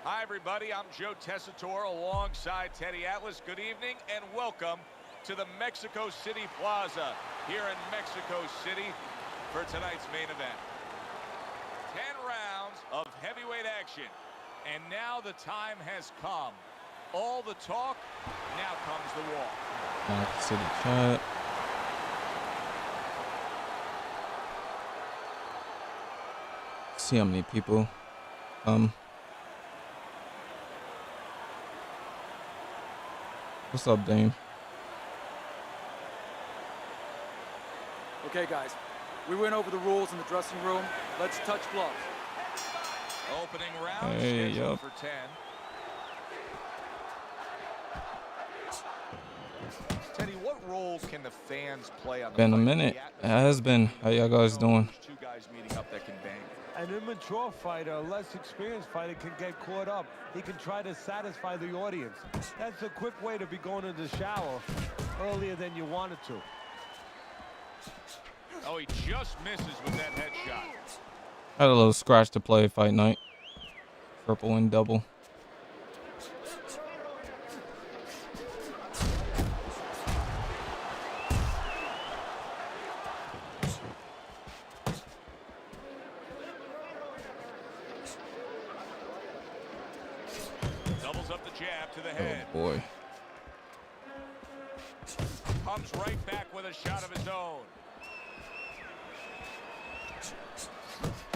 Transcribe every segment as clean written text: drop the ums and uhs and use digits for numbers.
Hi, everybody. I'm Joe Tessitore alongside Teddy Atlas. Good evening and welcome to the Mexico City Plaza here in Mexico City for tonight's main event. 10 rounds of heavyweight action. And now the time has come. All the talk, now comes the walk. Back to the chat. See how many people What's up, Dame? Okay, guys, we went over the rules in the dressing room. Let's touch gloves. Opening round Hey, scheduled yup. for 10. Teddy, what role can the fans play on the Been a fight? minute. The It has been. How y'all guys doing? Two guys meeting up that can bang. An immature fighter, a less experienced fighter can get caught up. He can try to satisfy the audience. That's a quick way to be going to the shower earlier than you wanted to. Oh, he just misses with that headshot. Had a little scratch to play fight night. Triple and double. Doubles up the jab to the Oh head. boy. Comes right back with a shot of his own.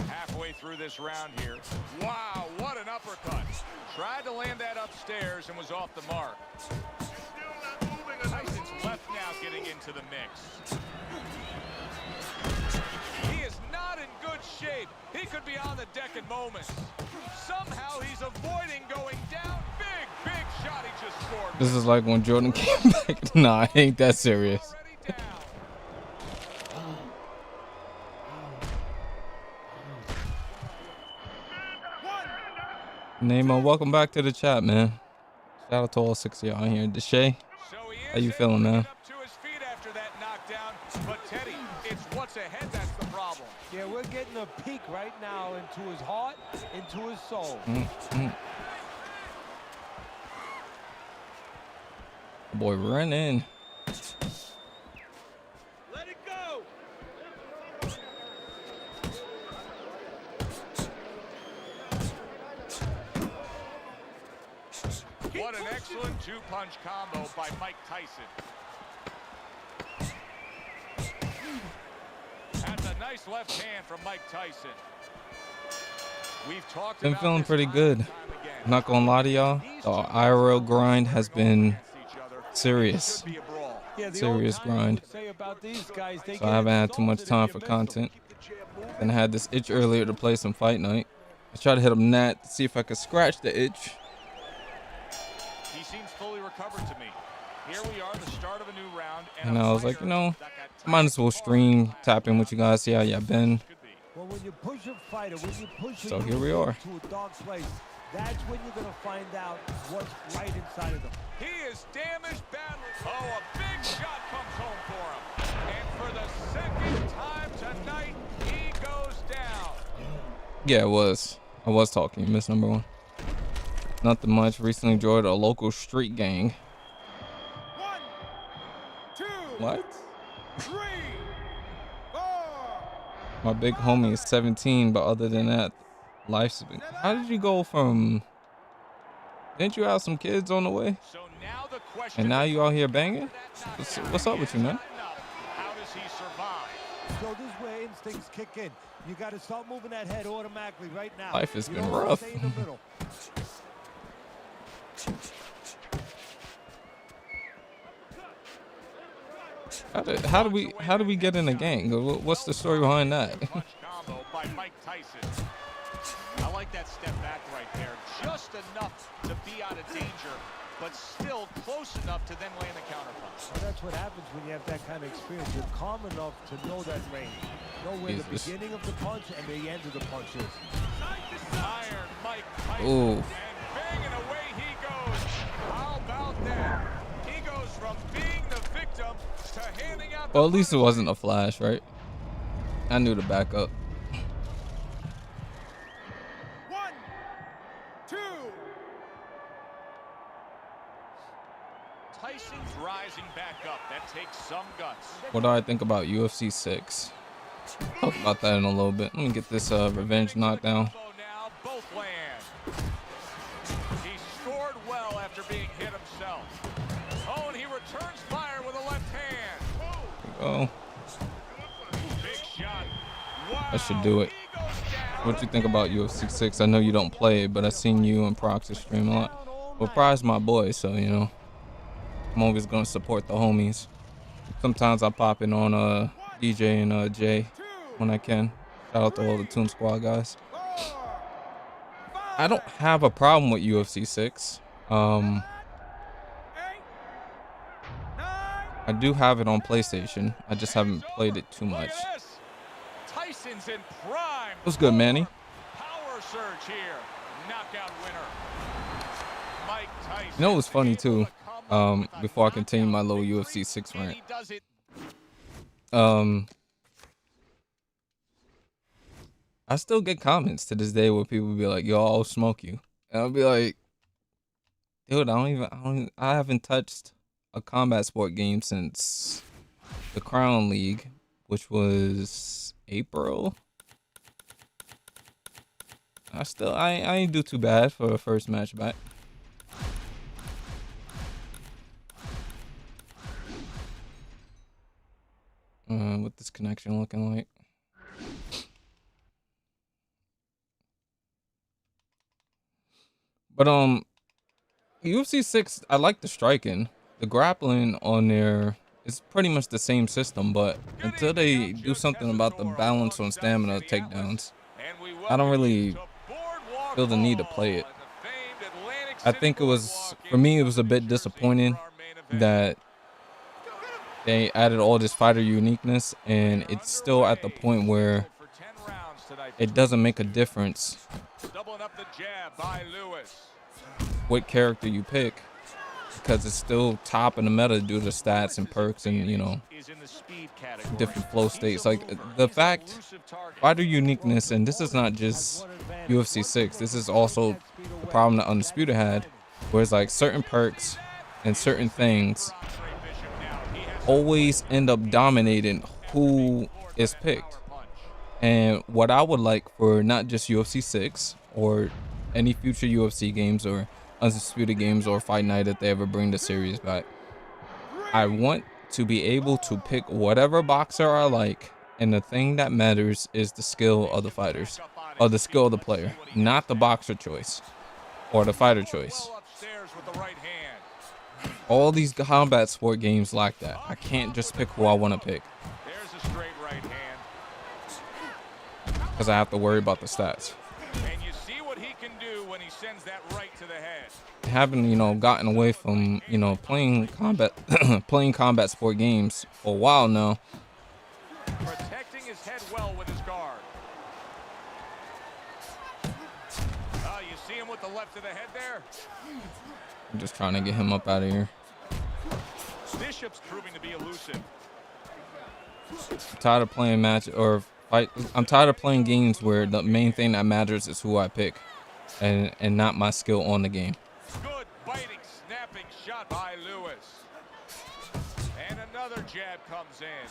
Halfway through this round here. Wow, what an uppercut. Tried to land that upstairs and was off the mark. Tyson's left now getting into the mix. He is not in good shape. He could be on the deck in moments. Somehow he's avoiding going down. Big shot he just scored. This is like when Jordan came back. Nah, I ain't that serious. Already down. Nemo, welcome back to the chat, man. Shout out to all 6 of y'all in here. Deshay, So he how you is feeling, able to man? get up to his feet after that knockdown. But Teddy, it's what's ahead that's the problem. Yeah, we're getting a peek right now into his heart, into his soul. Boy, run in. Let it go! What an excellent two-punch combo by Mike Tyson. That's a nice left hand from Mike Tyson. We've talked Been about feeling this pretty time good. and time again. Not gonna lie to y'all. The IRL grind has been serious. Should be a brawl. Yeah, the Serious old timers grind. would say about these guys, they So I haven't had too much time for content. And I had this itch earlier to play some fight night. I tried to hit him Nat to see if I could scratch the itch. He seems fully recovered to me. Here we are, the start of a new round. And I was like, you know, that got might as well stream, tap in with you guys, see how y'all been. could be. Well, when you push a fighter, when you push a So here we human are. to a dark place, that's when you're going to find out what's right inside of them. He is damaged badly. Oh, a big shot comes home for him. And for the second time tonight, he goes down. Yeah, it was. I was talking. Miss number one. Nothing much. Recently joined a local street gang. 1, 2, What? 3, 4. My big homie is 17, but other than that, life's been. How did you go from? Didn't you have some kids on the way? So now the question And now you out here is, banging? after that What's up knockdown, with you, man? he is not enough. How does he survive? So this is where instincts kick in. You got to start moving that head automatically right now. Life has You been don't wanna rough. Stay in the middle. How do we get in a gang? What's the story behind that? Punch combo by Mike Tyson. I like that step back right there. Just enough to be out of danger, but still close enough to then land the counterpunch. Well, that's what happens when you have that kind of experience. You're calm enough to know that range. Know where the Jesus. beginning of the punch and the end of the punch is. Iron Mike Tyson. Ooh. And banging away he goes. How about that? He goes from being the victim to handing out the Well, at least it punishment. wasn't a flash, right? I knew to back up. 1, 2. takes some guts. What do I think about UFC 6? Talk about that in a little bit. Let me get this revenge knockdown. Now, both land. He scored well after being hit himself. Oh, and he returns fire with a left hand. Oh, Big shot. Wow. that should do it. He goes down. What you think about UFC 6? I know you don't play it, but I seen you and Proxy stream a lot. Well, Prize my boy, so you know I'm always gonna support the homies. Sometimes I pop in on DJ and Jay when I can. Shout out to all the Toon Squad guys. I don't have a problem with UFC 6. I do have it on PlayStation. I just haven't played it too much. Tyson's in prime. What's good, Manny? Power surge here. Knockout winner. Mike Tyson. You know what's funny too? Before I continue my little UFC 6 rant. I still get comments to this day where people be like, "Yo, I'll smoke you," and I'll be like, "Dude, I haven't touched a combat sport game since the Crown League, which was April." I ain't do too bad for a first match back. What this connection looking like? But UFC 6, I like the striking. The grappling on there is pretty much the same system, but until they do something about the balance on stamina takedowns, I don't really feel the need to play it. I think it was, for me, it was a bit disappointing that they added all this fighter uniqueness, and it's still at the point where it doesn't make a difference what character you pick, because it's still top in the meta due to stats and perks and, you know, different flow states. Like the fact, fighter uniqueness, and this is not just UFC 6, this is also the problem that Undisputed had, where it's like certain perks and certain things always end up dominating who is picked. And what I would like for not just UFC 6 or any future UFC games or Undisputed games or Fight Night, if they ever bring the series back, I want to be able to pick whatever boxer I like, and the thing that matters is the skill of the fighters, or the skill of the player, not the boxer choice or the fighter choice. All these combat sport games lack that. I can't just pick who I want to pick because I have to worry about the stats. And you see what he can do when he sends that right to the head. Having, you know, gotten away from, you know, playing combat sport games for a while now. Protecting his head well with his guard. Oh, you see him with the left of the head there? I'm just trying to get him up out of here. Bishop's proving to be elusive. I'm tired of playing I'm tired of playing games where the main thing that matters is who I pick, and not my skill on the game. Good biting, snapping shot by Lewis. And another jab comes in.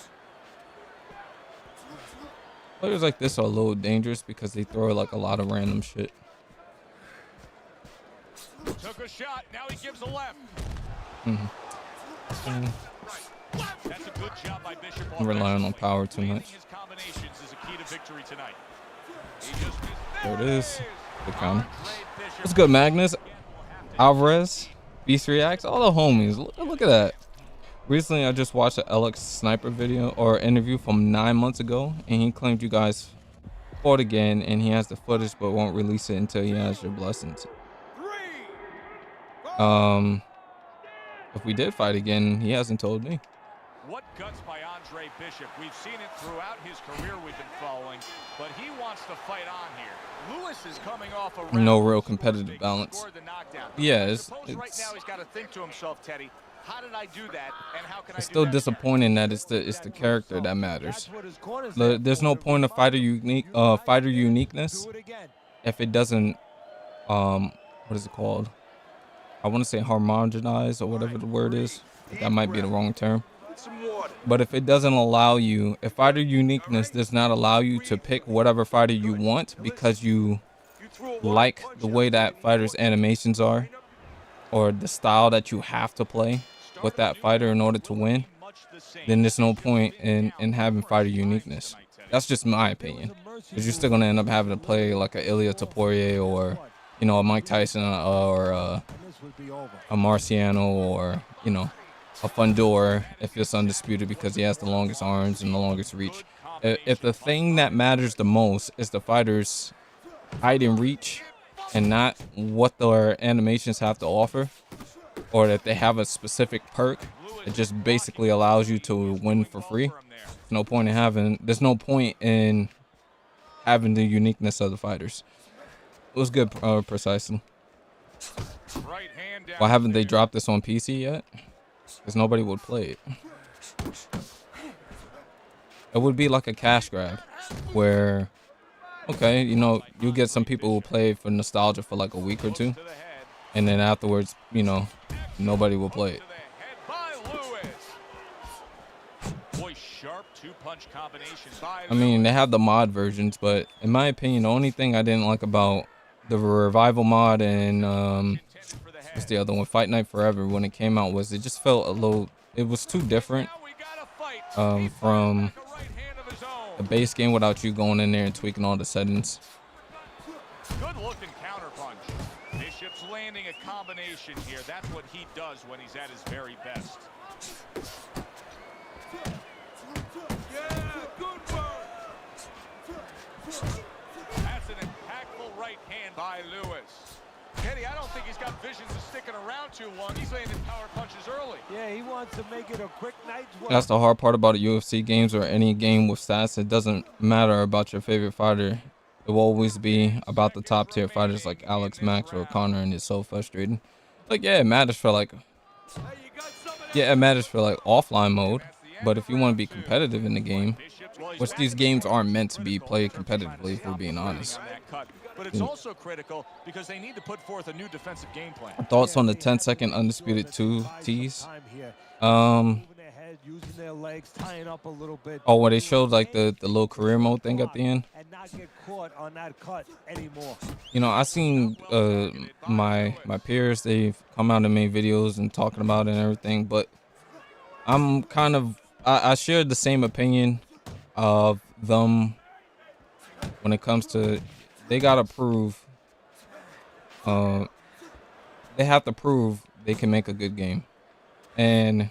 Players like this are a little dangerous because they throw like a lot of random shit. Took a shot, now he gives a left. That's a good job by Bishop. I'm relying on power too much. His combinations is a key to victory tonight. There it is. Good counter. What's good, Magnus? Alvarez, Beast Reacts, all the homies. Look at that. Recently, I just watched an Alex Sniper video or interview from 9 months ago, and he claimed you guys fought again, and he has the footage but won't release it until he has your blessings. If we did fight again, he hasn't told me. What guts by Andre Bishop. We've seen it throughout his career we've been following, but he wants to fight on here. Lewis is coming off a No real competitive balance. Yeah, it's right now he's got to think to himself, Teddy, how did I do that, and how can I do still that disappointing that it's the character that matters. There's no point of fighter uniqueness if it doesn't what is it called? I want to say homogenize or whatever the word is. That might be the wrong term. But if it doesn't allow you, if fighter uniqueness does not allow you to pick whatever fighter you want because you like the way that fighter's animations are, or the style that you have to play with that fighter in order to win, then there's no point in having fighter uniqueness. That's just my opinion. Because you're still going to end up having to play like a Ilia Topuria or, you know, a Mike Tyson or a Marciano or, you know, a Fundor if it's undisputed because he has the longest arms and the longest reach. If the thing that matters the most is the fighter's height and reach and not what their animations have to offer, or that they have a specific perk that just basically allows you to win for free, there's no point in having the uniqueness of the fighters. It was good, precisely. Why haven't they dropped this on PC yet? Because nobody would play it. It would be like a cash grab where, okay, you know, you get some people who play for nostalgia for like a week or two, and then afterwards, you know, nobody will play it. I mean, they have the mod versions, but in my opinion, the only thing I didn't like about the Revival mod and what's the other one, Fight Night Forever, when it came out, was it just felt a little, it was too different from the base game without you going in there and tweaking all the settings. Good looking counter punch. Bishop's landing a combination here. That's what he does when he's at his very best. That's an impactful right hand by Lewis. Kenny, I don't think he's got visions of sticking around too long. He's landing power punches early. Yeah, he wants to make it a quick night's work. That's the hard part about the UFC games or any game with stats. It doesn't matter about your favorite fighter. It will always be about the top tier fighters like Alex, Max, or Conor, and it's so frustrating. Like, yeah, it matters for like, offline mode. But if you want to be competitive in the game, which these games aren't meant to be played competitively, if we're being honest. But it's also critical because they need to put forth a new defensive game plan. Thoughts on the 10-second Undisputed 2 tease? Oh, where they showed like the little career mode thing at the end. You know, I seen my peers, they've come out and made videos and talking about it and everything, but I'm kind of, I shared the same opinion of them when it comes to, they gotta prove, they have to prove they can make a good game. And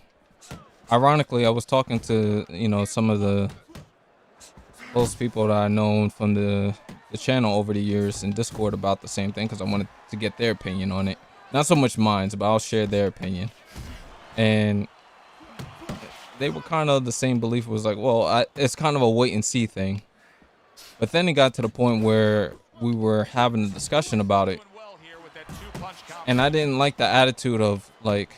ironically, I was talking to, you know, some of the close people that I known from the channel over the years in Discord about the same thing, because I wanted to get their opinion on it. Not so much mine, but I'll share their opinion. And they were kind of the same belief. It was like, well, it's kind of a wait and see thing. But then it got to the point where we were having a discussion about it, and I didn't like the attitude of, like,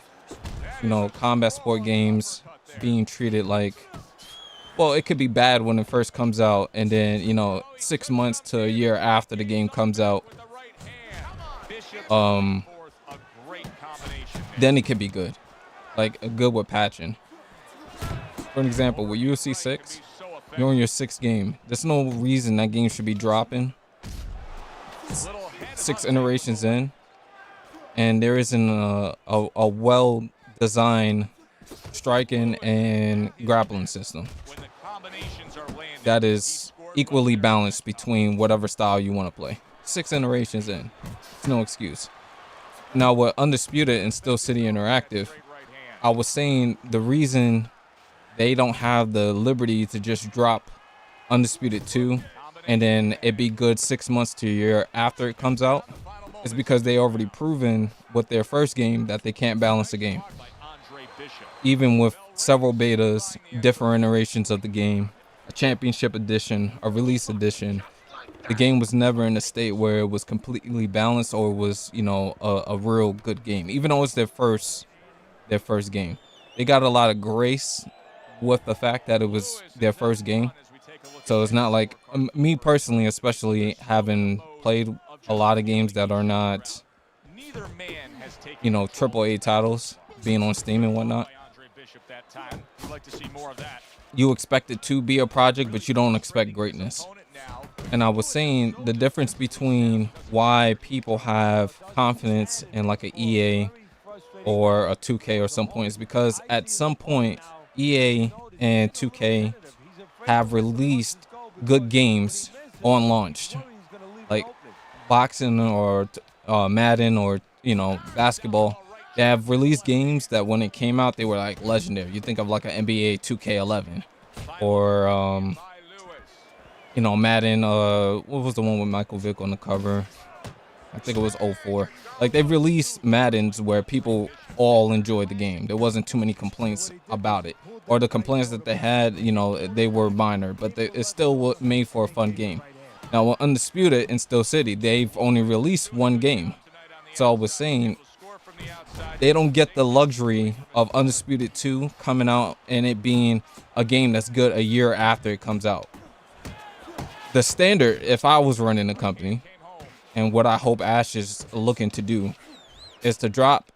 you know, combat sport games being treated like, well, it could be bad when it first comes out, and then, you know, 6 months to a year after the game comes out, then it could be good, like good with patching. For an example, with UFC 6, you're on your 6th game. There's no reason that game should be dropping 6 iterations in, and there isn't a well-designed striking and grappling system that is equally balanced between whatever style you want to play. 6 iterations in, it's no excuse. Now, with Undisputed and Steel City Interactive, I was saying the reason they don't have the liberty to just drop Undisputed 2 and then it be good 6 months to a year after it comes out is because they already proven with their first game that they can't balance a game. Even with several betas, different iterations of the game, a championship edition, a release edition, the game was never in a state where it was completely balanced or was, you know, a real good game. Even though it's their first game, they got a lot of grace with the fact that it was their first game. So it's not like, me personally, especially having played a lot of games that are not, you know, AAA titles, being on Steam and whatnot, that time. You'd like to see more of that. You expect it to be a project, but you don't expect greatness. And I was saying the difference between why people have confidence in like a EA or a 2K or some point is because at some point EA and 2K have released good games on launch, like boxing or Madden or basketball. They have released games that when it came out they were like legendary. You think of like an NBA 2K11 or Madden. What was the one with Michael Vick on the cover? I think it was 04. Like they've released Maddens where people all enjoyed the game. There wasn't too many complaints about it, or the complaints that they had, they were minor, but it still made for a fun game. Now, with Undisputed and Steel City, they've only released one game. So I was saying they don't get the luxury of Undisputed 2 coming out and it being a game that's good a year after it comes out. The standard, if I was running a company, and what I hope Ash is looking to do, is to drop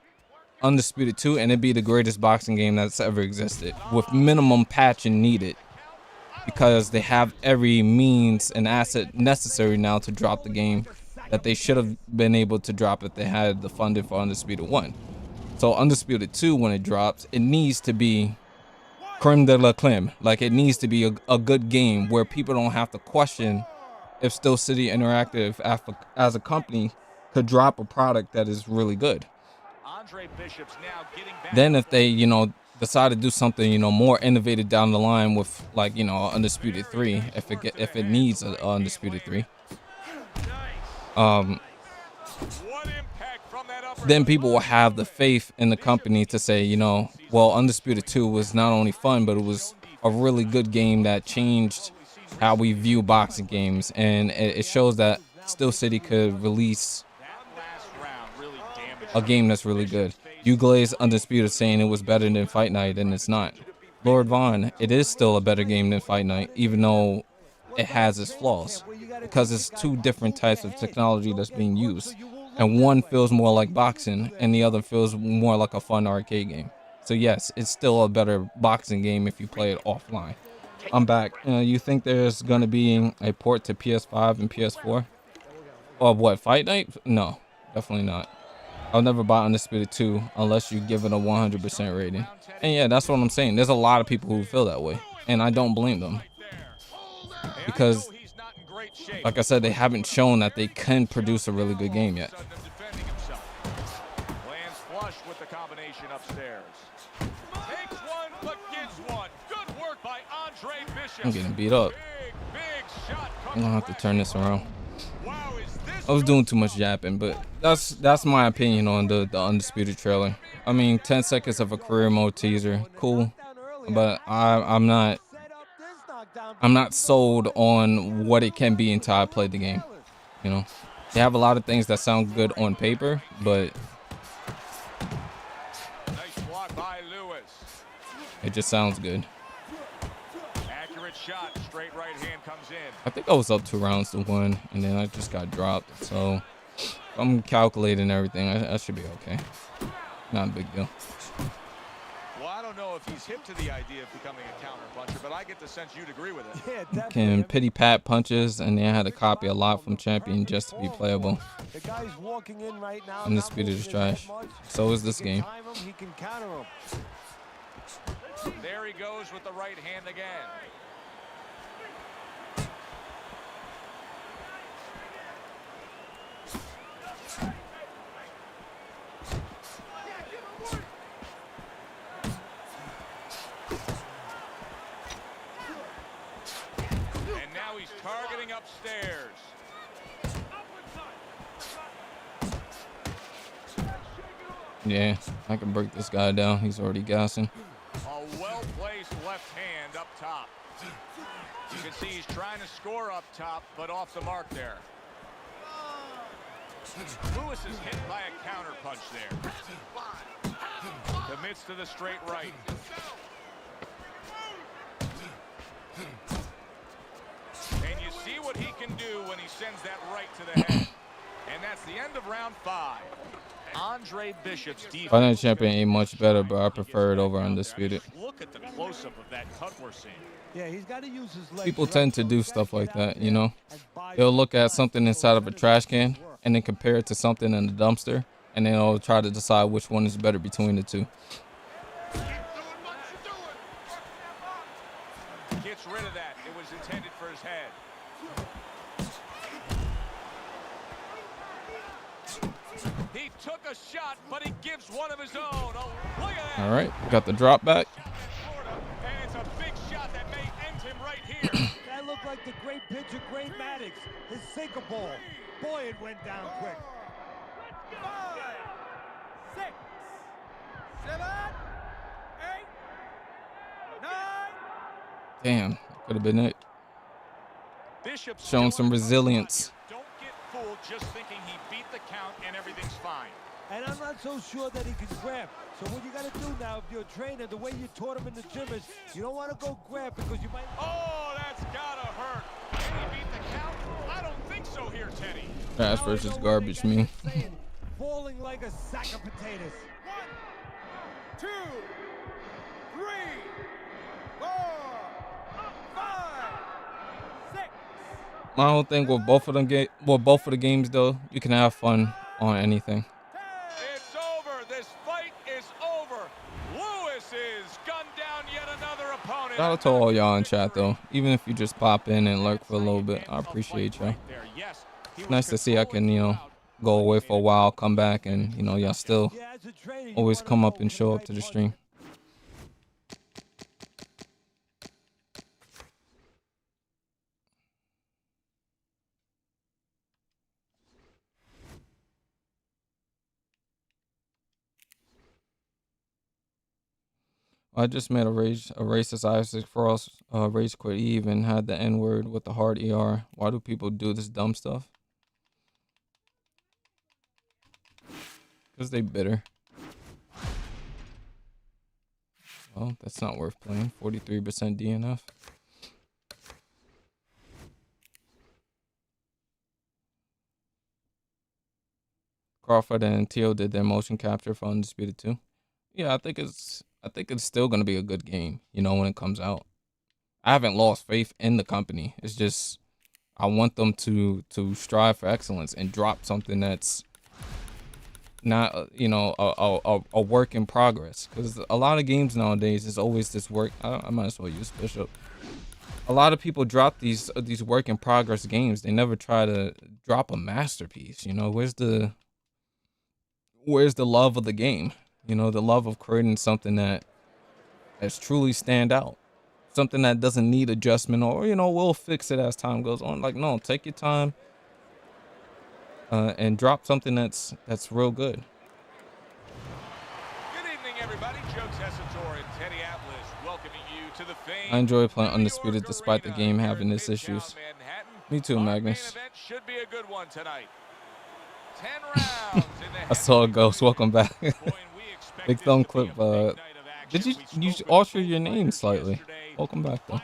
Undisputed 2 and it be the greatest boxing game that's ever existed with minimum patching needed, because they have every means and asset necessary now to drop the game that they should have been able to drop if they had the funding for Undisputed 1. So Undisputed 2, when it drops, it needs to be creme de la creme. Like, it needs to be a good game where people don't have to question if Steel City Interactive as a company could drop a product that is really good. Then if they, decide to do something, more innovative down the line with like, Undisputed 3, if it needs a Undisputed 3, then people will have the faith in the company to say, well, Undisputed 2 was not only fun, but it was a really good game that changed how we view boxing games, and it shows that Steel City could release a game that's really good. You Glaze Undisputed saying it was better than Fight Night, and it's not. Lord Vaughn, it is still a better game than Fight Night, even though it has its flaws, because it's two different types of technology that's being used, and one feels more like boxing and the other feels more like a fun arcade game. So yes, it's still a better boxing game if you play it offline. I'm back. You think there's gonna be a port to PS5 and PS4 of what, Fight Night? No, definitely not. I'll never buy Undisputed 2 unless you give it a 100% rating. And yeah, that's what I'm saying. There's a lot of people who feel that way, and I don't blame them, because like I said, they haven't shown that they can produce a really good game yet. Lands flush with the combination upstairs. Takes one, but gets one. Good work by Andre Bishop. I'm getting beat up. Big shot. I'm gonna have to turn this around. Wow, is this I was doing too much yapping, but that's my opinion on the Undisputed trailer. I mean, 10 seconds of a career mode teaser, cool, but I'm not sold on what it can be until I play the game. They have a lot of things that sound good on paper, but nice block by Lewis. it just sounds good. Accurate shot, straight right hand comes in. I think I was up 2 rounds to 1, and then I just got dropped. So if I'm calculating everything, I should be okay. Not a big deal. Well, I don't know if he's hip to the idea of becoming a counter puncher, but I get the sense you'd agree with it. Yeah, Can pity pat punches, and then I had to copy a lot from Champion just to be playable. the guy's walking in right now. Undisputed is trash. So is this game. He can counter him. There he goes with the right hand again. And now he's targeting upstairs. Yeah, I can break this guy down. He's already gassing. A well-placed left hand up top. You can see he's trying to score up top, but off the mark there. Lewis is hit by a counter punch there. Commits to the straight right. And you see what he can do when he sends that right to the head. And that's the end of round 5. Andre Bishop's defense. Fight Night Champion ain't much better, but I prefer it over Undisputed. Look at the close-up of that cut we're seeing. Yeah, he's got to use his legs. People right, tend to so do he's gotta stuff get like out that, there you know? and buy They'll some look at time. something So inside of a finish trash the can work. and then compare it to something in the dumpster, and then they'll try to decide which one is better between the two. Gets rid of that. It was intended for his head. He took a shot, but he gives one of his own. Oh, look at that. All right, got the drop back. And it's a big shot that may end him right here. That looked like the great pitcher, Gray Maddox, his sinker ball. Boy, it went down quick. 5, 6, 7, 8, 9. Damn, could have been it. Bishop's Showing still some on the front resilience. here. Don't get fooled just thinking he beat the count and everything's fine. And I'm not so sure that he can grab. So what you got to do now, if you're a trainer, the way you taught him in the gym is you don't want to go grab because you might... Oh, that's gotta hurt. Can he beat the count? I don't think so here, Teddy. Trash Now I versus know what garbage they got me. saying, falling like a sack of potatoes. 1, 2, 3, 4, 5, 6. My whole thing with both of them both of the games though, you can have fun on anything. It's over. This fight is over. Lewis is gunned down yet another opponent. Shout out to all y'all in chat though. Even if you just pop in and lurk for a little bit, I appreciate y'all. It's nice to see I can, go away for a while, come back, and y'all still Yeah, as a trainer, you always wanna come up know and the show up right to the punch. stream. I just made a racist Isaac Frost rage quit. He even had the N word with the hard ER. Why do people do this dumb stuff? Because they bitter. Well, that's not worth playing. 43% DNF. Crawford and Teal did their motion capture for Undisputed too. Yeah, I think it's still gonna be a good game, when it comes out. I haven't lost faith in the company. It's just I want them to strive for excellence and drop something that's not a work in progress. Because a lot of games nowadays is always this work. I might as well use Bishop. A lot of people drop these work in progress games. They never try to drop a masterpiece. Where's the love of the game? The love of creating something that's truly stand out. Something that doesn't need adjustment or, we'll fix it as time goes on. Like, no, take your time and drop something that's real good. Good evening, everybody. Joe Tessitore and Teddy Atlas welcoming you to the famed I enjoy playing New Undisputed York despite the Arena game here having in its Midtown issues. Manhattan. Me too, Our Magnus. main event should be a good one tonight. 10 rounds in the I saw a ghost. Welcome back. Boy, and we expect Big this thumb to be clip. a big night of action. Did you We spoke with alter both your name fighters slightly? yesterday. Welcome back though.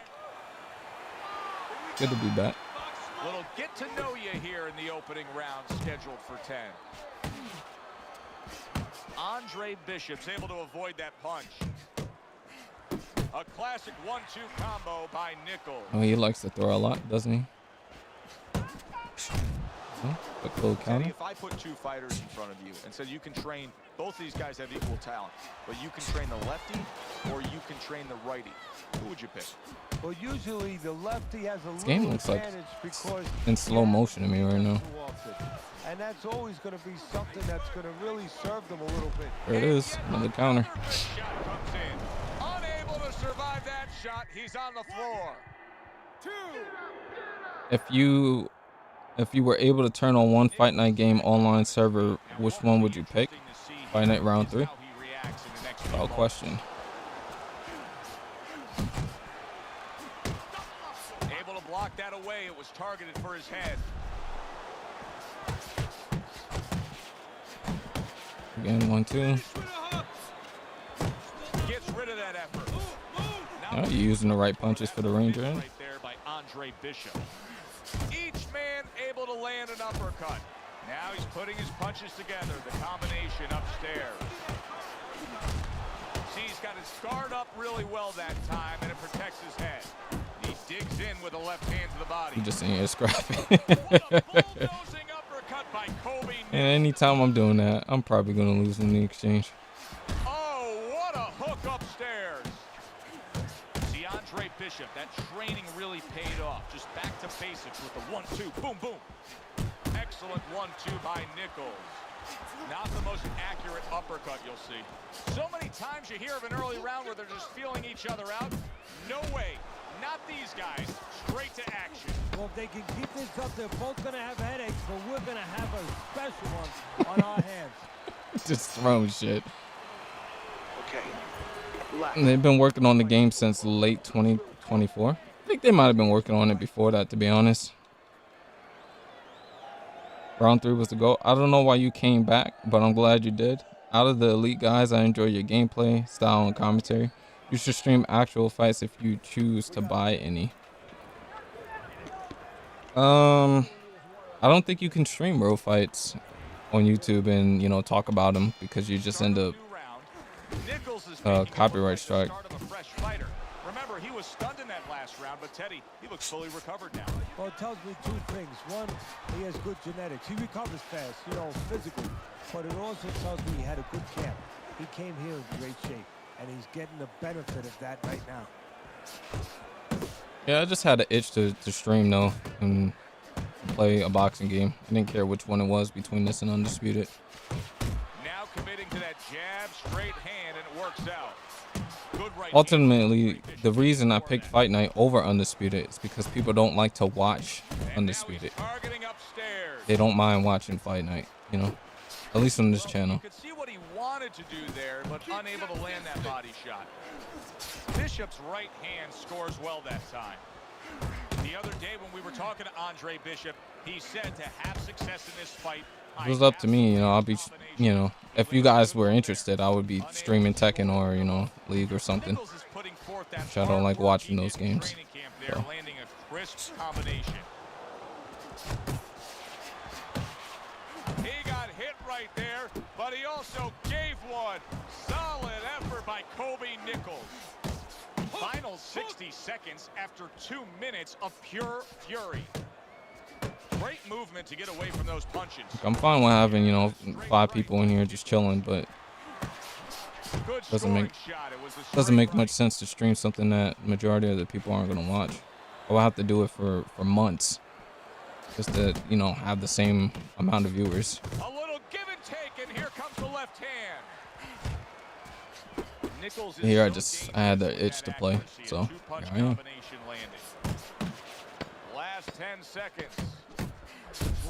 Good to be back. Little get to know you here in the opening round scheduled for 10. Andre Bishop's able to avoid that punch. A classic 1-2 combo by Nichols. Oh, he likes to throw a lot, doesn't he? Oh, quick little Teddy, counter. if I put two fighters in front of you and said you can train, both of these guys have equal talent, but you can train the lefty or you can train the righty, who would you pick? Well, usually the lefty has a game little looks like advantage because in slow motion to me right now. too often. And that's always going to be something that's going to really serve them a little bit. There it is, another counter. Shot comes in. Unable to survive that shot. He's on the floor. 2. If you were able to turn on one Fight Night game online server, which one would you pick? Fight Night round 3? Without question. Able to block that away. It was targeted for his head. Again, 1-2. Gets rid of that effort. Oh, you're using the right punches for the Ranger. Right there by Andre Bishop. Each man able to land an uppercut. Now he's putting his punches together. The combination upstairs. See, he's got his guard up really well that time, and it protects his head. He digs in with the left hand to the body. You just in here scrapping. What a bulldozing uppercut by Kobe And anytime I'm doing that, I'm probably gonna lose in the exchange. Oh, what a hook upstairs. See, Andre Bishop, that training really paid off. Just back to basics with the 1-2. Boom, boom. Excellent 1-2 by Nichols. Not the most accurate uppercut you'll see. So many times you hear of an early round where they're just feeling each other out. No way. Not these guys. Straight to action. Well, if they can keep this up, they're both going to have headaches, but we're going to have a special one on our hands. Just throwing shit. Okay. And they've been working on the game since late 2024. I think they might have been working on it before that, to be honest. Round 3 was the goal. I don't know why you came back, but I'm glad you did. Out of the elite guys, I enjoy your gameplay, style, and commentary. You should stream actual fights if you choose to buy any. I don't think you can stream real fights on YouTube and, you know, talk about them because you just end up copyright strike. Remember, he was stunned in that last round, but Teddy, he looks fully recovered now. Well, it tells me two things. One, he has good genetics. He recovers fast, you know, physically. But it also tells me he had a good camp. He came here in great shape, and he's getting the benefit of that right now. Yeah, I just had an itch to stream, though, and play a boxing game. I didn't care which one it was between this and Undisputed. Now committing to that jab, straight hand, and it works out. Good right Ultimately, the reason I picked Fight Night over Undisputed is because people don't like to watch Undisputed. Targeting upstairs. They don't mind watching Fight Night, you know, at least on this channel. You could see what he wanted to do there, but unable to land that body shot. Bishop's right hand scores well that time. The other day when we were talking to Andre Bishop, he said to have success in this fight, If it was up to me, you know, I'll be, you know, if you guys were interested, I would be streaming Tekken or, you know, League or something. Which I don't like watching those games. So. Landing a crisp combination. He got hit right there, but he also gave one. Solid effort by Kobe Nichols. Final 60 seconds after 2 minutes of pure fury. Great movement to get away from those punches. I'm fine with having, you know, 5 people in here just chilling, but doesn't make much sense to stream something that majority of the people aren't gonna watch. I will have to do it for months just to, you know, have the same amount of viewers. A little give and take, and here comes the left hand. Nichols Here I had the itch to play, so here I am. Last 10 seconds.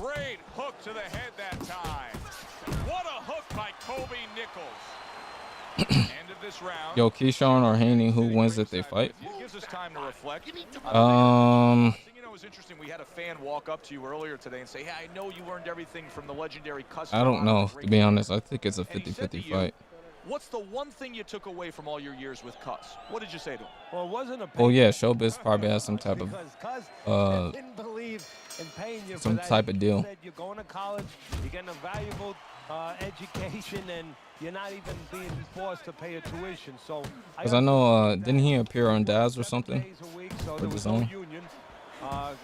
Great hook to the head that time. What a hook by Kobe Nichols. End of this round. Yo, Keyshawn or Haney, who wins if they fight? It gives us time to reflect. Um, You know, it was interesting. We had a fan walk up to you earlier today and say, "Hey, I know you learned everything from the legendary Custer." I don't know, to be honest. I think it's a 50-50 fight. What's the one thing you took away from all your years with Cuss? What did you say to him? Well, it wasn't a Oh yeah, Showbiz probably has some type of didn't believe in paying you some for that. type of deal. He said you're going to college, you're getting a valuable education, and you're not even being forced to pay a tuition. So Because I know, didn't he appear on Daz or 7 something? days a week, so For there the was no zone? union.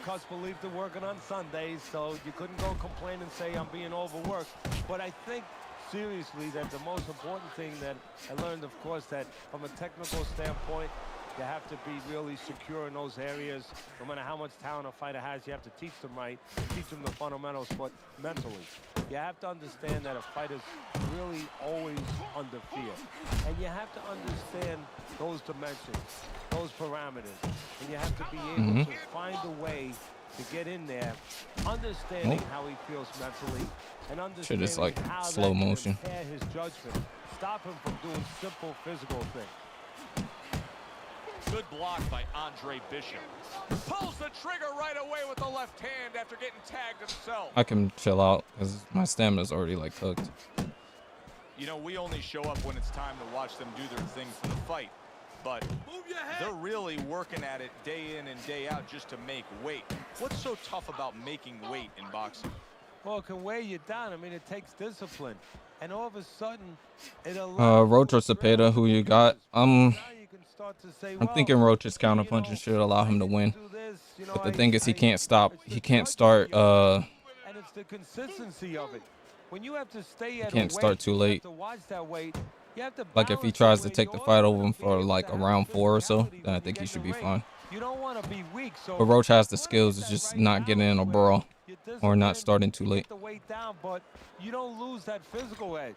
Cuss believed in working on Sundays, so you couldn't go complain and say I'm being overworked. But I think seriously that the most important thing that I learned, of course, that from a technical standpoint, you have to be really secure in those areas. No matter how much talent a fighter has, you have to teach them right, teach them the fundamentals, but mentally. You have to understand that a fighter's really always under fear. And you have to understand those dimensions, those parameters. And you have to be able to find a way to get in there, understanding how he feels mentally, and Shit is understanding like how slow that can motion. impair his judgment, stop him from doing simple physical things. Good block by Andre Bishop. Pulls the trigger right away with the left hand after getting tagged himself. I can chill out because my stamina's already like cooked. You know, we only show up when it's time to watch them do their thing for the fight. But they're really working at it day in and day out just to make weight. What's so tough about making weight in boxing? Well, it can weigh you down. I mean, it takes discipline. And all of a sudden, it allows Roach or Cepeda, who you got? Now you can start to say, I'm well, thinking Roach's you know, counterpunching should allow him to I win. can do this, you know, But the thing is, he can't stop. it's He the can't judgment start. you and it's the consistency of it. When you have to stay at can't a start weight, too you late. have to watch that weight. You have to Like if he balance tries the to take weight. the You fight also over him have to be for able like to a have round 4 or so, physicality then when I you think he get should in be the ring. fine. You don't want to be weak. So But Roach has the you wanna skills. get It's that just right not getting in a balance brawl where you're or not disciplined, starting too you late. get the weight down, but you don't lose that physical edge.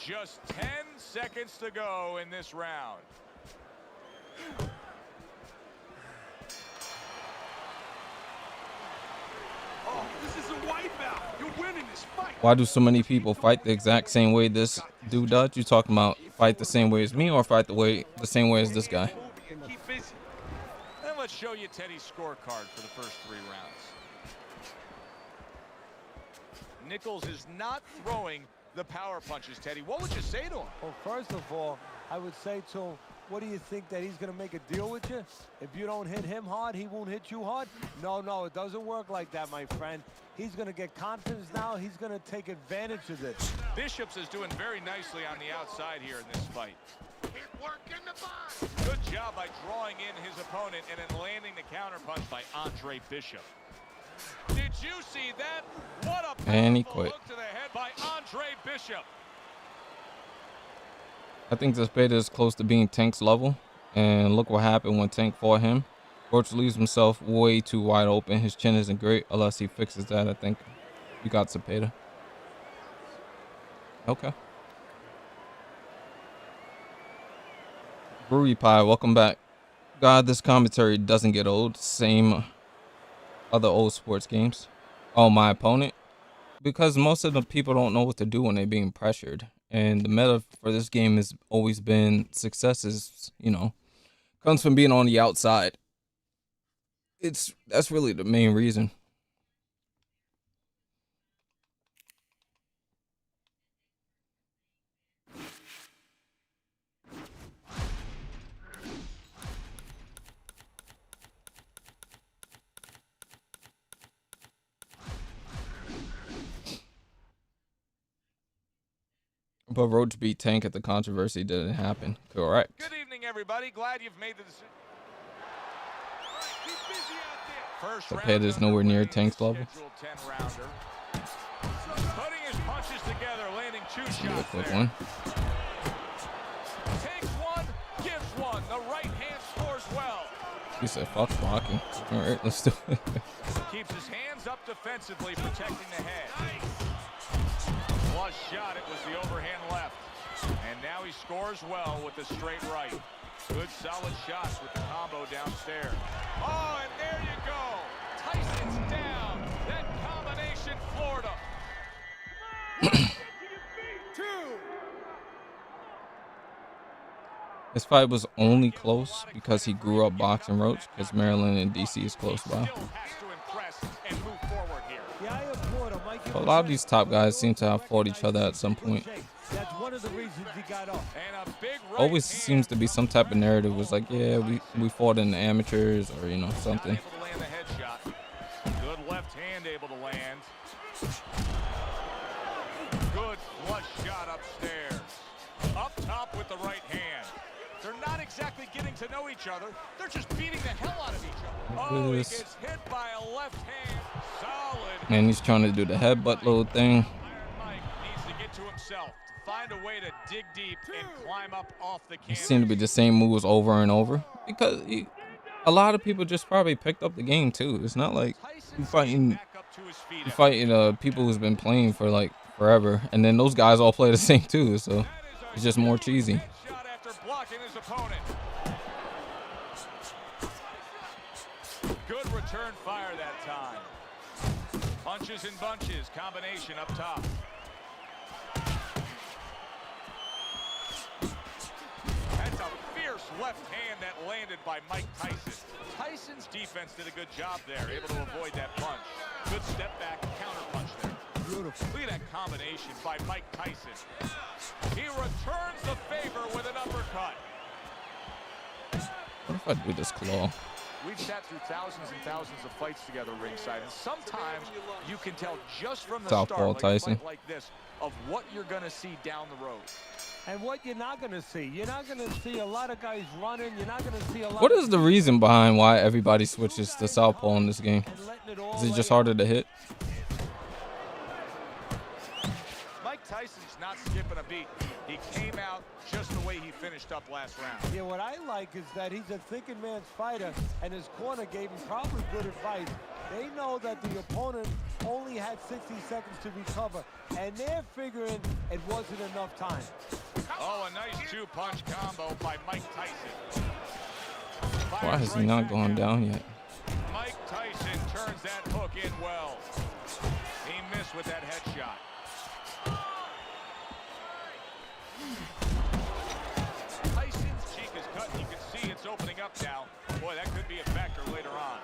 Just 10 seconds to go in this round. Oh, this is a wipeout. You're winning this fight. Why do so many people fight the exact same way this dude does? You talking about fight the same way as me or fight the same way as this guy? Keep busy. And let's show you Teddy's scorecard for the first 3 rounds. Nichols is not throwing the power punches, Teddy. What would you say to him? Well, first of all, I would say to him, what do you think, that he's going to make a deal with you? If you don't hit him hard, he won't hit you hard? No, it doesn't work like that, my friend. He's going to get confidence now. He's going to take advantage of this. Bishops is doing very nicely on the outside here in this fight. Good job by drawing in his opponent and then landing the counterpunch by Andre Bishop. Did you see that? What a And he powerful quit. hook to the head by Andre Bishop. I think Cepeda is close to being Tank's level. And look what happened when Tank fought him. Roach leaves himself way too wide open. His chin isn't great unless he fixes that. I think you got Cepeda. Okay. Brewery Pie, welcome back. God, this commentary doesn't get old. Same other old sports games. Oh, my opponent? Because most of the people don't know what to do when they're being pressured. And the meta for this game has always been success is, comes from being on the outside. That's really the main reason. But Roach beat Tank at the controversy didn't happen. Correct. Good evening, everybody. Glad you've made the decision. First The pit is nowhere near Tank's level. 10-rounder. Putting his punches together, landing 2 This will be a shots quick there. one. Takes one, gives one. The right hand scores well. He said, fuck blocking. All right, let's do it. Keeps his hands up defensively, protecting the head. Flush shot, it was the overhand left. And now he scores well with the straight right. Good solid shots with the combo downstairs. Oh, and there you go. Tyson's down. That combination floored him. This fight was only close because he grew up boxing Roach, because Maryland and DC is close by. Still has to impress and move forward here. Yeah, I applaud him. I give A him lot of credit. these top guys seem to have fought each other at some point. That's one of the reasons he got off. And a big right Always hand. seems to be some type of narrative. Was like, yeah, we fought in the amateurs or something. Not able to land the headshot. Good left hand able to land. Good flush shot upstairs. Up top with the right hand. They're not exactly getting to know each other. They're just beating the hell out of each other. Oh, he This- gets hit by a left hand. Solid. And he's trying to do the headbutt little thing. Iron Mike needs to get to himself. Find a way to dig deep and climb up off the It canvas. seemed to be the same moves over and over because a lot of people just probably picked up the game too. It's not like you fighting people who's been playing for like forever, and then those guys all play the same too. So it's just more cheesy. Shot after blocking his opponent. Good return fire that time. Punches and bunches, combination up top. That's a fierce left hand that landed by Mike Tyson. Tyson's defense did a good job there, able to avoid that punch. Good step back, counter punch there. Beautiful. Look at that combination by Mike Tyson. He returns the favor with an uppercut. What if I do this claw? we've sat through thousands and thousands of fights together ringside, and sometimes you can tell just from the Southpaw start, like a Tyson. fight like this, of what you're going to see down the road. And what you're not going to see. You're not going to see a lot of guys running. You're not going to see a lot What of is the reason behind why everybody switches to southpaw in this game? and letting it all Is it lay just out. harder to hit? Mike Tyson's not skipping a beat. He came out just the way he finished up last round. Yeah, what I like is that he's a thinking man's fighter, and his corner gave him probably good advice. They know that the opponent only had 60 seconds to recover, and they're figuring it wasn't enough time. Oh, a nice two-punch combo by Mike Tyson. Why is he not going down yet? Mike Tyson turns that hook in well. He missed with that headshot. Tyson's cheek is cut. You can see it's opening up now. Boy, that could be a factor later on.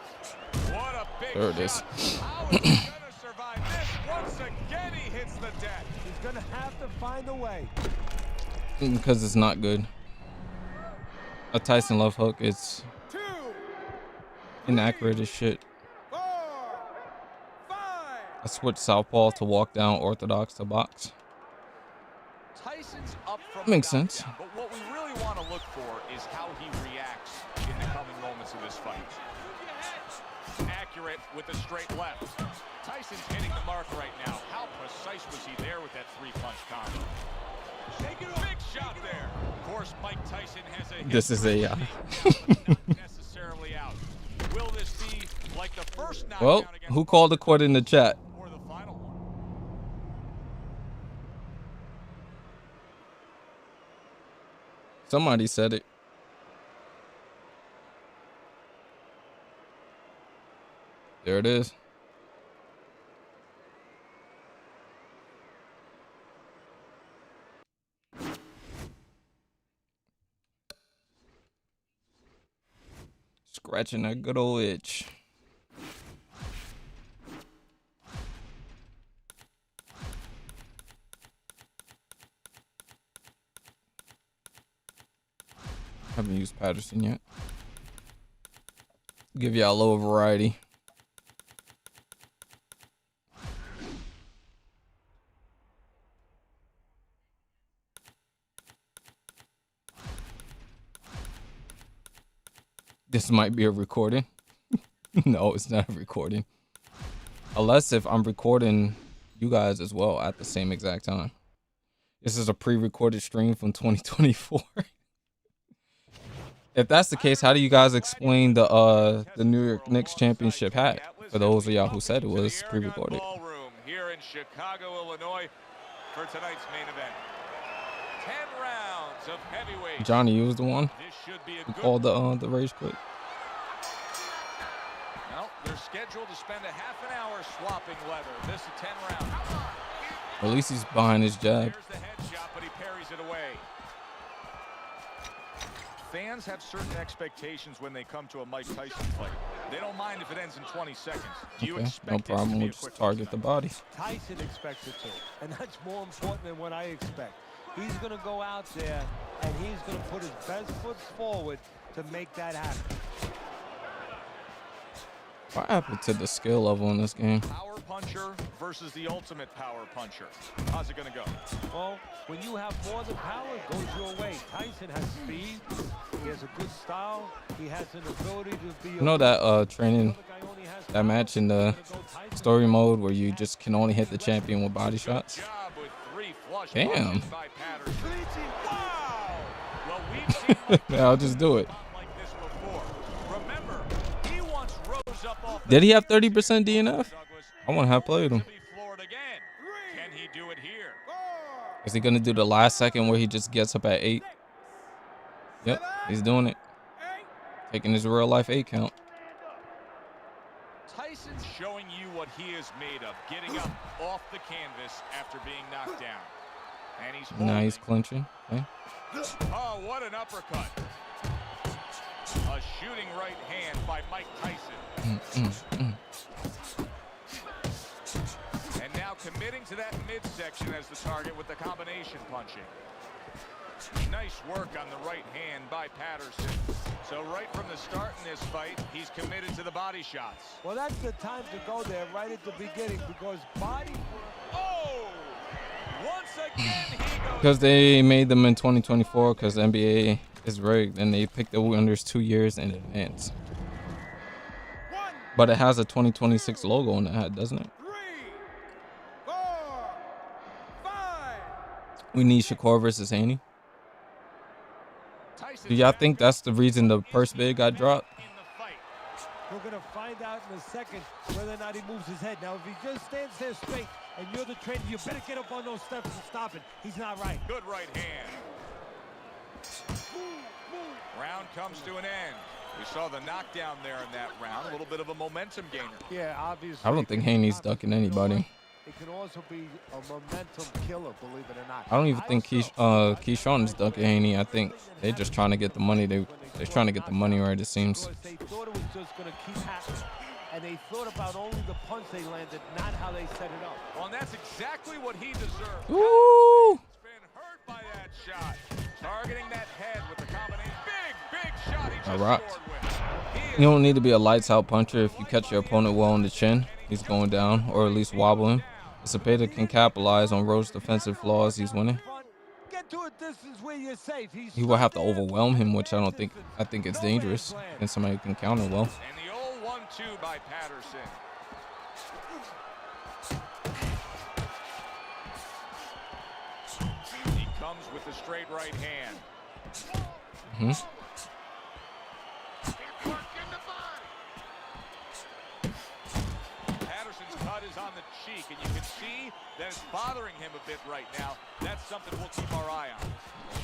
What a big There it is. shot. How is he going to survive this? Once again, he hits the deck. He's going to have to find a way. Because it's not good. A Tyson left hook is inaccurate as shit. I switched southpaw to walk down, orthodox to box. Tyson's up from Makes the sense. knockdown, but what we really want to look for is how he reacts in the coming moments of this fight. Accurate with the straight left. Tyson's hitting the mark right now. How precise was he there with that three-punch combo? Big shot there. Of course, Mike Tyson has a This is a not necessarily out. Will this be like the first knockdown well, against who called the quit in the chat? or the final one? Somebody said it. There it is. Scratching that good old itch. Haven't used Patterson yet. Give y'all a little variety. This might be a recording. No, it's not a recording. Unless if I'm recording you guys as well at the same exact time. This is a pre-recorded stream from 2024. If that's the case, how do you guys explain the New York Knicks championship hat? For those of y'all who said it was pre-recorded. Ballroom here in Chicago, Illinois, for tonight's main event. 10 rounds of heavyweight. Johnny, you was the one This should be a who good called the rage quit. Well, they're scheduled to spend a half an hour swapping leather. This is 10 rounds. Or at least he's behind his jab. Here's the headshot, but he parries it away. Fans have certain expectations when they come to a Mike Tyson fight. They don't mind if it ends in 20 seconds. Do you Okay, expect no it to problem. be We'll a just quick target the finish? body. Tyson expects it to, and that's more important than what I expect. He's going to go out there, and he's going to put his best foot forward to make that happen. What happened to the skill level in this game? Power puncher versus the ultimate power puncher. How's it going to go? Well, when you have more than power, it goes your way. Tyson has speed. He has a good style. He has an ability to be. You know that training, that match in the story mode where you just can only hit the champion with body shots? Job with 3 flush Damn. punches by Patterson. Wow. Well, we've seen Mike Yeah, I'll just do it. like this before. Remember, he once rose up off the Did he have 30% DNF? Douglas, I want to have played him. to be floored again. Can he do it here? Is he gonna do the last second where he just gets up at 8? Yep, he's doing it. Taking his real life 8 count. Tyson's showing you what he is made of, getting up off the canvas after being knocked down. And he's Now he's holding. clinching. Okay. Oh, what an uppercut. A shooting right hand by Mike Tyson. And now committing to that midsection as the target with the combination punching. Nice work on the right hand by Patterson. So right from the start in this fight, he's committed to the body shots. Well, that's the time to go there right at the beginning because body. Oh! Once again, he goes. Because they made them in 2024 because the NBA is rigged and they picked the winners 2 years in advance. But it has a 2026 logo on the hat, doesn't it? 3, 4, 5. We need Shakur versus Haney. Tyson's Do y'all back think that's the reason the purse bid got dropped? in the fight. We're going to find out in a second whether or not he moves his head. Now, if he just stands there straight and you're the trainer, you better get up on those steps and stop it. He's not right. Good right hand. Round comes to an end. We saw the knockdown there in that round. A little bit of a momentum gainer. Yeah, obviously. I don't think Haney's ducking anybody. It can also be a momentum killer, believe it or not. I don't even think Keyshawn is ducking Haney. I think they're just trying to get the money. They're trying to get the money right, it seems. Because they thought it was just going to keep happening. And they thought about only the punch they landed, not how they set it up. Well, and that's exactly what he deserved. Ooh! He's been hurt by that shot. Targeting that head with the combination. Big shot he just rocked. scored with. You don't need to be a lights out puncher if you catch your opponent well on the chin. He's going down, or at least wobbling. Cepeda can capitalize on Rhodes' defensive flaws. He's winning. Get to a distance where you're safe. He will have to overwhelm him, which I don't think. I think it's dangerous, and somebody can counter well. And the old 1-2 by Patterson. He comes with the straight right hand. Patterson's cut is on the cheek, and you can see that it's bothering him a bit right now. That's something we'll keep our eye on.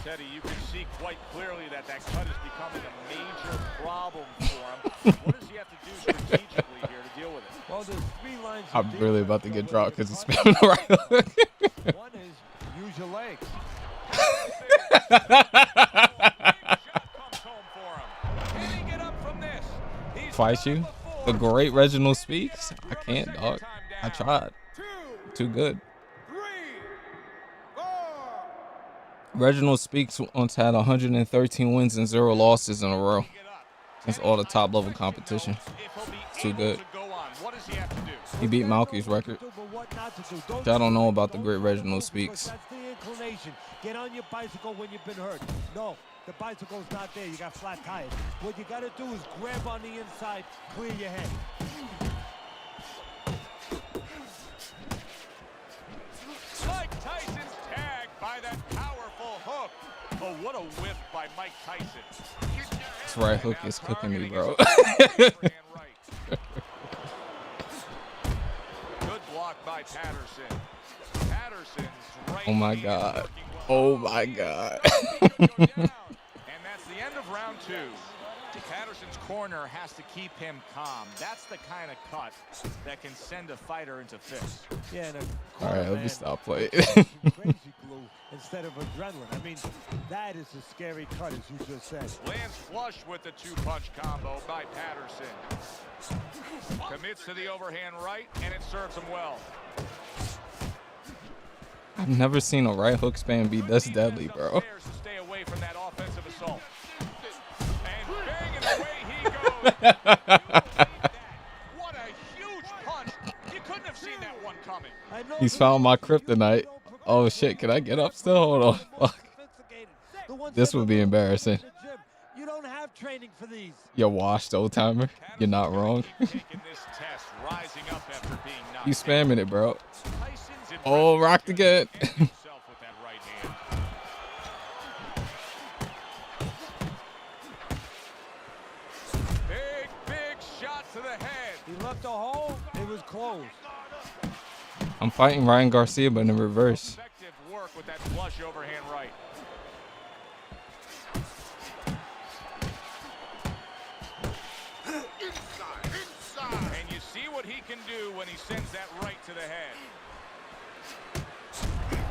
Teddy, you can see quite clearly that that cut is becoming a major problem for him. What does he have to do strategically here to deal with it? Well, there's 3 lines. I'm really about to get dropped because he's spamming the right hook. One is use your legs. Big shot comes home for him. Can he get up from this? He's Fight done it you? before. The great Reginald Speaks? I can't, dog. I tried. 2, Too good. 3, 4. Reginald Speaks once had 113 wins and 0 losses in a row. That's all the top level competition. It's too good. What does he have to do? He beat Malky's record. Which I don't know about the great Reginald Speaks. That's the inclination. Get on your bicycle when you've been hurt. No, the bicycle's not there. You got flat tires. What you got to do is grab on the inside, clear your head. Mike Tyson's tagged by that powerful hook. Oh, what a whip by Mike Tyson. This right hook is cooking me, bro. Good block by Patterson. Patterson's right. Oh my hand God. working well. Oh my God. And that's the end of round 2. Patterson's corner has to keep him calm. That's the kind of cut that can send a fighter into fits. Yeah, and All right, let me stop playing. crazy glue instead of adrenaline. I mean, that is a scary cut, as you just said. Lands flush with the 2-punch combo by Patterson. Commits to the overhand right, and it serves him well. I've never seen a right hook spam be this deadly, bro. To stay away from that offensive assault. And banging away he goes. What a huge punch. You couldn't have seen that one coming. He's found my kryptonite. Oh shit, can I get up still? Hold on. Fuck. This would be embarrassing. You don't have training for these. You're washed, old timer. You're not wrong. Taking this test, rising up after being knocked You spamming it, bro. Tyson's in Oh, rocked again. himself with that right hand. Big shot to the head. He left a hole. It was closed. I'm fighting Ryan Garcia, but in reverse. Effective work with that flush overhand right. And you see what he can do when he sends that right to the head.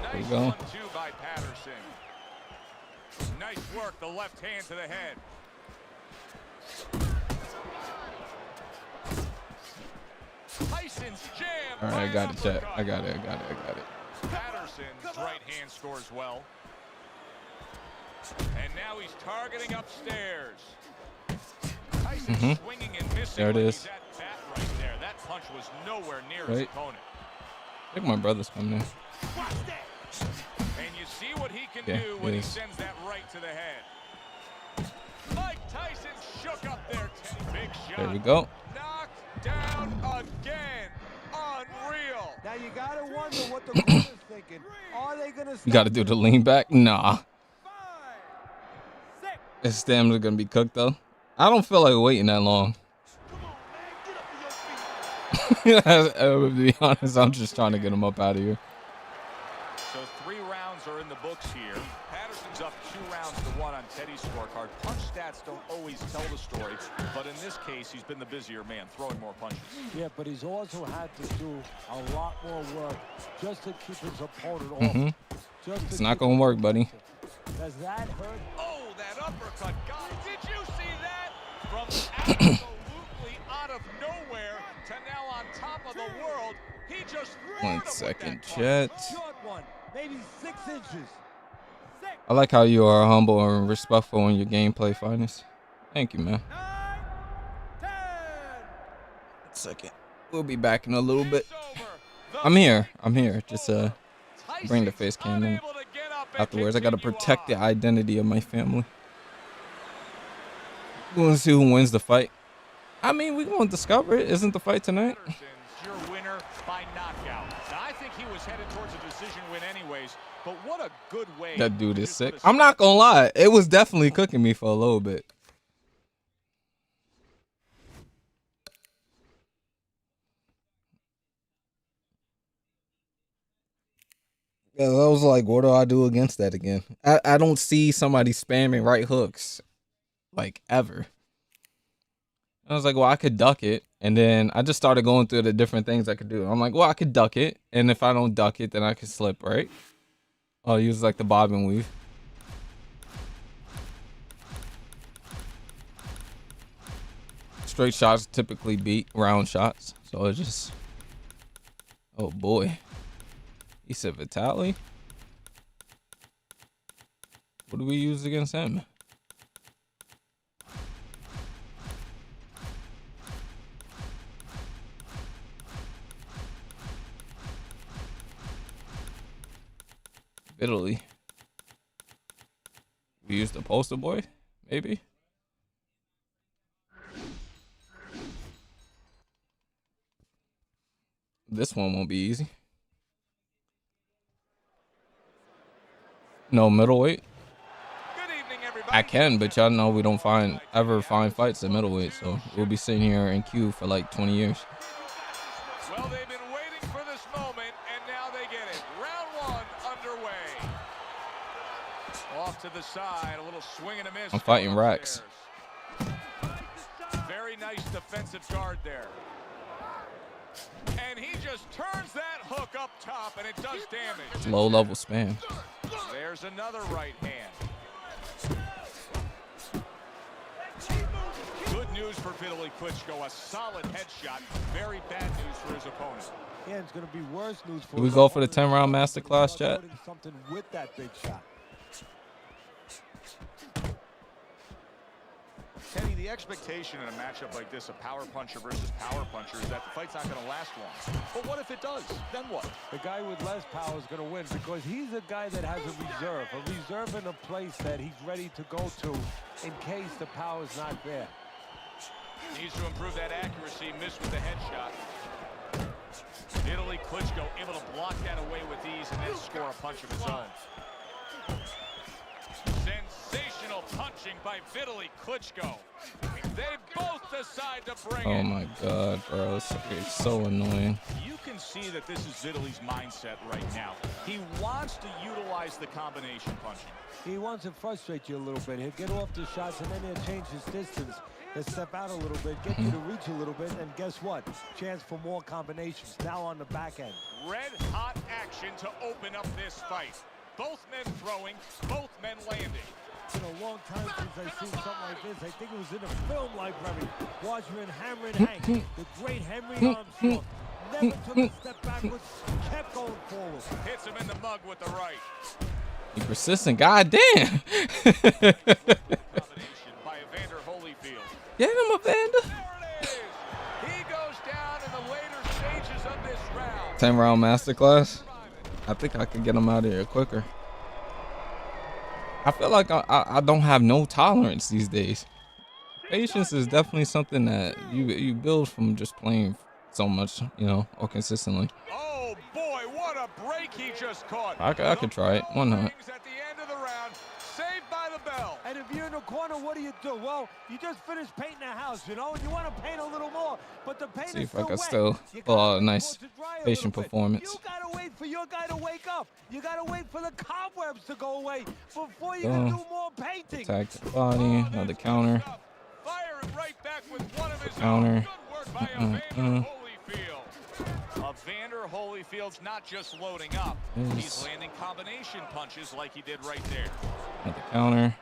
There you Nice go. 1-2 by Patterson. Nice work, the left hand to the head. Tyson's jam. All right, I by got an it, chat. uppercut. I got it. Patterson's right hand scores well. And now he's targeting upstairs. Tyson swinging and missing. There it like is. he's at bat right there. That punch was nowhere near his Right. opponent. I think my brother's coming in. And you see what he can Yeah, do he when he is. sends that right to the head. Mike Tyson shook up there. Big shot. There we go. Knocked down again. Unreal. Now you gotta wonder what the corner's thinking. Are they gonna? You got to do the lean back. Nah. 5, 6. His stamina's going to be cooked, though. I don't feel like waiting that long. To be honest, I'm just trying to get him up out of here. So 3 rounds are in the books here. Patterson's up 2-1 on Teddy's scorecard. Punch stats don't always tell the story, but in this case, he's been the busier man, throwing more punches. Yeah, but he's also had to do a lot more work just to keep his opponent off. It's not going to work, buddy. Does that hurt? Oh, that uppercut. God, did you see that? From absolutely out of nowhere to now on top of the world. He just floored him 1 with second, that punch. chat. Short one, maybe 6 inches. I like how you are humble and respectful in your gameplay, Finest. Thank you, man. 9, 10. 1 second. We'll be back in a little bit. It's over. The I'm here. I'm here. Just Tyson's bring the face cam in. unable to get up and Afterwards, I gotta continue protect the on. identity of my family. We want to see who wins the fight. I mean, we gonna discover it. Isn't the fight tonight? Patterson's your winner by knockout. Now, I think he was headed towards a decision win anyways, but what a good way. That dude to is just sick. put a I'm not gonna lie. It was definitely cooking me for a little bit. Yeah, I was like, what do I do against that again? I don't see somebody spamming right hooks, like, ever. I was like, well, I could duck it. And then I just started going through the different things I could do. I'm like, well, I could duck it. And if I don't duck it, then I can slip, right? I'll use, like, the bob and weave. Straight shots typically beat round shots. So it's just... Oh, boy. He said Vitaly. What do we use against him? Italy. We use the poster boy, maybe. This one won't be easy. No middleweight. Good evening, everybody. I can, but y'all know we don't ever find fights at middleweight, so we'll be sitting here in queue for like 20 years. Well, they've been waiting for this moment, and now they get it. Round 1 underway. Off to the side, a little swing and a miss. I'm fighting from Rax. upstairs. Very nice defensive guard there. And he just turns that hook up top, and it does damage. Low level spam. There's another right hand. Good news for Vitaly Klitschko, a solid headshot. Very bad news for his opponent. Yeah, it's going to be worse news for Do we his go for the opponent 10-round because masterclass, he's chat? doing something with that big shot. Kenny, the expectation in a matchup like this, a power puncher versus power puncher, is that the fight's not going to last long. But what if it does? Then what? The guy with less power is going to win because he's a guy that has a reserve in a place that he's ready to go to in case the power is not there. Needs to improve that accuracy. Missed with the headshot. Vitaly Klitschko able to block that away with ease and then score a punch of his own. Sensational punching by Vitaly Klitschko. They both decide to bring Oh it. my god, bro. It's so annoying. You can see that this is Vitaly's mindset right now. He wants to utilize the combination punching. He wants to frustrate you a little bit. He'll get off the shots and then he'll change his distance. He'll step out a little bit, get you to reach a little bit, and guess what? Chance for more combinations now on the back end. Red hot action to open up this fight. Both men throwing, both men landing. It's been a long time since I've seen something like this. I think it was in a film library. Watching Hammer and Hank, the great Henry Armstrong. Never took a step backwards, kept going forward. Hits him in the mug with the right. He persistent. God damn. Combination by Evander Holyfield. Get him, Evander. There it is. He goes down in the later stages of this round. 10-round masterclass. I think I could get him out of here quicker. I feel like I don't have no tolerance these days. Patience is definitely something that you build from just playing so much, you know, or consistently. Oh boy, what a break he just caught. I could try it. Why not? At the end of the round, saved by the bell. And if you're in the corner, what do? Well, you just finished painting a house, you know, and you want to paint a little more, but the paint See is if I still can wet. still You pull gotta out a wait nice for it to dry a patient little bit. performance. You gotta wait for your guy to wake up. You gotta wait for the cobwebs to go away before you Boom. can do more painting. Attack the body. Another counter. Firing right back with one of his Counter. own. Good work by Evander Holyfield. Evander Holyfield's not just loading up. Yes. He's landing combination punches like he did right there. Another counter.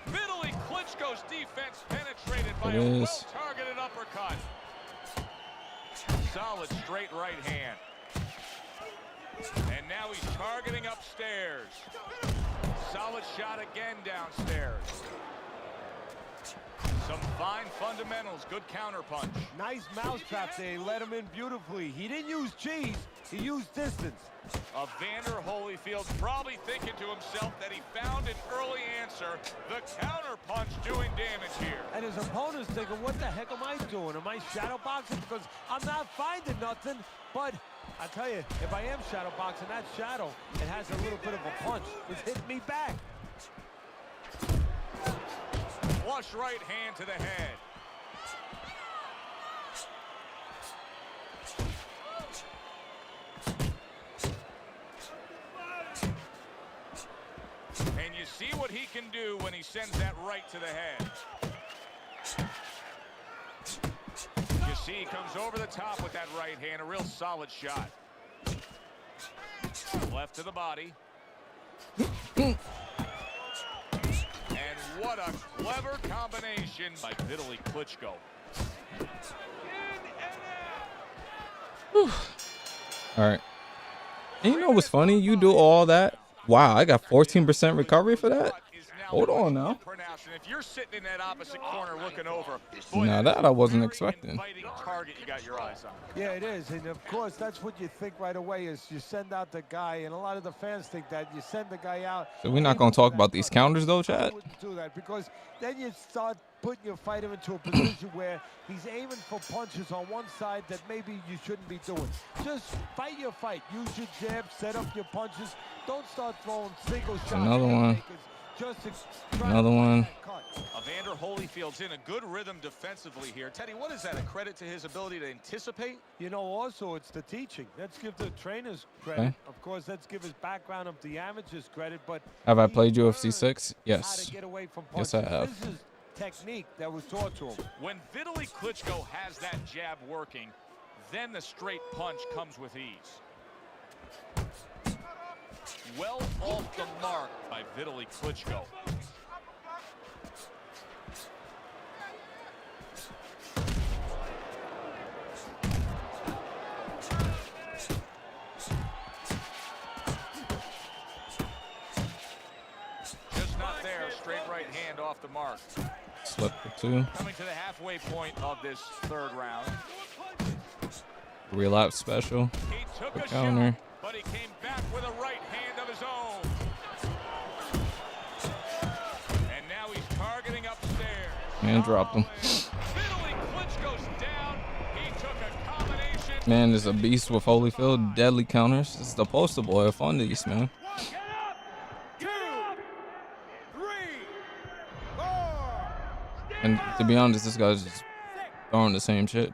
Vitaly Klitschko's defense penetrated by It a is. well-targeted uppercut. Solid straight right hand. And now he's targeting upstairs. Solid shot again downstairs. Some fine fundamentals, good counter punch. Nice mousetrap there. He let him in beautifully. He didn't use cheese. He used distance. Evander Holyfield's probably thinking to himself that he found an early answer. The counter punch doing damage here. And his opponent's thinking, what the heck am I doing? Am I shadow boxing? Because I'm not finding nothing. But I tell you, if I am shadow boxing, that shadow, it has a little bit of a punch. It's hitting me back. Flush right hand to the head. And you see what he can do when he sends that right to the head. You see he comes over the top with that right hand, a real solid shot. Left to the body. And what a clever combination by Vitaly Klitschko. All right. And you know what's funny? You do all that. Wow, I got 14% recovery for that. Hold on now. If you're sitting in that opposite corner looking over, Now that I wasn't expecting. Target you got your eyes on. Yeah, it is. And of course, that's what you think right away is you send out the guy. And a lot of the fans think that you send the guy out. So we're not going to talk about these counters though, Chad? I wouldn't do that because then you start putting your fighter into a position where he's aiming for punches on one side that maybe you shouldn't be doing. Just fight your fight. Use your jab, set up your punches. Don't start throwing single shots. Another one. Just Another one. Evander Holyfield's in a good rhythm defensively here. Teddy, what is that? A credit to his ability to anticipate? You know, also it's the teaching. Let's give the trainers credit. Okay. Of course, let's give his background of the amateurs credit. But Have I he played UFC learned 6? how Yes. to get away from Yes, punches. I have. This is technique that was taught to him. When Vitaly Klitschko has that jab working, then the straight punch comes with ease. Well off the mark by Vitaly Klitschko. Just not there. Straight right hand off the mark. Slip for 2. Coming to the halfway point of this third round. Relapse special. He took a Counter. shot, but he came back with a right hand of his own. And now he's targeting upstairs. Man dropped him. Vitaly Klitschko's down. He took a combination. Man is a beast with Holyfield. Deadly counters. This is the poster boy of fun these, man. 2, 3, 4. And to be honest, this guy's just throwing the same shit.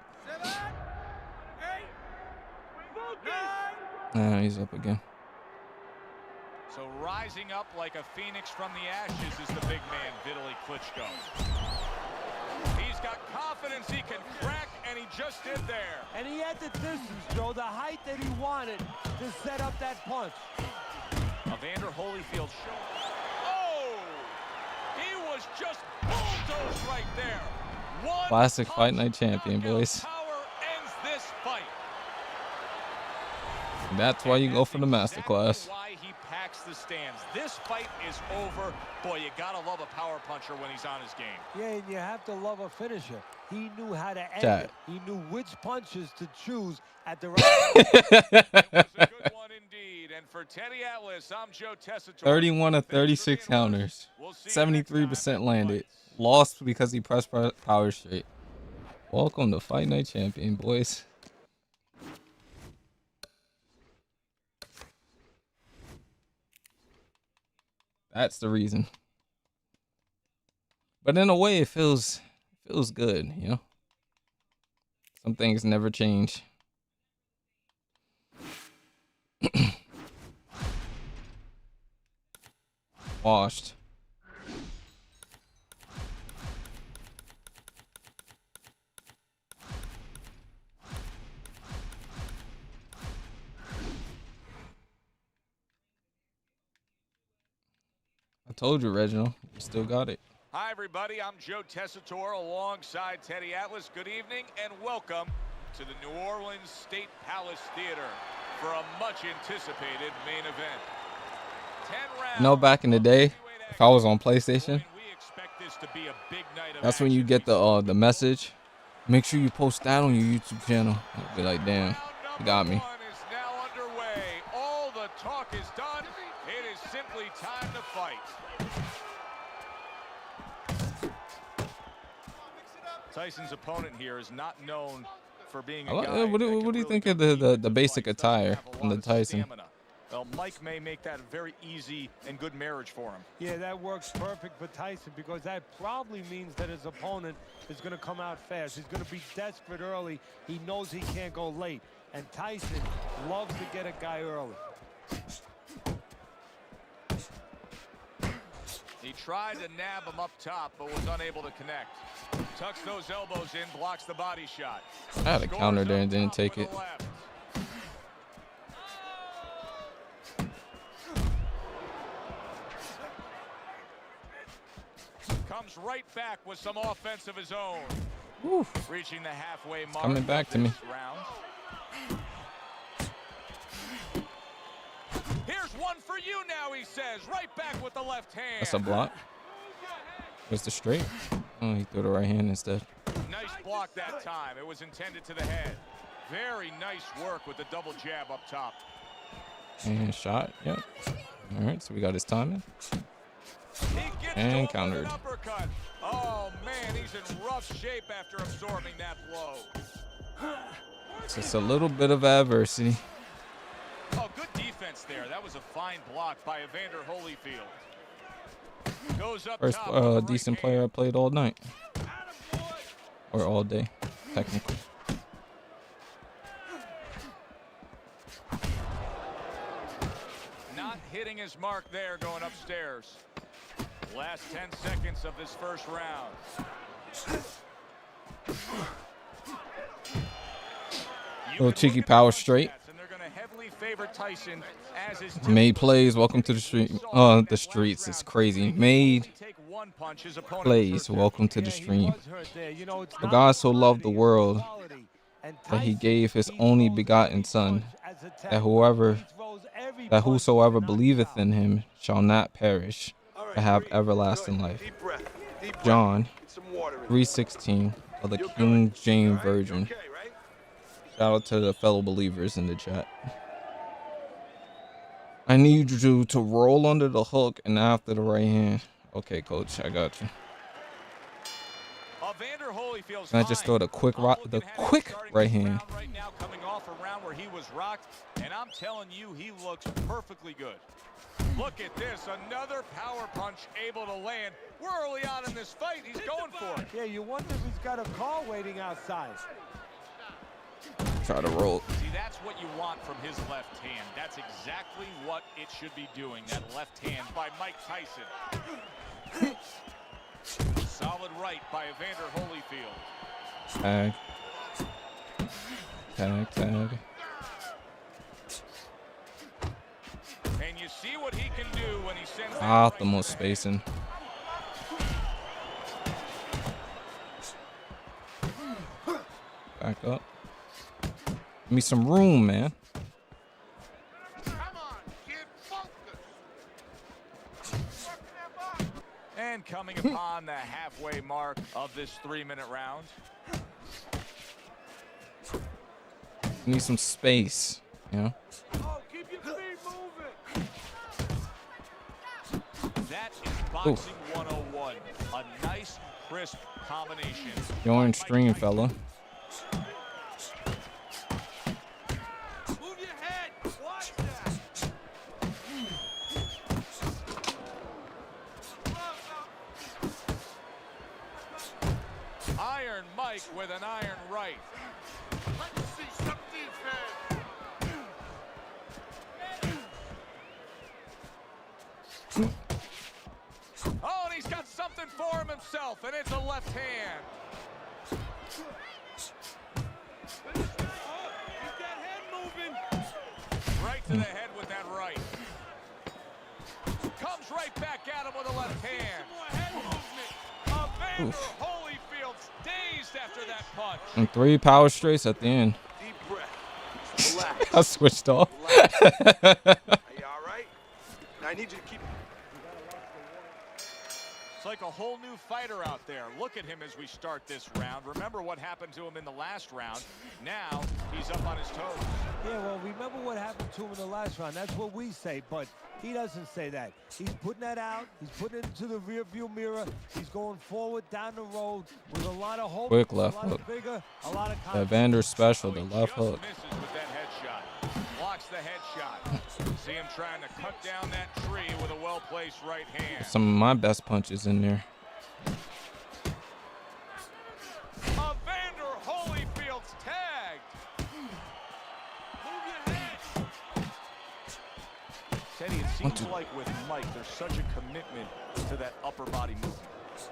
Nah, he's up again. So rising up like a phoenix from the ashes is the big man, Vitaly Klitschko. He's got confidence he can crack, and he just did there. And he had the distance, Joe, the height that he wanted to set up that punch. Evander Holyfield showing. Oh! He was just bulldozed right there. One Classic punch Fight Night champion, knockout boys. Power ends this fight. That's why you go for the masterclass. Why he packs the stands. This fight is over. Boy, you gotta love a power puncher when he's on his game. Yeah, and you have to love a finisher. He knew how to end Chat. it. He knew which punches to choose at the right. It was a good one indeed. And for Teddy Atlas, I'm Joe Tessitore. 31 of Thanks for 36 being with us. counters. We'll see you next time 73% at landed. Fights. Lost because he pressed power straight. Welcome to Fight Night Champion, boys. That's the reason. But in a way, it feels good, you know? Some things never change. Washed. I told you, Reginald. You still got it. Hi, everybody. I'm Joe Tessitore alongside Teddy Atlas. Good evening and welcome to the New Orleans State Palace Theater for a much-anticipated main event. 10 rounds. You know, back in the day, if I was on PlayStation, We expect this to be a big night of that's when you action. get the message. Make sure you post that on your YouTube channel. I'll be like, damn, you got me. Round number 1 is now underway. All the talk is done. It is simply time to fight. Tyson's opponent here is not known for being I a like- guy what do that can you really think of compete the in basic fights. Doesn't attire have a from lot the of Tyson? stamina. Well, Mike may make that a very easy and good marriage for him. Yeah, that works perfect for Tyson because that probably means that his opponent is going to come out fast. He's going to be desperate early. He knows he can't go late. And Tyson loves to get a guy early. He tried to nab him up top, but was unable to connect. Tucks those elbows in, blocks the body shot. I had a Scores counter there up and didn't top take with it. the left. Comes right back with some offense of his own. Woo. Reaching the halfway mark. coming back of to me. this round. Here's one for you now, he says. Right back with the left hand. That's a block. Was the straight? Oh, he threw the right hand instead. Nice block that time. It was intended to the head. Very nice work with the double jab up top. And shot. Yep. All right, so we got his timing. He gets And to him with countered. an uppercut. Oh, man, he's in rough shape after absorbing that blow. It's just a little bit of adversity. Oh, good defense there. That was a fine block by Evander Holyfield. Goes up First top with the right decent hand. player I played all night. Or all day, technically. Not hitting his mark there going upstairs. Last 10 seconds of this first round. Little cheeky power straight. And they're gonna heavily favor Tyson as is Made plays. Welcome to the street. Oh, the streets. It's crazy. Made plays. Welcome to the stream. For God so loved the world that he gave his only begotten Son, that whosoever believeth in him shall not perish, but have everlasting life. John 3:16 of the King James Version. Shout out to the fellow believers in the chat. I need you to roll under the hook and after the right hand. Okay, coach, I got you. Evander Holyfield's And I just throw the quick right hand. Right now, coming off a round where he was rocked, and I'm telling you, he looks perfectly good. Look at this, another power punch able to land. We're early on in this fight. He's going for it. Yeah, you wonder if he's got a car waiting outside. Try to roll. See, that's what you want from his left hand. That's exactly what it should be doing. That left hand by Mike Tyson. Solid right by Evander Holyfield. Tag. Tag, tag. And you see what he can do when he sends that Optimal right spacing. Back up. Give me some room, man. And coming upon the halfway mark of this 3-minute round. Need some space, you know? Oh, keep your feet moving. That is boxing 101. A nice, crisp combination. The orange string, fella. Move your head. Watch that. Iron Mike with an iron right. Let's see some defense. Oh, and he's got something for him himself, and it's a left hand. Keep that head moving. Right to the head with that right. Comes right back at him with a left hand. More head movement. Evander Holyfield's dazed after that punch. And 3 power straights at the end. Deep breath. Relax. I switched off. Relax. Are you all right? Now I need you to keep. It's like a whole new fighter out there. Look at him as we start this round. Remember what happened to him in the last round. Now he's up on his toes. Yeah, well, remember what happened to him in the last round. That's what we say, but he doesn't say that. He's putting that out. He's putting it into the rearview mirror. He's going forward down the road with a lot of hope, Quick left a lot hook. of vigor, a lot of The confidence. Evander special, the He left just hook. misses with that headshot. Blocks the headshot. See him trying to cut down that tree with a well-placed right hand. Some of my best punches in there. Evander Holyfield's tagged. Move your head. Teddy, it seems like with Mike, there's such a commitment to that upper body movement.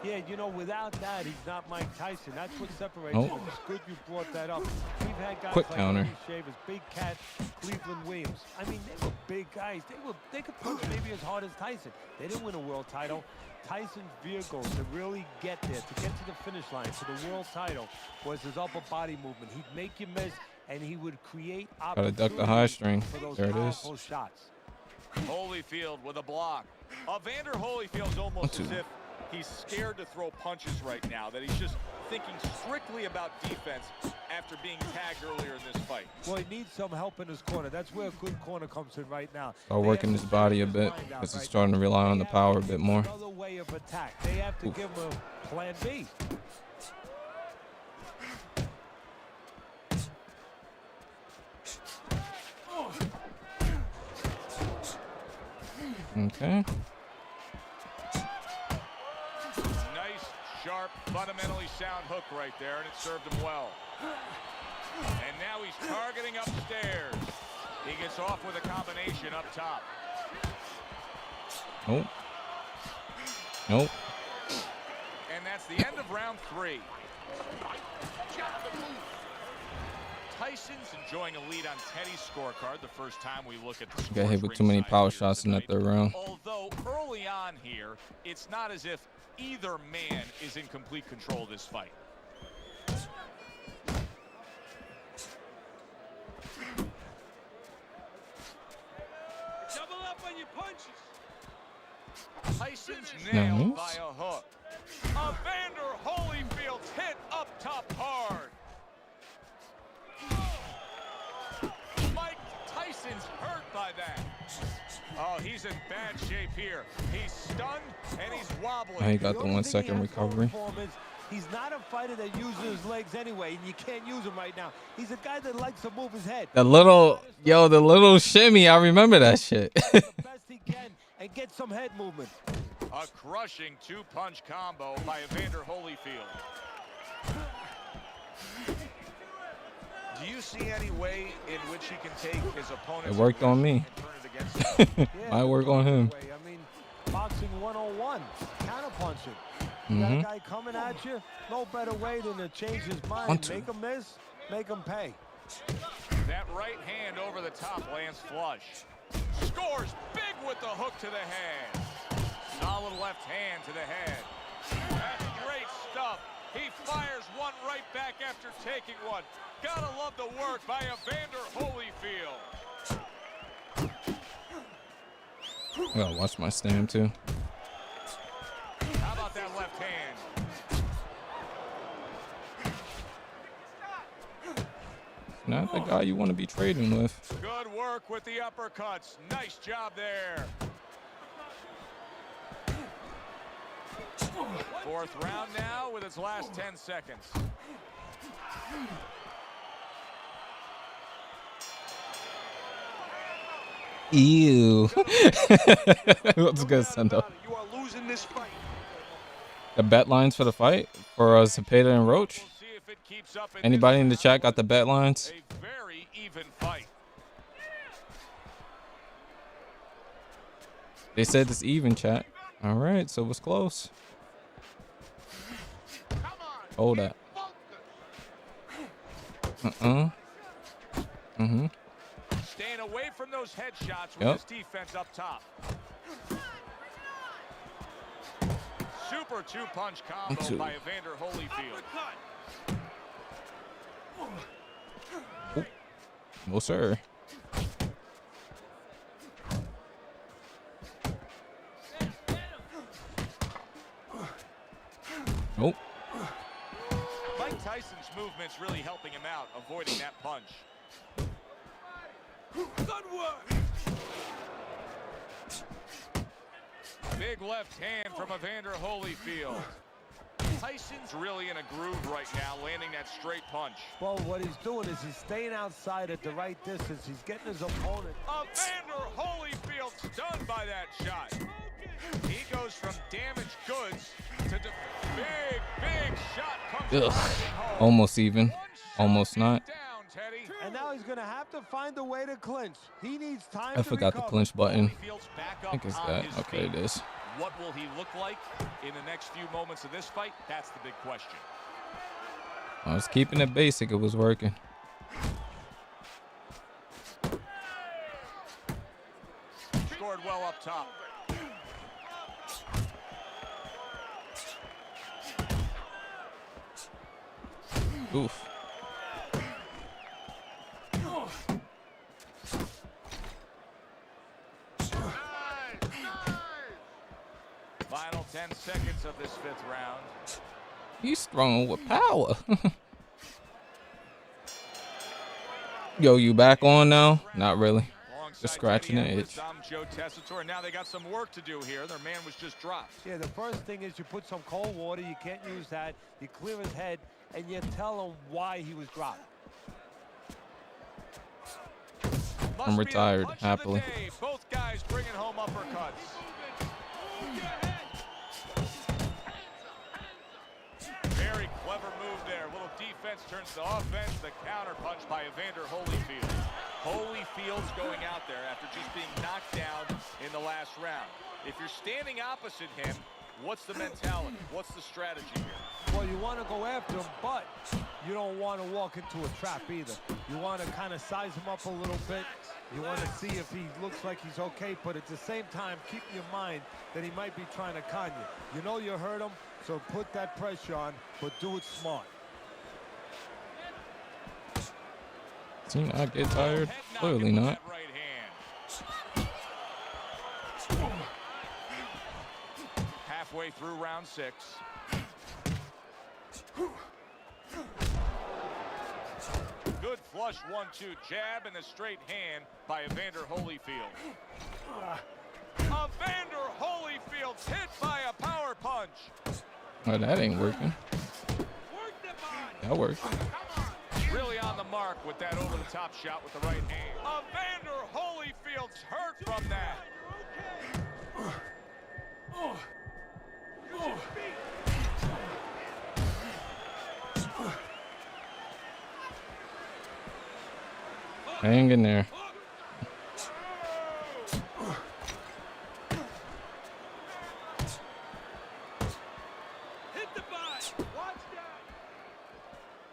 Yeah, you know, without that, he's not Mike Tyson. That's what separates Oh. him. It's good you brought that up. We've had guys Quick like counter. Eddie Shavers, Big Cat, Cleveland Williams. I mean, they were big guys. They could punch maybe as hard as Tyson. They didn't win a world title. Tyson's vehicle to really get there, to get to the finish line, to the world title, was his upper body movement. He'd make you miss, and he would create Gotta duck the high string. for those There it is. powerful shots. Holyfield with a block. Evander Holyfield's almost as if he's scared to throw punches right now, that he's just thinking strictly about defense after being tagged earlier in this fight. Well, he needs some help in his corner. That's where a good corner comes in right now. Start They working have his to body a figure bit his mind out because he's right starting to rely now. on the They power a have bit more. Another way of attack. They have to give him a plan B. Okay. Nice, sharp, fundamentally sound hook right there, and it served him well. And now he's targeting upstairs. He gets off with a combination up top. Nope. Nope. And that's the end of round 3. Tyson's enjoying a lead on Teddy's scorecard the first time we look at the Got hit scores with too many ringside power here shots in that tonight. third round. Although early on here, it's not as if either man is in complete control of this fight. Double up on your punches. Tyson's nailed Nice. by a hook. Evander Holyfield's hit up top hard. Mike Tyson's hurt by that. Oh, he's in bad shape here. He's stunned and he's wobbling. Now he got the only 1 thing he second has going recovery. for him is he's not a fighter that uses his legs anyway, and you can't use him right now. He's a guy that likes to move his head. The little shimmy, I remember that shit. The best he can and get some head movement. A crushing 2-punch combo by Evander Holyfield. Do you see any way in which he can take his opponent's It worked on me. and turn it against him? Yeah, Might work on him. I mean, boxing 101, counterpunching. You Mhm. got a guy coming at you, no better way than to change his mind. 1, 2. Make him miss, make him pay. That right hand over the top lands flush. Scores big with the hook to the head. Solid left hand to the head. That's great stuff. He fires one right back after taking one. Gotta love the work by Evander Holyfield. I gotta watch my stand too. How about Not the guy you want to be trading with. Good work with the uppercuts. Nice job there. Fourth round now with its last 10 seconds. Ew. What's good, Sendo? You are losing this fight. The bet lines for the fight for Zepeda and Roach. We'll see if it keeps up in Anybody this in the chat got the bet lines? a very even fight. They said it's even, chat. All right, so it was close. Hold that. Staying away from those headshots with Yep. his defense up top. Super two-punch combo Two. by Evander Holyfield. No, sir. Nope. Mike Tyson's movement's really helping him out, avoiding that punch. Good work. Big left hand from Evander Holyfield. Tyson's really in a groove right now, landing that straight punch. Well, what he's doing is he's staying outside at the right distance. He's getting his opponent. Evander Holyfield stunned by that shot. He goes from damaged goods to big shot comes Ugh. home. Almost even. One shot Almost not. down, Teddy. And now he's going to have to find a way to clinch. He needs time I to forgot the recover. clinch button. Holyfield's back I up think it's on that. his Okay, it feet. is. What will he look like in the next few moments of this fight? That's the big question. I was keeping it basic. It was working. Scored well up top. Oof. Final 10 seconds of this fifth round. He's throwing with power. Yo, you back on now? Not really. Alongside Just scratching Teddy the Atlas, itch. I'm Joe Tessitore. Now they got some work to do here. Their man was just dropped. Yeah, the first thing is you put some cold water. You can't use that. You clear his head, and you tell him why he was dropped. Must I'm be the retired, punch of the happily. day. Both guys bringing home uppercuts. Very clever move there. Little defense turns to offense. The counter punch by Evander Holyfield. Holyfield's going out there after just being knocked down in the last round. If you're standing opposite him, what's the mentality? What's the strategy here? Well, you want to go after him, but you don't want to walk into a trap either. You want to kind of size him up a little bit. You want to see if he looks like he's okay, but at the same time, keep in mind that he might be trying to con you. You know you hurt him, so put that pressure on, but do it smart. Does he not get tired? Head knock Clearly with not. that right hand. Halfway through round 6. Good flush 1-2 jab and a straight hand by Evander Holyfield. Evander Holyfield's hit by a power punch. Oh, that ain't working. That worked. Really on the mark with that over-the-top shot with the right hand. Evander Holyfield's hurt from that. Hang in there.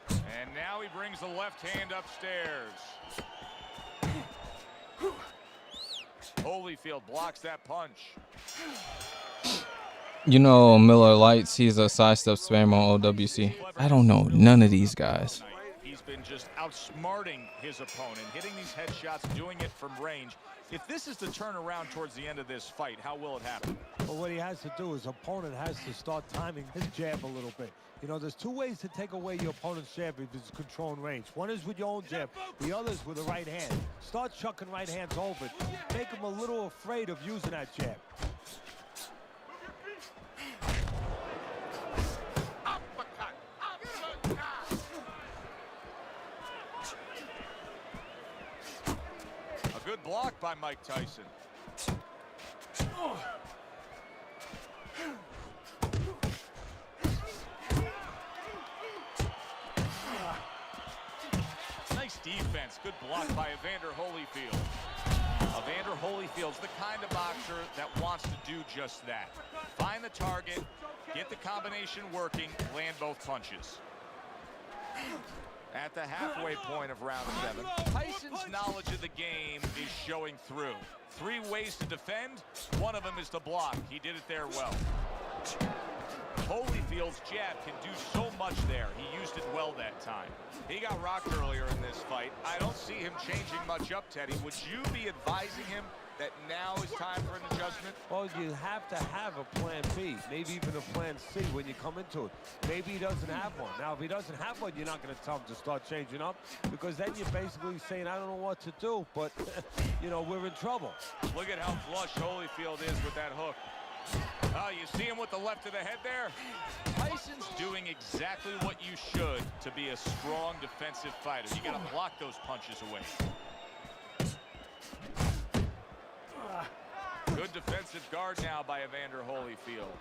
And now he brings the left hand upstairs. Holyfield blocks that punch. You know Miller Lights, he's a sidestep spammer on OWC. I don't know none of these guys. He's has been just outsmarting his opponent, hitting these headshots, doing it from range. If this is the turnaround towards the end of this fight, how will it happen? Well, what he has to do is opponent has to start timing his jab a little bit. You know, there's two ways to take away your opponent's jab if it's controlling range. One is with your own jab, the other is with the right hand. Start chucking right hands over it. Make him a little afraid of using that jab. A good block by Mike Tyson. Nice defense. Good block by Evander Holyfield. Evander Holyfield's the kind of boxer that wants to do just that. Find the target, get the combination working, land both punches. At the halfway point of round 7, Tyson's knowledge of the game is showing through. 3 ways to defend. One of them is to block. He did it there well. Holyfield's jab can do so much there. He used it well that time. He got rocked earlier in this fight. I don't see him changing much up, Teddy. Would you be advising him that now is time for an adjustment? Well, you have to have a plan B, maybe even a plan C when you come into it. Maybe he doesn't have one. Now, if he doesn't have one, you're not going to tell him to start changing up, because then you're basically saying, I don't know what to do, but, you know, we're in trouble. Look at how flush Holyfield is with that hook. Oh, you see him with the left of the head there? Tyson's doing exactly what you should to be a strong defensive fighter. You got to block those punches away. Good defensive guard now by Evander Holyfield.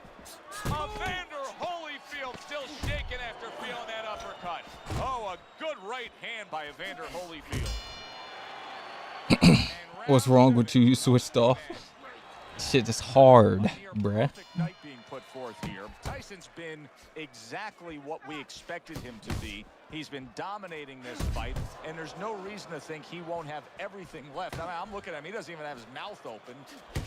Evander Holyfield still shaking after feeling that uppercut. Oh, a good right hand by Evander Holyfield. What's wrong with you? You switched off. Shit is hard, bruh. Perfect night being put forth here. Tyson's been exactly what we expected him to be. He's been dominating this fight, and there's no reason to think he won't have everything left. I mean, I'm looking at him. He doesn't even have his mouth open,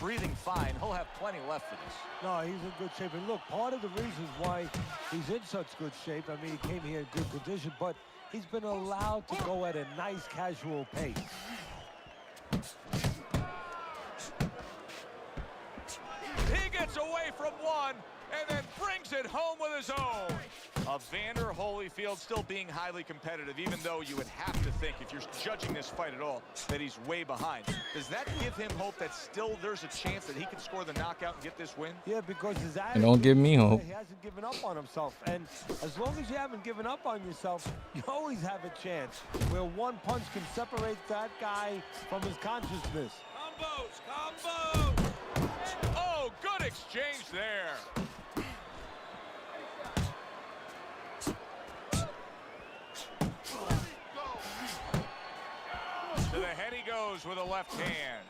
breathing fine. He'll have plenty left for this. No, he's in good shape. And look, part of the reasons why he's in such good shape, I mean, he came here in good condition, but he's been allowed to go at a nice casual pace. He gets away from one and then brings it home with his own. Evander Holyfield still being highly competitive, even though you would have to think, if you're judging this fight at all, that he's way behind. Does that give him hope that still there's a chance that he can score the knockout and get this win? Yeah, because his attitude, And don't give me hope. he hasn't given up on himself. And as long as you haven't given up on yourself, you always have a chance where one punch can separate that guy from his consciousness. Combos! Oh, good exchange there. To the head he goes with a left hand.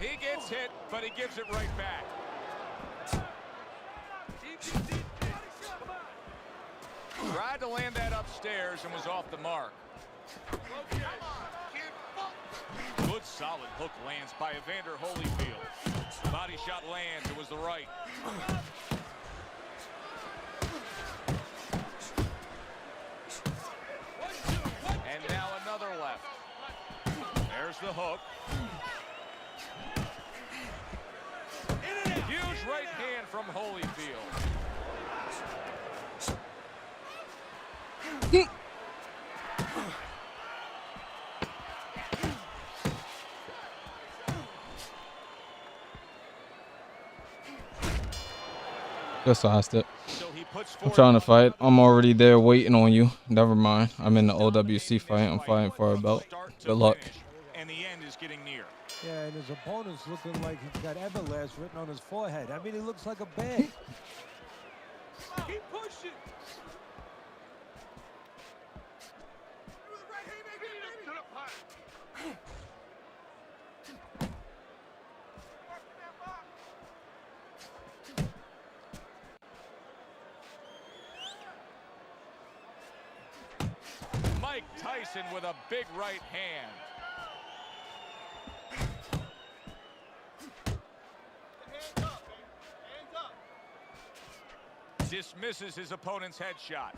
He gets hit, but he gives it right back. Tried to land that upstairs and was off the mark. Good solid hook lands by Evander Holyfield. Body shot lands. It was the right. And now another left. There's the hook. Huge right hand from Holyfield. Just lost it. So he puts I'm forward trying to fight. I'm already there waiting on you. Never mind. I'm in the OWC fight. I'm fighting for a belt. Good luck. And the end is getting near. Yeah, and his opponent's looking like he's got Everlast written on his forehead. I mean, he looks like a bear. Keep pushing. Mike Tyson with a big right hand. Dismisses his opponent's headshot.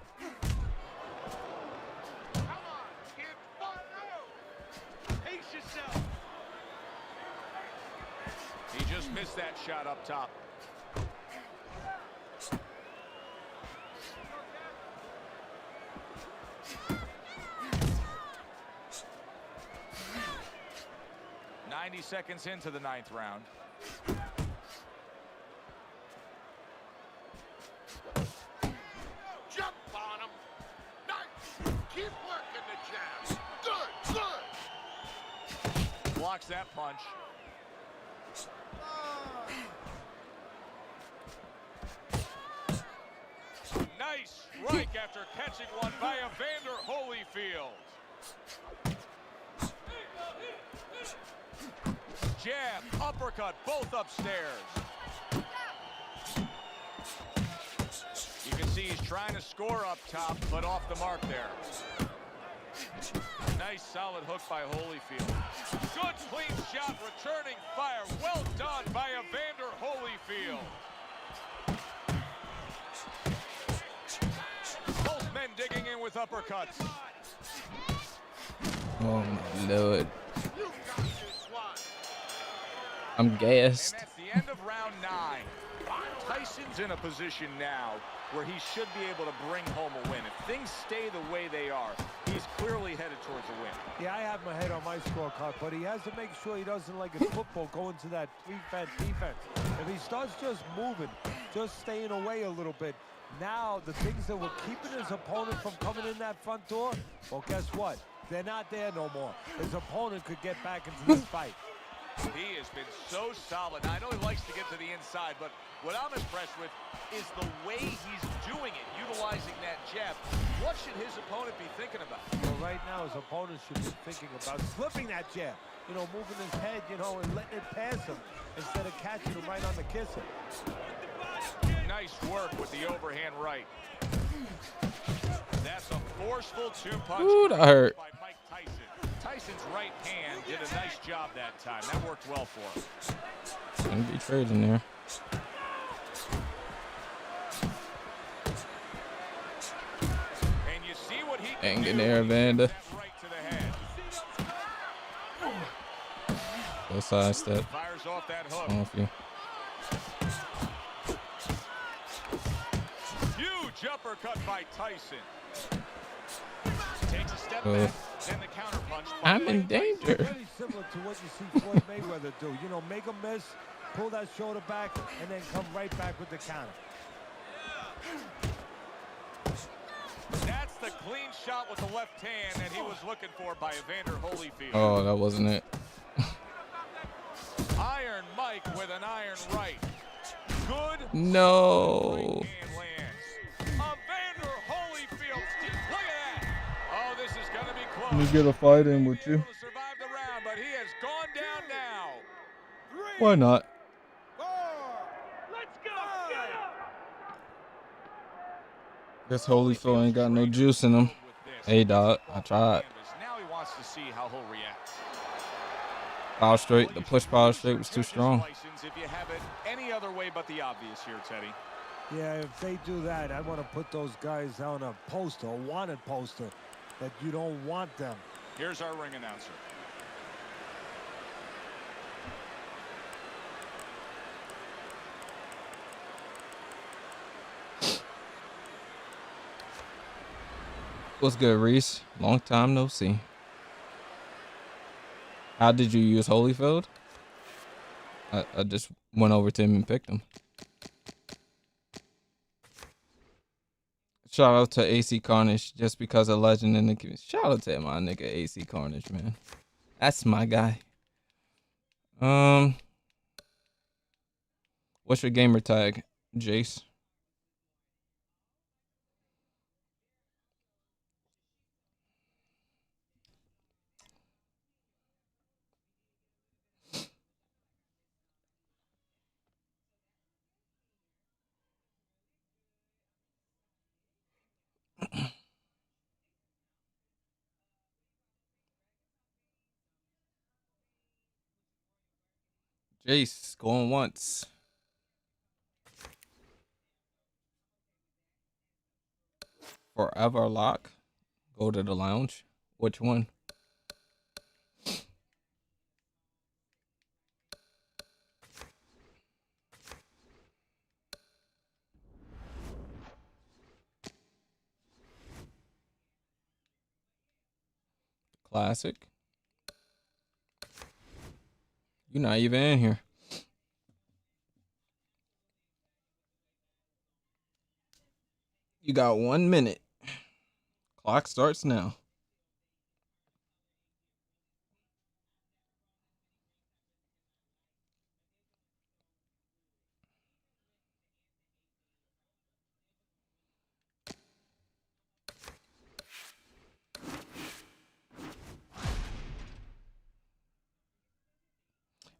Missed that shot up top. Seconds into the 9th round. Jump on him. Nice. Keep working the jabs. Good, good. Blocks that punch. Nice strike after catching one by Evander Holyfield. Jab, uppercut, both upstairs. You can see he's trying to score up top, but off the mark there. Nice solid hook by Holyfield. Good clean shot, returning fire. Well done by Evander Holyfield. Both men digging in with uppercuts. Oh my lord. You got this one. I'm gassed. And that's the end of round 9. Tyson's in a position now where he should be able to bring home a win. If things stay the way they are, he's clearly headed towards a win. Yeah, I have my head on my scorecard, but he has to make sure he doesn't, like in football, go into that defense. If he starts just moving, just staying away a little bit, now the things that were keeping his opponent from coming in that front door, well, guess what? They're not there no more. His opponent could get back into this fight. He has been so solid. I know he likes to get to the inside, but what I'm impressed with is the way he's doing it, utilizing that jab. What should his opponent be thinking about? Well, right now, his opponent should be thinking about slipping that jab. You know, moving his head, you know, and letting it pass him instead of catching him right on the kisser. Nice work with the overhand right. That's a forceful two-punch Ooh, that hurt. by Mike Tyson. Tyson's right hand did a nice job that time. That worked well for him. Gonna be trading there. And you see what he Hang can in do there, when he Evander. gets that right to the head. Go sidestep. Fires off that hook. Off you. Huge uppercut by Tyson. Takes a step Uh, back, then the counter punch. by I'm in Mike Tyson. danger. Very similar to what you see Floyd Mayweather do. You know, make a miss, pull that shoulder back, and then come right back with the counter. That's the clean shot with the left hand that he was looking for by Evander Holyfield. Oh, that wasn't it. Iron Mike with an iron right. Good. No. Right hand lands. Evander Holyfield. Look at that. Oh, this is going to be close. Let me get a fight in with you. Able to survive the round, but he has gone down now. Why not? This Holyfield ain't got no juice in him. With this. Hey, dog, I tried. Now he wants to see how he'll react. Power straight. The push power straight was too strong. License if you have it any other way but the obvious here, Teddy. Yeah, if they do that, I want to put those guys on a poster, a wanted poster, that you don't want them. Here's our ring announcer. What's good, Reese? Long time no see. How did you use Holyfield? I just went over to him and picked him. Shout out to AC Carnage just because a legend in the community. Shout out to my nigga AC Carnage, man. That's my guy. What's your gamer tag, Jace? Jace, going once. Forever lock. Go to the lounge. Which one? Classic. You're not even in here. You got 1 minute. Clock starts now.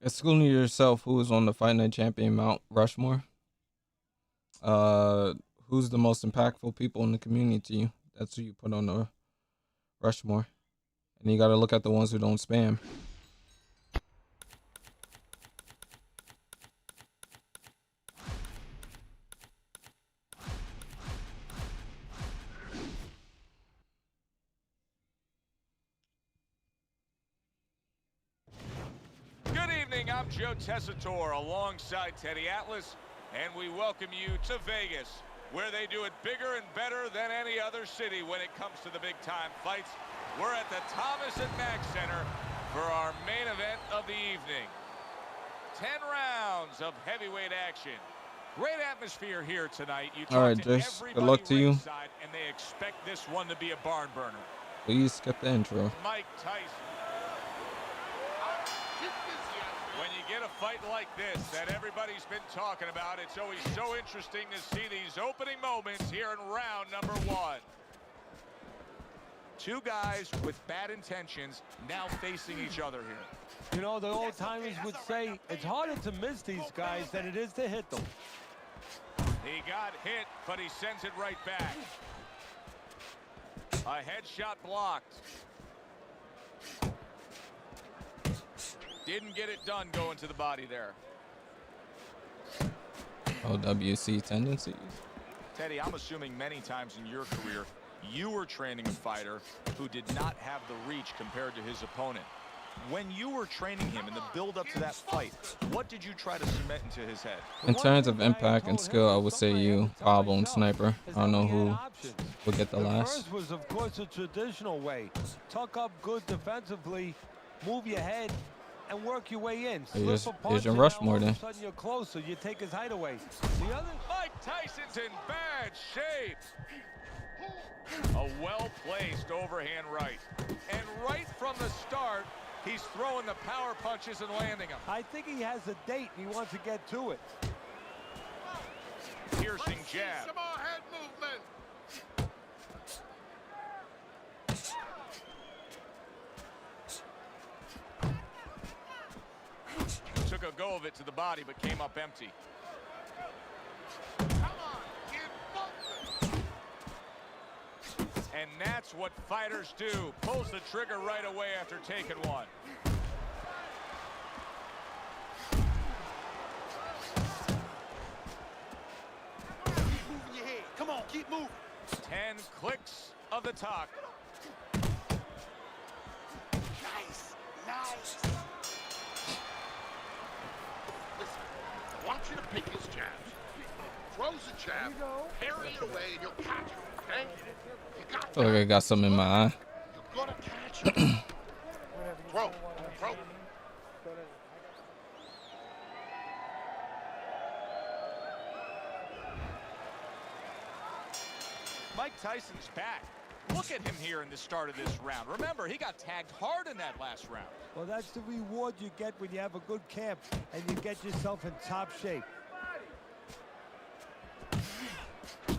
Excluding yourself, who is on the Fight Night Champion Mount Rushmore? Who's the most impactful people in the community to you? That's who you put on the Rushmore. And you got to look at the ones who don't spam. Good evening, I'm Joe Tessitore alongside Teddy Atlas, and we welcome you to Vegas, where they do it bigger and better than any other city when it comes to the big-time fights. We're at the Thomas & Mack Center for our main event of the evening. 10 rounds of heavyweight action. Great atmosphere here tonight. You All right, talk to Jace, good everybody luck to you. ringside, and they expect this one to be a barn burner. Please skip the intro. Mike Tyson. When you get a fight like this that everybody's been talking about, it's always so interesting to see these opening moments here in round number 1. Two guys with bad intentions now facing each other here. You know, the old timers would say it's harder to miss these guys than it is to hit them. He got hit, but he sends it right back. A headshot blocked. Didn't get it done going to the body there. OWC tendencies. Teddy, I'm assuming many times in your career, you were training a fighter who did not have the reach compared to his opponent. When you were training him in the build-up to that fight, what did you try to cement into his head? In terms of impact and skill, I would say you, Pablo, and Sniper. I don't know who will get the last. First was, of course, a traditional way. Tuck up good defensively, move your head, and work your way in. Slip Here's a punch, your and now Rushmore all of then. a sudden you're closer. You take his height away. The other. Mike Tyson's in bad shape. A well-placed overhand right. And right from the start, he's throwing the power punches and landing them. I think he has a date and he wants to get to it. Piercing jab. Some more head movement. Took a go of it to the body, but came up empty. Come on, get moving. And that's what fighters do. Pulls the trigger right away after taking one. Keep moving your head. Come on, keep moving. 10 clicks of the talk. Nice, nice. Listen, I want you to pick his jabs. Throws a jab, parry it away, and you'll catch him, okay? You got I feel like I got something in my eye. You're gonna catch him. Throw, throw. Mike Tyson's back. Look at him here in the start of this round. Remember, he got tagged hard in that last round. Well, that's the reward you get when you have a good camp and you get yourself in top shape.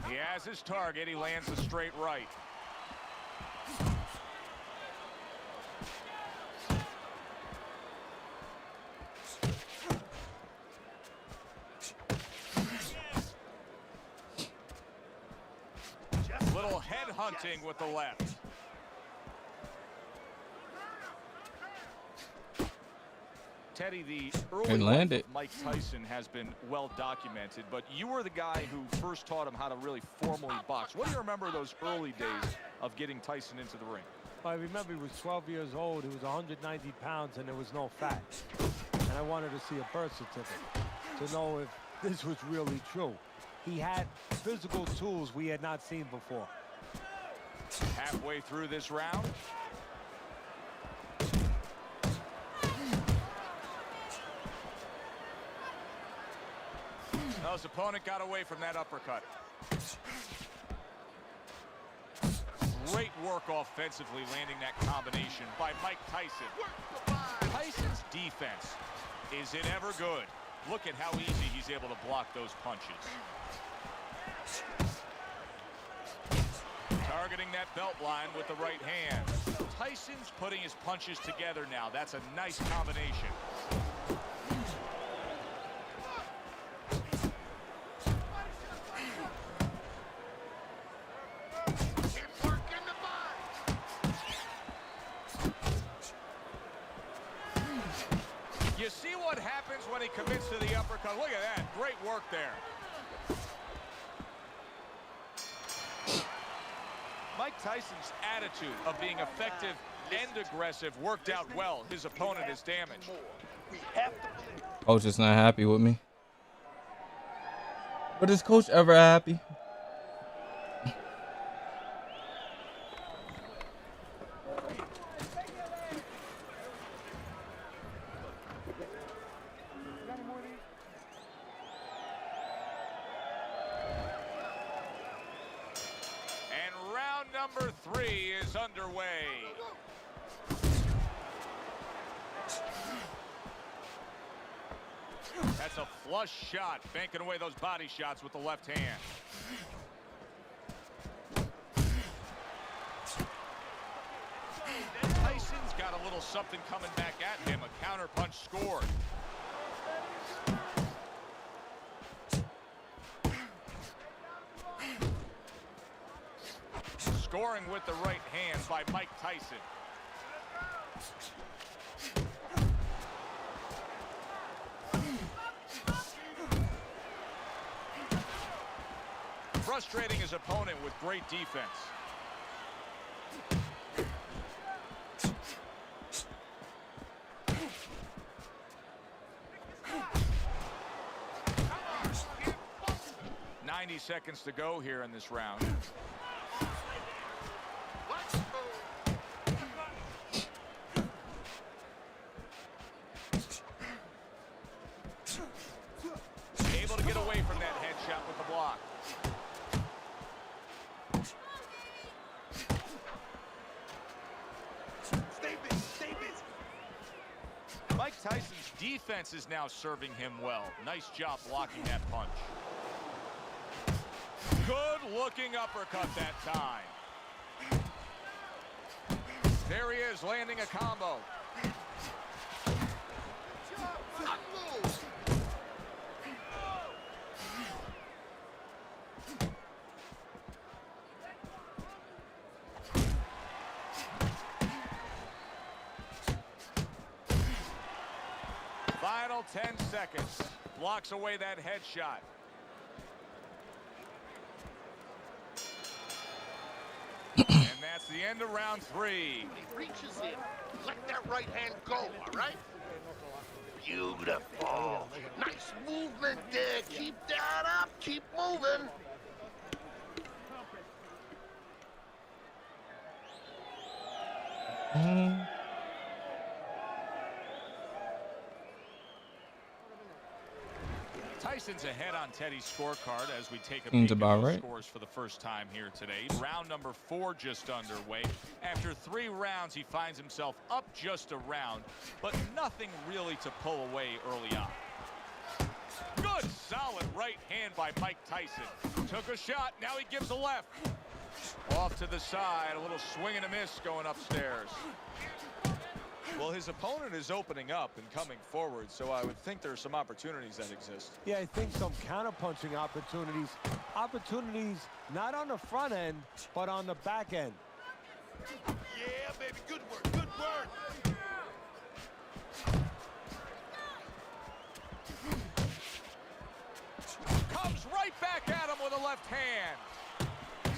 He has his target. He lands a straight right. Little head hunting with the left. Teddy, the early And life land it. of Mike Tyson has been well documented, but you were the guy who first taught him how to really formally box. What do you remember of those early days of getting Tyson into the ring? I remember he was 12 years old, he was 190 pounds, and there was no fat. And I wanted to see a birth certificate to know if this was really true. He had physical tools we had not seen before. Halfway through this round. Well, his opponent got away from that uppercut. Great work offensively landing that combination by Mike Tyson. Tyson's defense, is it ever good? Look at how easy he's able to block those punches. Targeting that belt line with the right hand. Tyson's putting his punches together now. That's a nice combination. You see what happens when he commits to the uppercut. Look at that. Great work there. Mike Tyson's attitude of being effective and aggressive worked out well. His opponent is damaged. Coach is not happy with me. But is coach ever happy? And round number 3 is underway. That's a flush shot, banking away those body shots with the left hand. Tyson's got a little something coming back at him. A counter punch scored. Scoring with the right hand by Mike Tyson. Frustrating his opponent with great defense. Seconds to go here in this round. Able to get away from that headshot with the block. Stay busy, stay busy. Mike Tyson's defense is now serving him well. Nice job blocking that punch. Good-looking uppercut that time. There he is, landing a combo. Final 10 seconds. Blocks away that headshot. And that's the end of round 3. He reaches in. Let that right hand go, all right? Beautiful. Nice movement there. Keep that up. Keep moving. Tyson's ahead on Teddy's scorecard as we take a Seems peek at about those right. scores for the first time here today. Round number 4 just underway. After 3 rounds, he finds himself up just a round, but nothing really to pull away early on. Good, solid right hand by Mike Tyson. Took a shot, now he gives a left. Off to the side, a little swing and a miss going upstairs. Well, his opponent is opening up and coming forward, so I would think there are some opportunities that exist. Yeah, I think some counter-punching opportunities. Opportunities not on the front end, but on the back end. Yeah, baby. Good work. Good work. Comes right back at him with a left hand.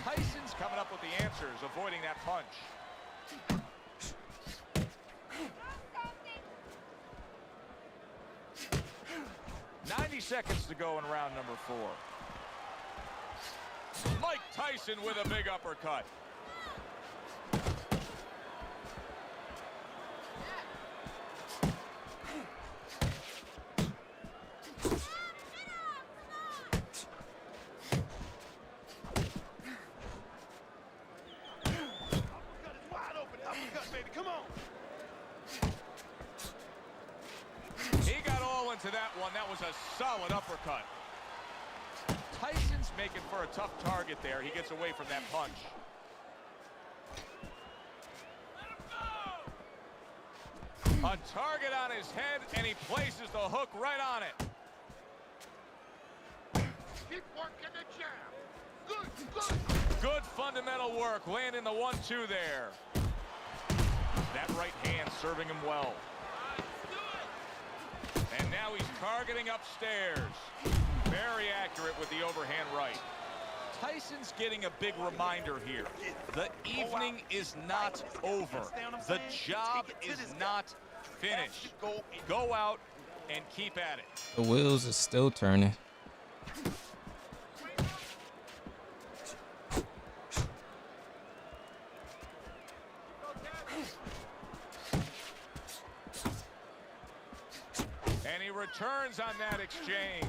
Tyson's coming up with the answers, avoiding that punch. 90 seconds to go in round number 4. Mike Tyson with a big uppercut. that was a solid uppercut. Tyson's making for a tough target there. He gets away from that punch. A target on his head, and he places the hook right on it. Keep working the jab. Good, good. Good fundamental work, landing the 1-2 there. That right hand serving him well. And now he's targeting upstairs. Very accurate with the overhand right. Tyson's getting a big reminder here. The evening is not over. The job is not finished. Go out and keep at it. The wheels is still turning. And he returns on that exchange.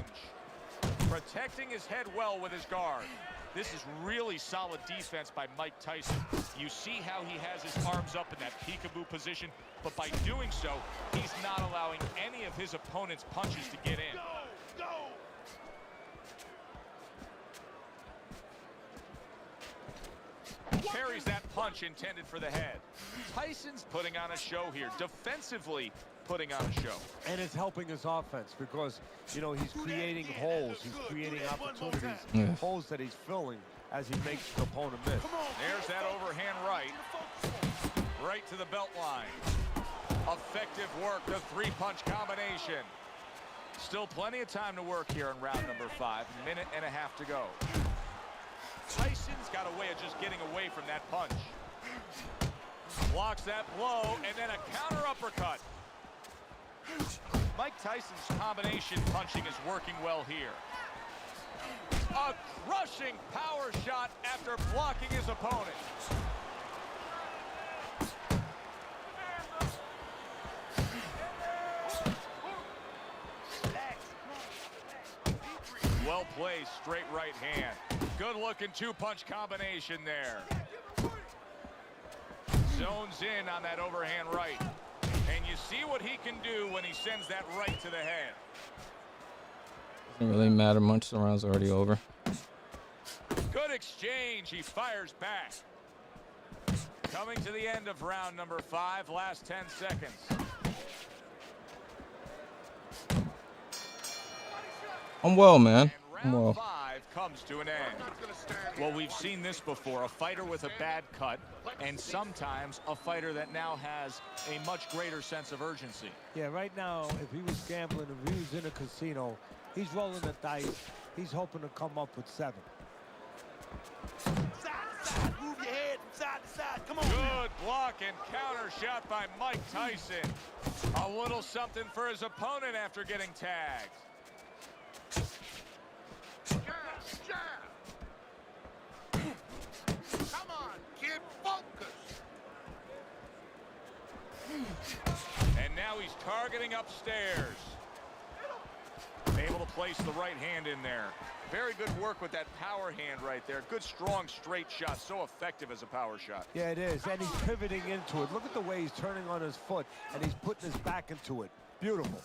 Protecting his head well with his guard. This is really solid defense by Mike Tyson. You see how he has his arms up in that peekaboo position, but by doing so, he's not allowing any of his opponent's punches to get in. Carries that punch intended for the head. Tyson's putting on a show here. Defensively putting on a show. And it's helping his offense because, you know, he's creating holes. He's creating opportunities, Yeah. holes that he's filling as he makes the opponent miss. There's that overhand right. Right to the belt line. Effective work, the three-punch combination. Still plenty of time to work here in round number 5. Minute and a half to go. Tyson's got a way of just getting away from that punch. Blocks that blow, and then a counter uppercut. Mike Tyson's combination punching is working well here. A crushing power shot after blocking his opponent. Well placed, straight right hand. Good looking two-punch combination there. Zones in on that overhand right. And you see what he can do when he sends that right to the head. Doesn't really matter much. The round's already over. Good exchange. He fires back. Coming to the end of round number 5. Last 10 seconds. I'm well, man. And I'm round well. 5 comes to an end. Well, we've seen this before. A fighter with a bad cut, and sometimes a fighter that now has a much greater sense of urgency. Yeah, right now, if he was gambling, if he was in a casino, he's rolling the dice. He's hoping to come up with 7. Side to side, move your head from side to side. Come on. Good block and counter shot by Mike Tyson. A little something for his opponent after getting tagged. Jab, jab. Come on, kid, focus. And now he's targeting upstairs. Able to place the right hand in there. Very good work with that power hand right there. Good, strong, straight shot. So effective as a power shot. Yeah, it is. And he's pivoting into it. Look at the way he's turning on his foot, and he's putting his back into it. Beautiful.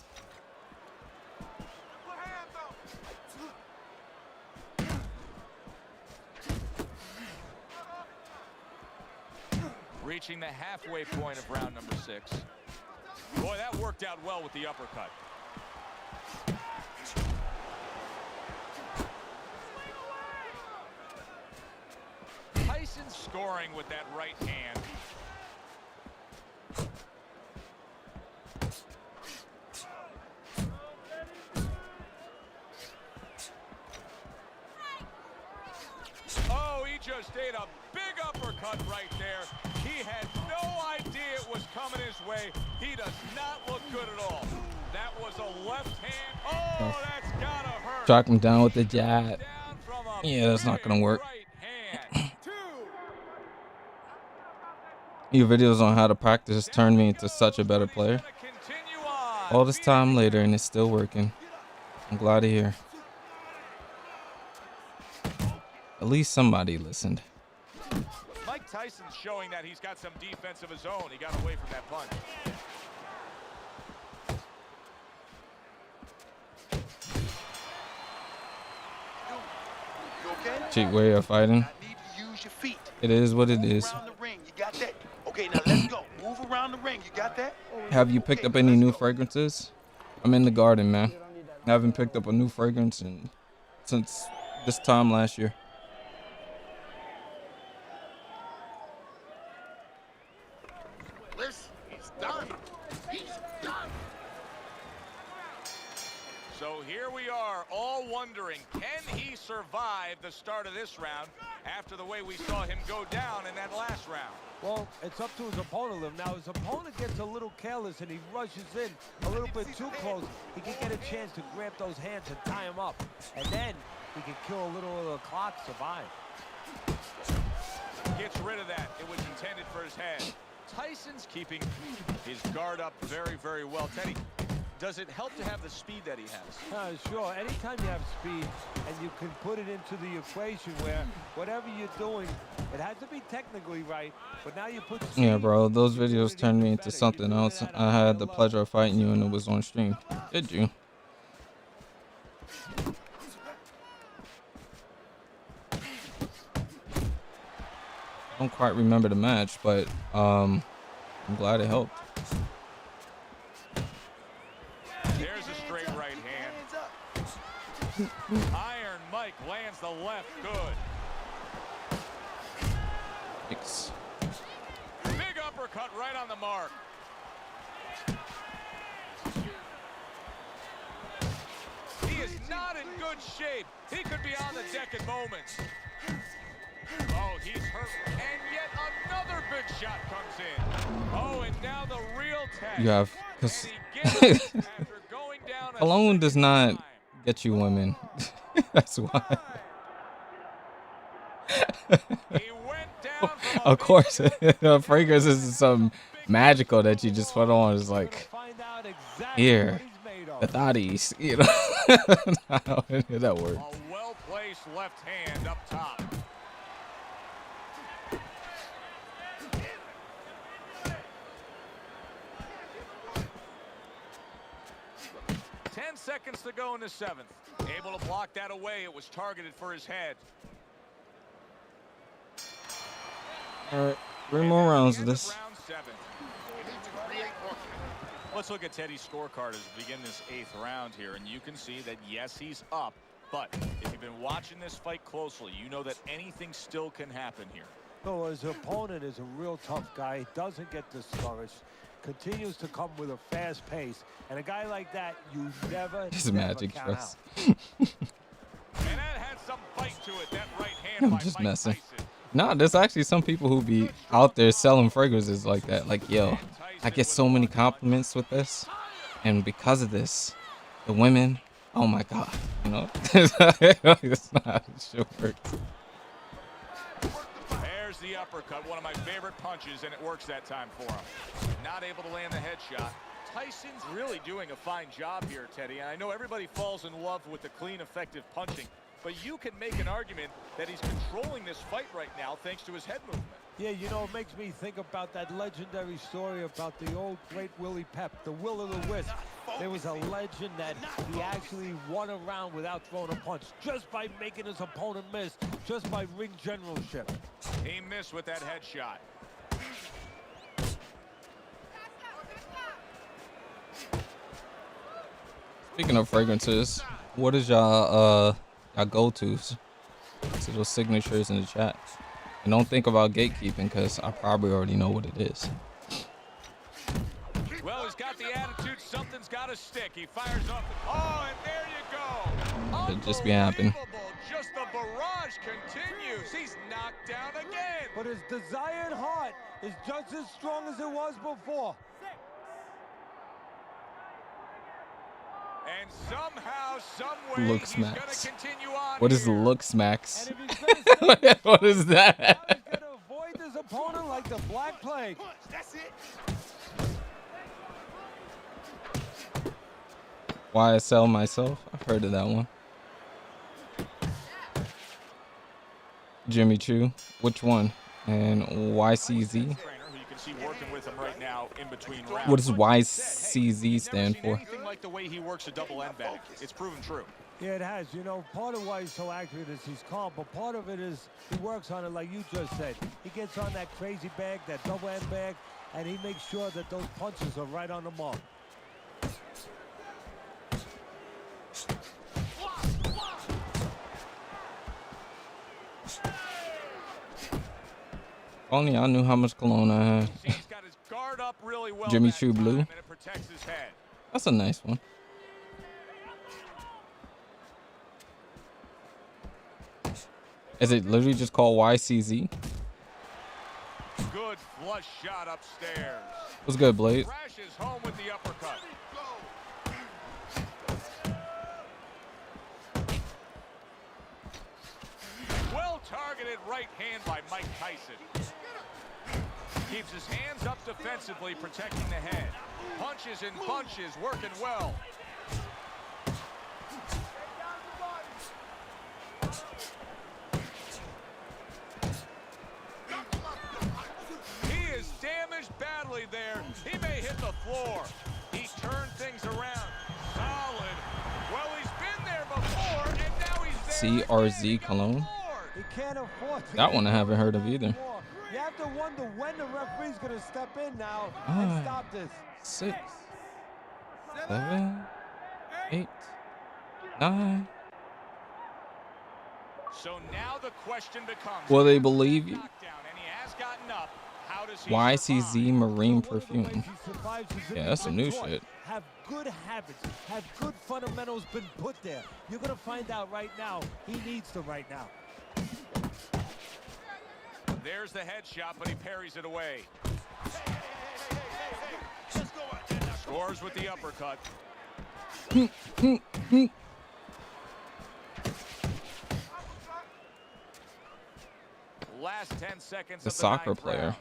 Reaching the halfway point of round number 6. Boy, that worked out well with the uppercut. Tyson scoring with that right hand. Oh, he just ate a big uppercut right there. He had no idea it was coming his way. He does not look good at all. That was a left hand. Oh, that's gotta hurt. Track him down with the jab. Down from a Yeah, that's not gonna big work. right hand. Your videos on how to practice turned me into such a better player. Continue on. All this time later, and it's still working. I'm glad to hear. At least somebody listened. Mike Tyson's showing that he's got some defense of his own. He got away from that punch. cheap way of fighting. I need you to use your feet. It is what it Move is. around the ring. You got that? Okay, now let's go. Move around the ring. You got that? Have you picked up any new fragrances? I'm in the garden, man. I haven't picked up a new fragrance since this time last year. Listen, he's done. He's done. So here we are, all wondering, can he survive the start of this round after the way we saw him go down in that last round? Well, it's up to his opponent. Now, his opponent gets a little careless and he rushes in a little bit too close. He can get a chance to grab those hands and tie him up. And then he can kill a little of the clock, survive. Gets rid of that. It was intended for his head. Tyson's keeping his guard up very, very well. Teddy, does it help to have the speed that he has? Sure. Anytime you have speed and you can put it into the equation where whatever you're doing, it has to be technically right, but now you put speed. Yeah, bro, those videos turned me into something else. I had the pleasure of fighting you and it was on stream. Did you? I don't quite remember the match, but I'm glad it helped. There's a straight right hand. Iron Mike lands the left good. Thanks. Big uppercut right on the mark. He is not in good shape. He could be on the deck at moments. Oh, he's hurt. And yet another big shot comes in. Oh, and now the real test. You have, because And he gets it after going down a alone does second not time. get you women. That's why. He went down from a Of course, big fragrance is some magical that you just put on. It's like, Find out exactly here, what he's made of. the thotties, you know. I don't know how that works. A well-placed left hand up top. Ten seconds to go in the seventh. Able to block that away. It was targeted for his head. All right, 3 more rounds of End of this. round 7. You need to create more. Let's look at Teddy's scorecard as we begin this 8th round here, and you can see that, yes, he's up, but if you've been watching this fight closely, you know that anything still can happen here. So his opponent is a real tough guy. Doesn't get discouraged. Continues to come with a fast pace. And a guy like that, you never, He's a never magic count trust. And that had some bite to it. That right hand I'm by just Mike messing. Tyson. Nah, there's actually some people who be out there selling fragrances like that. Like, yo, I get so many compliments with this, and because of this, the women, oh my god, you know, it's not how it should work. There's the uppercut, one of my favorite punches, and it works that time for him. Not able to land the headshot. Tyson's really doing a fine job here, Teddy. And I know everybody falls in love with the clean, effective punching, but you can make an argument that he's controlling this fight right now thanks to his head movement. Yeah, you know, it makes me think about that legendary story about the old great Willie Pep, the Will o' the Wisp. There was a legend that he actually won a round without throwing a punch, just by making his opponent miss, just by ring generalship. He missed with that headshot. Speaking of fragrances, what is y'all go-tos? See those signatures in the chat. And don't think about gatekeeping, because I probably already know what it is. Well, he's got the attitude. Something's got to stick. He fires off. Oh, and there you go. Could just be happening. Unbelievable. Just the barrage continues. He's knocked down again. But his desired heart is just as strong as it was before. And somehow, some way, Looks he's going max. to continue on What is here. looks max? And if he's gonna stay, What is now that? he's gonna avoid his opponent like the Black Plague. That's it. Why I sell myself? I've heard of that one. Jimmy Choo, which one? And YCZ? Trainer, who you can see working with him right now in between rounds. What does YCZ stand Never seen for? anything like the way he works a double end bag. It's proven true. Yeah, it has. You know, part of why he's so accurate is he's calm, but part of it is he works on it like you just said. He gets on that crazy bag, that double end bag, and he makes sure that those punches are right on the mark. Only I knew how much cologne I had. He's got his guard up really well Jimmy that Choo time, Blue. and it protects his head. That's a nice one. Is it literally just called YCZ? Good flush shot upstairs. What's good, Blade? Crashes home with the uppercut. Well targeted right hand by Mike Tyson. Keeps his hands up defensively, protecting the head. Punches and bunches, working well. He is damaged badly there. He may hit the floor. He turned things around. Solid. Well, he's been there before, and now he's there. CRZ Cologne. He can't afford to That get one I haven't heard of either. more. You have to wonder when the referee's going to step in now Ah. and stop this. 6, 7, 8, 9. So now the question becomes, Will they believe you? knockdown, and he has gotten up. How does he YCZ survive? Marine One of the ways Perfume. he survives is if Yeah, he's that's some been new taught. shit. Have good habits, have good fundamentals been put there. You're going to find out right now he needs them right now. There's the headshot, but he parries it away. Let's go out there now. Scores with the uppercut. Last 10 seconds The of the soccer ninth player. round.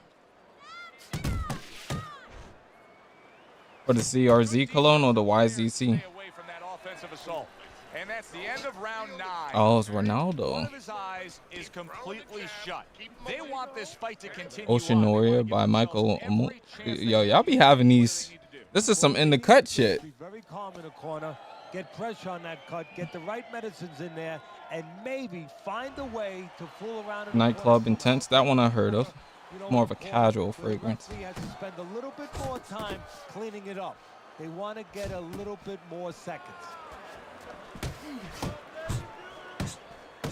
For the CRZ Cologne or the Stay YZC? away from that offensive assault. And that's the end of round 9. Oh, it's One Ronaldo. of his eyes is completely shut. They want this fight to continue. Oceanoria by Michael. Yo, y'all be having these. This is some in the cut shit. Be very calm in the corner, get pressure on that cut, get the right medicines in there, and maybe find a way to fool around. In the Nightclub corner. Intense. That one I heard of. You know, More of a in the casual corner, the fragrance. referee has to spend a little bit more time cleaning it up. They want to get a little bit more seconds.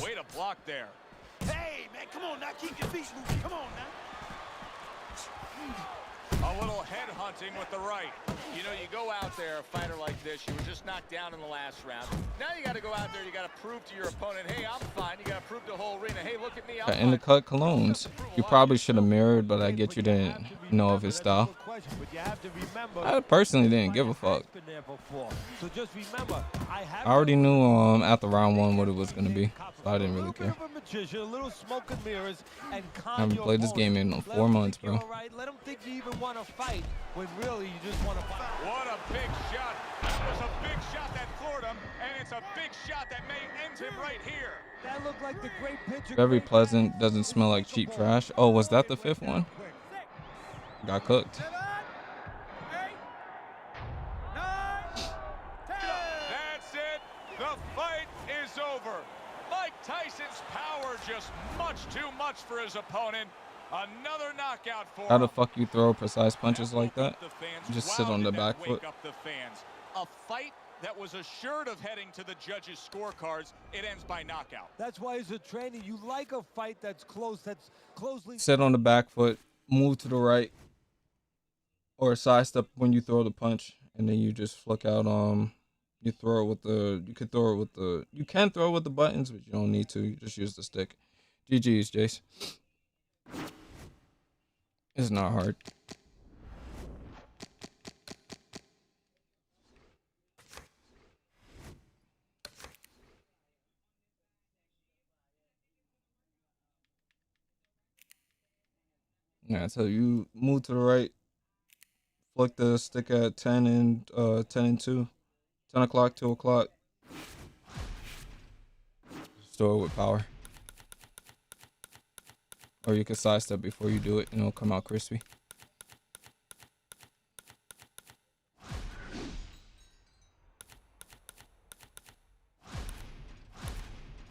Way to block there. Hey, man, come on now. Keep your feet moving. Come on now. A little head hunting with the right. You know, you go out there, a fighter like this, you were just knocked down in the last round. Now you got to go out there, you got to prove to your opponent, hey, I'm fine. You got to prove to the whole arena, hey, look at me, I'm In the fine. cut colognes. You probably should have mirrored, but I get you didn't know of his style. I personally didn't give a fuck. So just remember, I already knew after round 1 what it was gonna be, so I didn't really care. I haven't played this game in 4 months, bro. Let them think you even want to fight when really you just want to fight. What a big shot. That was a big shot that floored him, and it's a big shot that may end him right here. That looked like the great pitcher. Very pleasant, doesn't smell like cheap trash. Oh, was that the 5th one? Got cooked. That's it. The fight is over. Mike Tyson's power just much too much for his opponent. Another knockout for How the him. fuck you throw precise punches like that? The fans. Just Wow, sit on the did that back foot. wake up the fans. A fight that was assured of heading to the judges' scorecards. It ends by knockout. That's why as a trainer, you like a fight that's close, that's closely. Sit on the back foot, move to the right, or side step when you throw the punch, and then you just flick out. You throw it with the. You could throw it with the. You can throw it with the buttons, but you don't need to. You just use the stick. GG's, Jace. It's not hard. Yeah, so you move to the right, flick the stick at 10 and 2, 10 o'clock, 2 o'clock. Store it with power. Or you can sidestep before you do it and it'll come out crispy.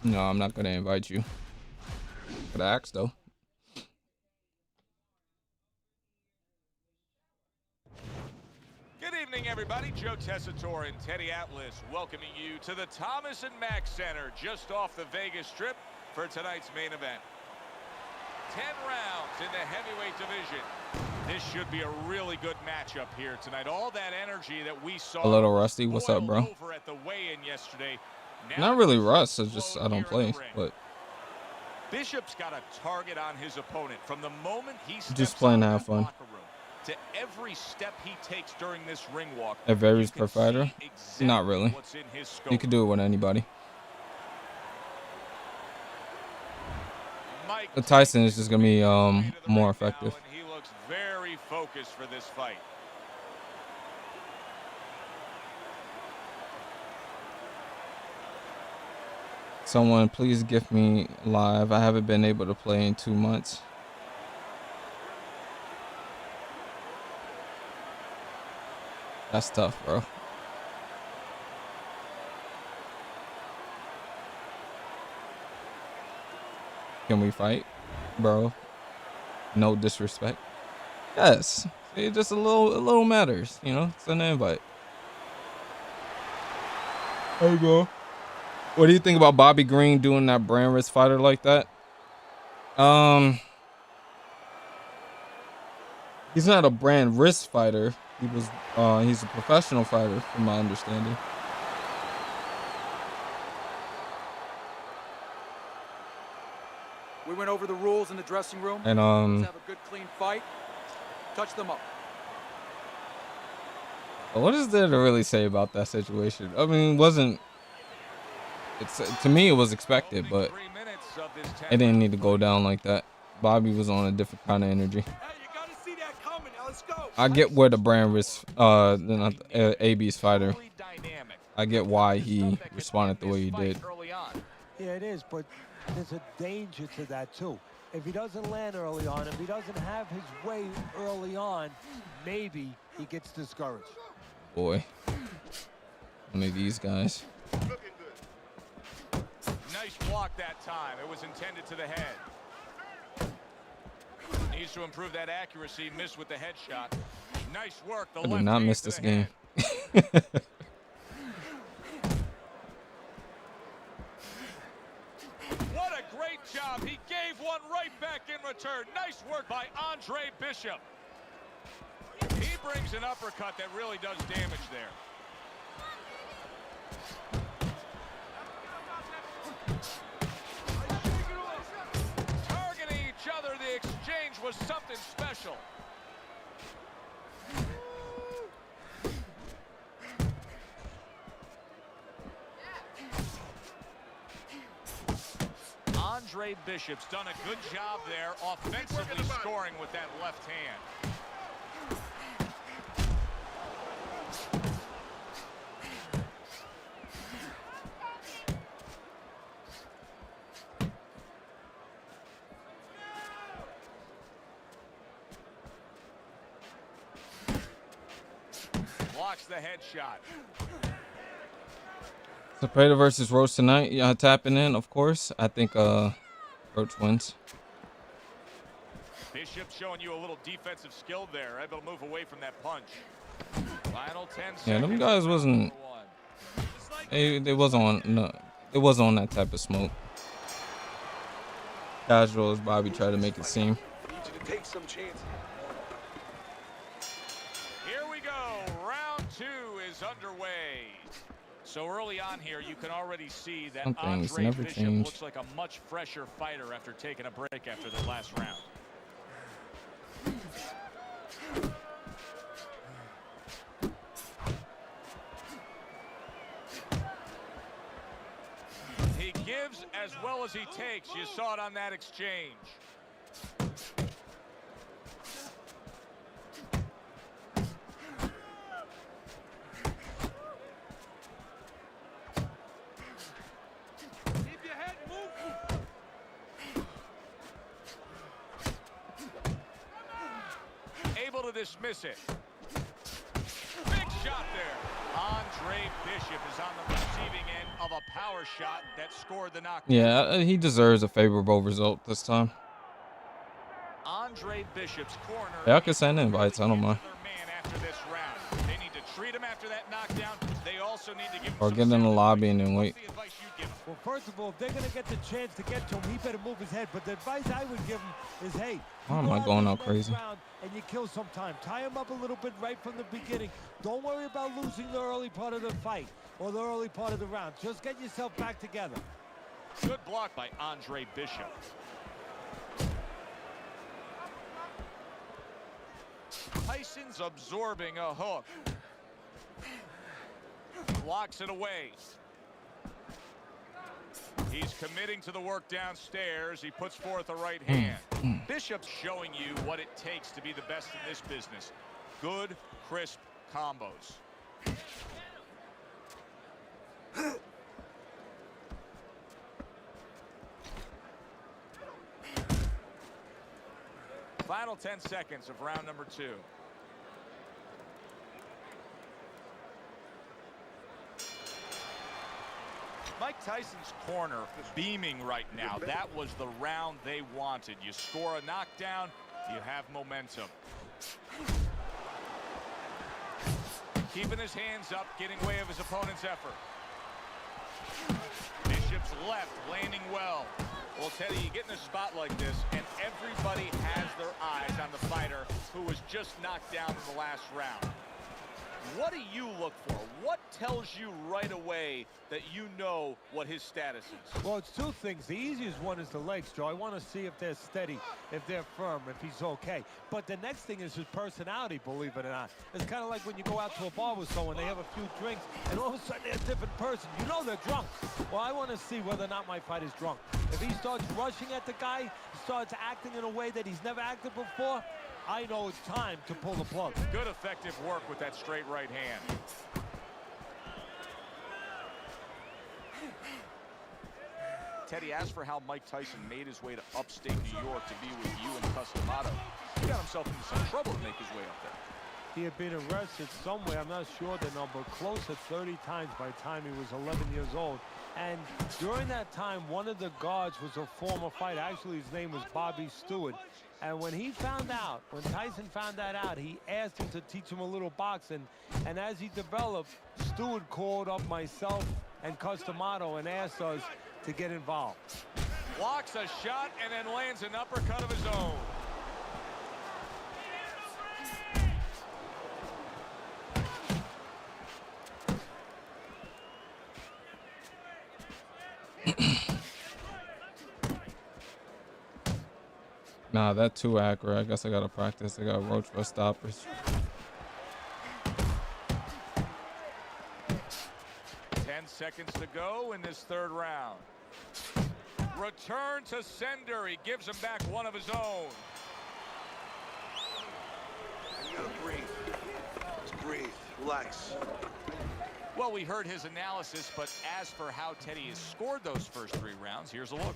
No, I'm not gonna invite you. Could ask though. Good evening, everybody. Joe Tessitore and Teddy Atlas welcoming you to the Thomas & Mack Center just off the Vegas Strip for tonight's main event. 10 rounds in the heavyweight division. This should be a really good matchup here tonight. All that energy that we saw. A little rusty. What's up, bro? Over at the weigh-in yesterday. Not really rust. It's just I don't play. But Bishop's got a target on his opponent from the moment he steps just playing to out of have that fun. locker room to every step he takes during this ring walk. It varies you per can fighter. see exactly Not really. what's in his scope. You can do it with anybody. Mike But Tyson is just gonna be to the more ring effective. now, and he looks very focused for this fight. Someone please gift me live. I haven't been able to play in 2 months. That's tough, bro. Can we fight, bro? No disrespect. Yes, it just a little matters, you know. It's an invite. There you go. What do you think about Bobby Green doing that brand risk fighter like that? He's not a brand risk fighter. He's a professional fighter, from my understanding. We went over the rules in the dressing room. And Let's have a good, clean fight. Touch them up. what is there to really say about that situation? I mean, to me it was expected, but 3 minutes of this 10 it didn't need to go down like that. Bobby was on a different kind of energy. Hey, you gotta see that coming. Now let's go. I get where the brand risk, AB's fighter. Truly dynamic. I get why he Stuff that could responded end the way this he fight did. early on. Yeah, it is, but there's a danger to that too. If he doesn't land early on, if he doesn't have his way early on, maybe he gets discouraged. Boy, one of these guys. Nice block that time. It was intended to the head. Needs to improve that accuracy. Missed with the headshot. Nice work. The I do left not hand miss to this the game. head. What a great job. He gave one right back in return. Nice work by Andre Bishop. He brings an uppercut that really does damage there. Targeting each other, the exchange was something special. Andre Bishop's done a good job there, offensively scoring with that left hand. Blocks the headshot. Zapata versus Roach tonight. Yeah, tapping in, of course. I think Roach wins. Bishop showing you a little defensive skill there, able to move away from that punch. Final 10 seconds. Yeah, them guys wasn't. They wasn't on. No, it wasn't on that type of smoke. Casual as Bobby tried to make it seem. I need you to take some chances. Here we go. Round 2 is underway. So early on here, you can already see that Some things Andre never Bishop change. looks like a much fresher fighter after taking a break after the last round. He gives as well as he takes. You saw it on that exchange. Keep your head moving. Able to dismiss it. Big shot shot there. Andre Bishop is on the receiving end of a power shot that scored the knockdown. Yeah, he deserves a favorable result this time. Andre Bishop's corner. Yeah, I can send invites. I don't mind. Man after this round. They need to treat him after that knockdown. They also need to give him Or some get in the sound lobby and advice. then What's wait. the advice you'd give him? Well, first of all, if they're going to get the chance to get to him, he better move his head. But the advice I would give him is, hey, Why am you I go going this out next crazy? round and you kill some time. Tie him up a little bit right from the beginning. Don't worry about losing the early part of the fight or the early part of the round. Just get yourself back together. Good block by Andre Bishop. Tyson's absorbing a hook. Blocks it away. He's committing to the work downstairs. He puts forth a right hand. Bishop's showing you what it takes to be the best in this business. Good, crisp combos. Final 10 seconds of round number 2. Mike Tyson's corner beaming right now. That was the round they wanted. You score a knockdown, you have momentum. Keeping his hands up, getting way of his opponent's effort. Bishop's left, landing well. Well, Teddy, you get in a spot like this, and everybody has their eyes on the fighter who was just knocked down in the last round. What do you look for? What tells you right away that you know what his status is? Well, it's two things. The easiest one is the legs, Joe. I want to see if they're steady, if they're firm, if he's okay. But the next thing is his personality, believe it or not. It's kind of like when you go out to a bar with someone, they have a few drinks, and all of a sudden they're a different person. You know they're drunk. Well, I want to see whether or not my fighter's drunk. If he starts rushing at the guy, he starts acting in a way that he's never acted before, I know it's time to pull the plug. Good effective work with that straight right hand. Teddy, as for how Mike Tyson made his way to upstate New York to be with you and Cus D'Amato, he got himself into some trouble to make his way up there. He had been arrested somewhere, I'm not sure the number, close to 30 times by the time he was 11 years old. And during that time, one of the guards was a former fighter. Actually, his name was Bobby Stewart. And when he found out, when Tyson found that out, he asked him to teach him a little boxing. And as he developed, Stewart called up myself and Cus D'Amato and asked us to get involved. Blocks a shot and then lands an uppercut of his own. Nah, that's too accurate. I guess I gotta practice. I got roach for stoppers. 10 seconds to go in this third round. Return to sender. He gives him back one of his own. You gotta breathe. Just breathe. Relax. Well, we heard his analysis, but as for how Teddy has scored those first 3 rounds, here's a look.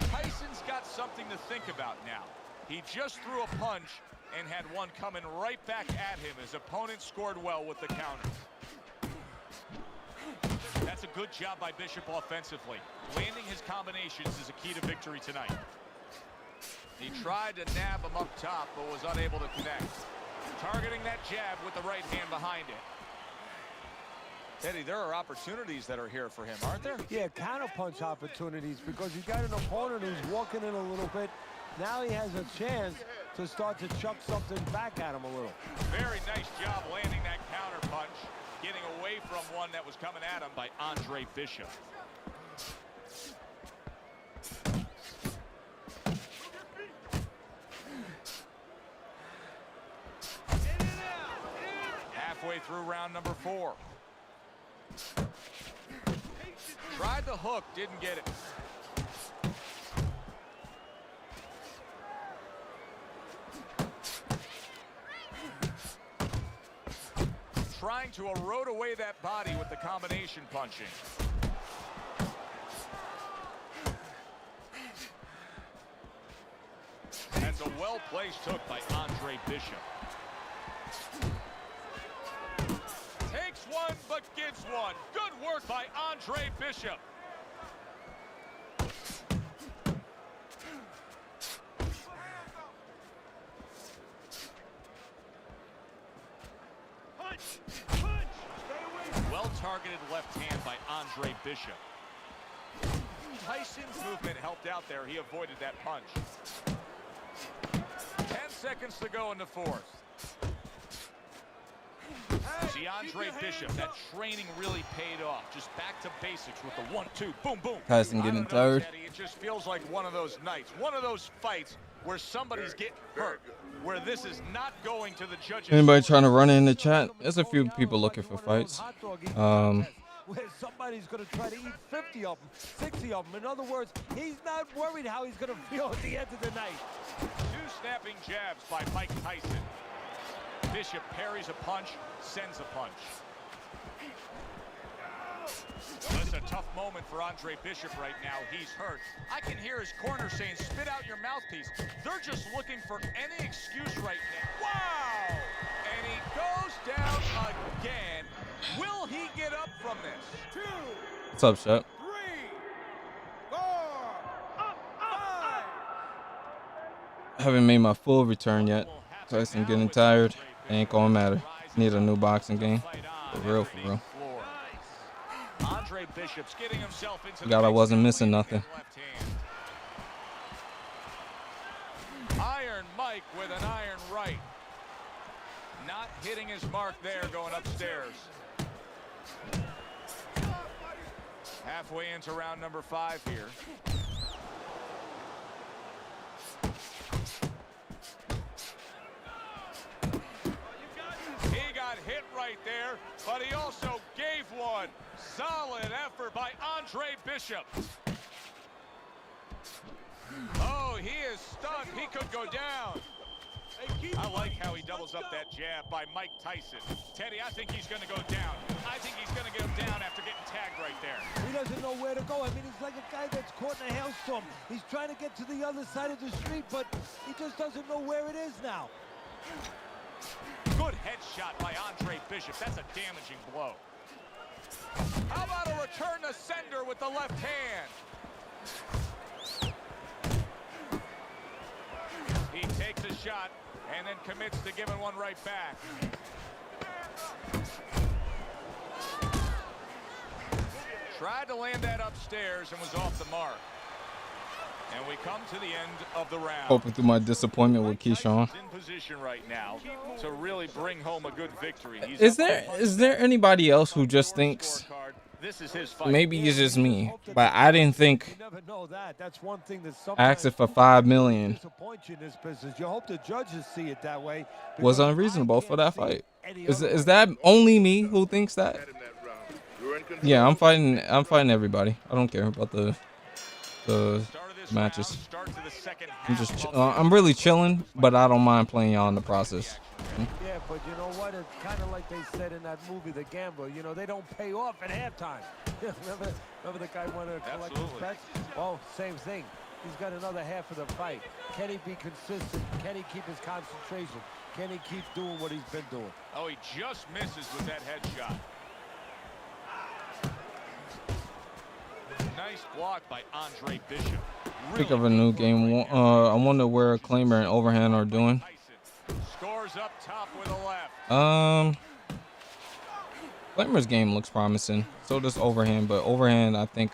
Tyson's got something to think about now. He just threw a punch and had one coming right back at him. His opponent scored well with the counter. That's a good job by Bishop offensively. Landing his combinations is a key to victory tonight. He tried to nab him up top, but was unable to connect. Targeting that jab with the right hand behind it. Teddy, there are opportunities that are here for him, aren't there? Yeah, counterpunch opportunities, because he's got an opponent who's walking in a little bit. Now he has a chance to start to chuck something back at him a little. Very nice job landing that counter punch, getting away from one that was coming at him by Andre Bishop. Halfway through round number 4. Tried the hook, didn't get it. Trying to erode away that body with the combination punching. That's a well-placed hook by Andre Bishop. one, but gives one. Good work by Andre Bishop. Well-targeted left hand by Andre Bishop. Tyson's movement helped out there. He avoided that punch. 10 seconds to go in the fourth. See, Andre Bishop, that training really paid off. Just back to basics with the 1-2, boom, boom. Tyson getting tired. Teddy, it just feels like one of those nights, one of those fights where somebody's getting hurt, where this is not going to the judges. Anybody trying to run in the chat? There's a few people looking for fights. Where somebody's going to try to eat 50 of them, 60 of them. In other words, he's not worried how he's going to feel at the end of the night. Two snapping jabs by Mike Tyson. Bishop parries a punch, sends a punch. That's a tough moment for Andre Bishop right now. He's hurt. I can hear his corner saying, spit out your mouthpiece. They're just looking for any excuse right now. Wow! And he goes down again. Will he get up from this? 2, What's up, Shep? 3, 4, 5. Haven't made my full return yet. Tyson getting tired. Ain't gonna matter. Need a new boxing game. For real, for real. Andre Bishop's getting himself into Forgot I wasn't missing nothing. Iron Mike with an iron right. Not hitting his mark there, going upstairs. Halfway into round number 5 here. He got hit right there, but he also gave one. Solid effort by Andre Bishop. Oh, he is stunned. He could go down. I like how he doubles up that jab by Mike Tyson. Teddy, I think he's going to go down. I think he's going to go down after getting tagged right there. He doesn't know where to go. I mean, he's like a guy that's caught in a hailstorm. He's trying to get to the other side of the street, but he just doesn't know where it is now. Good headshot by Andre Bishop. That's a damaging blow. How about a return to sender with the left hand? He takes a shot and then commits to giving one right back. Tried to land that upstairs and was off the mark. And we come to the end of the round. Hoping through my disappointment with Keyshawn. In position right now to really bring home a good victory. Is there anybody else who just thinks this is his fight? maybe it's just me, but I didn't think You never know that. That's one thing that asking for $5 million disappoint you in this business. You hope the judges see it that way. was because unreasonable I for can't that see fight. any Is other that only me who thinks that? Yeah, I'm fighting everybody. I don't care about the matches. I'm really chilling, but I don't mind playing y'all in the process. Yeah, but you know what? It's kind of like they said in that movie, The Gambler. You know, they don't pay off at halftime. remember the guy wanted to collect his bets? Well, same thing. He's got another half of the fight. Can he be consistent? Can he keep his concentration? Can he keep doing what he's been doing? Oh, he just misses with that headshot. Nice block by Andre Bishop. Think of a new game. I wonder where Claimer and Overhand are doing. Scores up top with a left. Claimer's game looks promising. So does Overhand, but Overhand, I think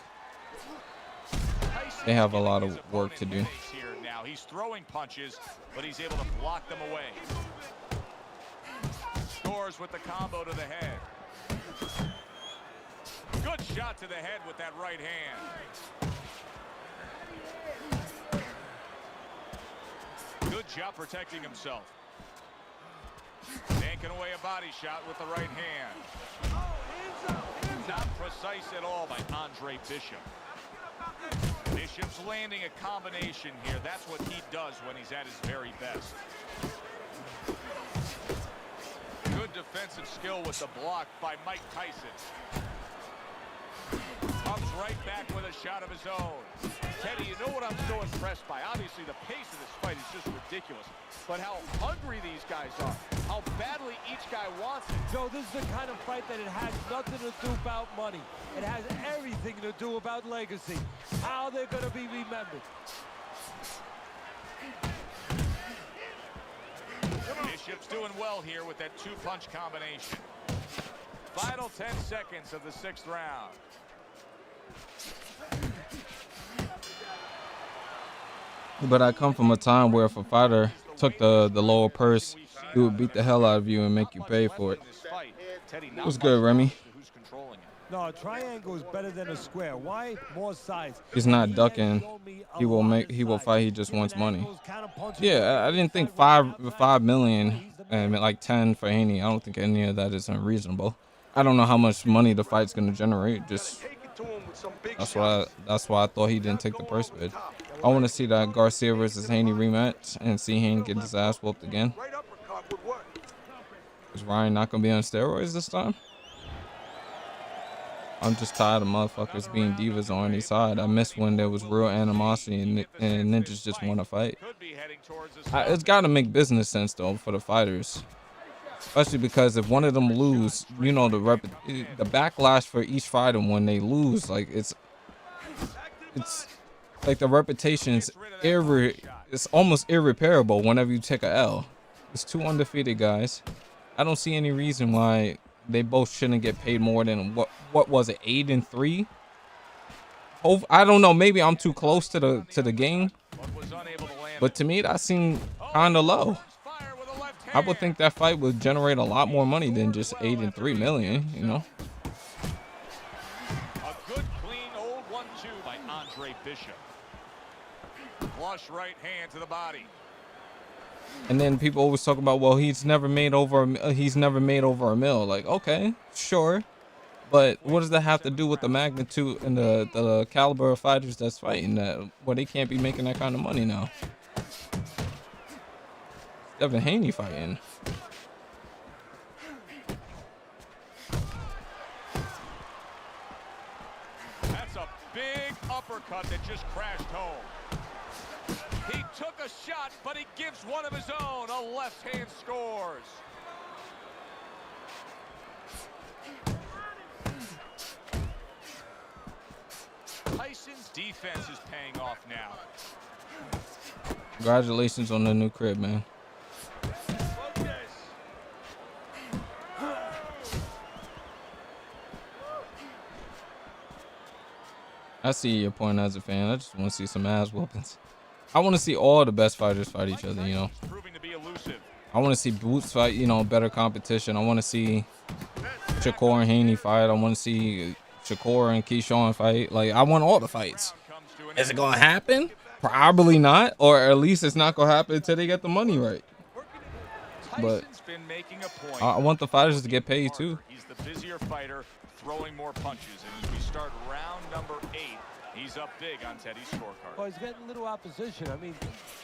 they have a lot of work to do. Now he's throwing punches, but he's able to block them away. Scores with the combo to the head. Good shot to the head with that right hand. Good job protecting himself. Banking away a body shot with the right hand. Not precise at all by Andre Bishop. Bishop's landing a combination here. That's what he does when he's at his very best. Good defensive skill with the block by Mike Tyson. Comes right back with a shot of his own. Teddy, you know what I'm so impressed by? Obviously, the pace of this fight is just ridiculous. But how hungry these guys are. how badly each guy wants it. Joe, this is the kind of fight that it has nothing to do about money. It has everything to do about legacy, how they're going to be remembered. Bishop's doing well here with that two-punch combination. Final 10 seconds of the 6th round. But I come from a time where if a fighter took the lower purse, he would beat the hell out of you and make you pay for it. What's good, Remy? No, a triangle is better than a square. Why? More size. He's not ducking. He will fight. He just wants money. Yeah, I didn't think 5 million and like 10 for Haney. I don't think any of that is unreasonable. I don't know how much money the fight's gonna generate. Just that's why I thought he didn't take the purse bid. I want to see that Garcia versus Haney rematch and see Haney get his ass whooped again. Is Ryan not gonna be on steroids this time? I'm just tired of motherfuckers being divas on any side. I miss when there was real animosity and ninjas just want to fight. It's got to make business sense though for the fighters, especially because if one of them lose, you know the backlash for each fighter when they lose, like it's like the reputation's it's almost irreparable whenever you take a L. It's 2 undefeated guys. I don't see any reason why they both shouldn't get paid more than what was it, 8-3? I don't know, maybe I'm too close to the game, but to me that seemed kind of low. I would think that fight would generate a lot more money than just 8-3 million, you know. A good clean old 1-2 by Andre Bishop. Flush right hand to the body. And then people always talk about, well, he's never made over a mil. Like, okay, sure, but what does that have to do with the magnitude and the caliber of fighters that's fighting that where they can't be making that kind of money now? Devin Haney fighting. That's a big uppercut that just crashed home. He took a shot, but he gives one of his own. A left hand scores. Tyson's defense is paying off now. Congratulations on the new crib, man. I see your point as a fan. I just want to see some ass whoopings. I want to see all the best fighters fight each other, you know. I want to see Boots fight, you know, better competition. I want to see Shakur and Haney fight. I want to see Shakur and Keyshawn fight. Like, I want all the fights. Is it going to happen? Probably not. Or at least it's not going to happen until they get the money right. But I want the fighters to get paid, too. He's the busier fighter, throwing more punches. And as we start round number 8, he's up big on Teddy's scorecard. Well, he's getting little opposition. I mean,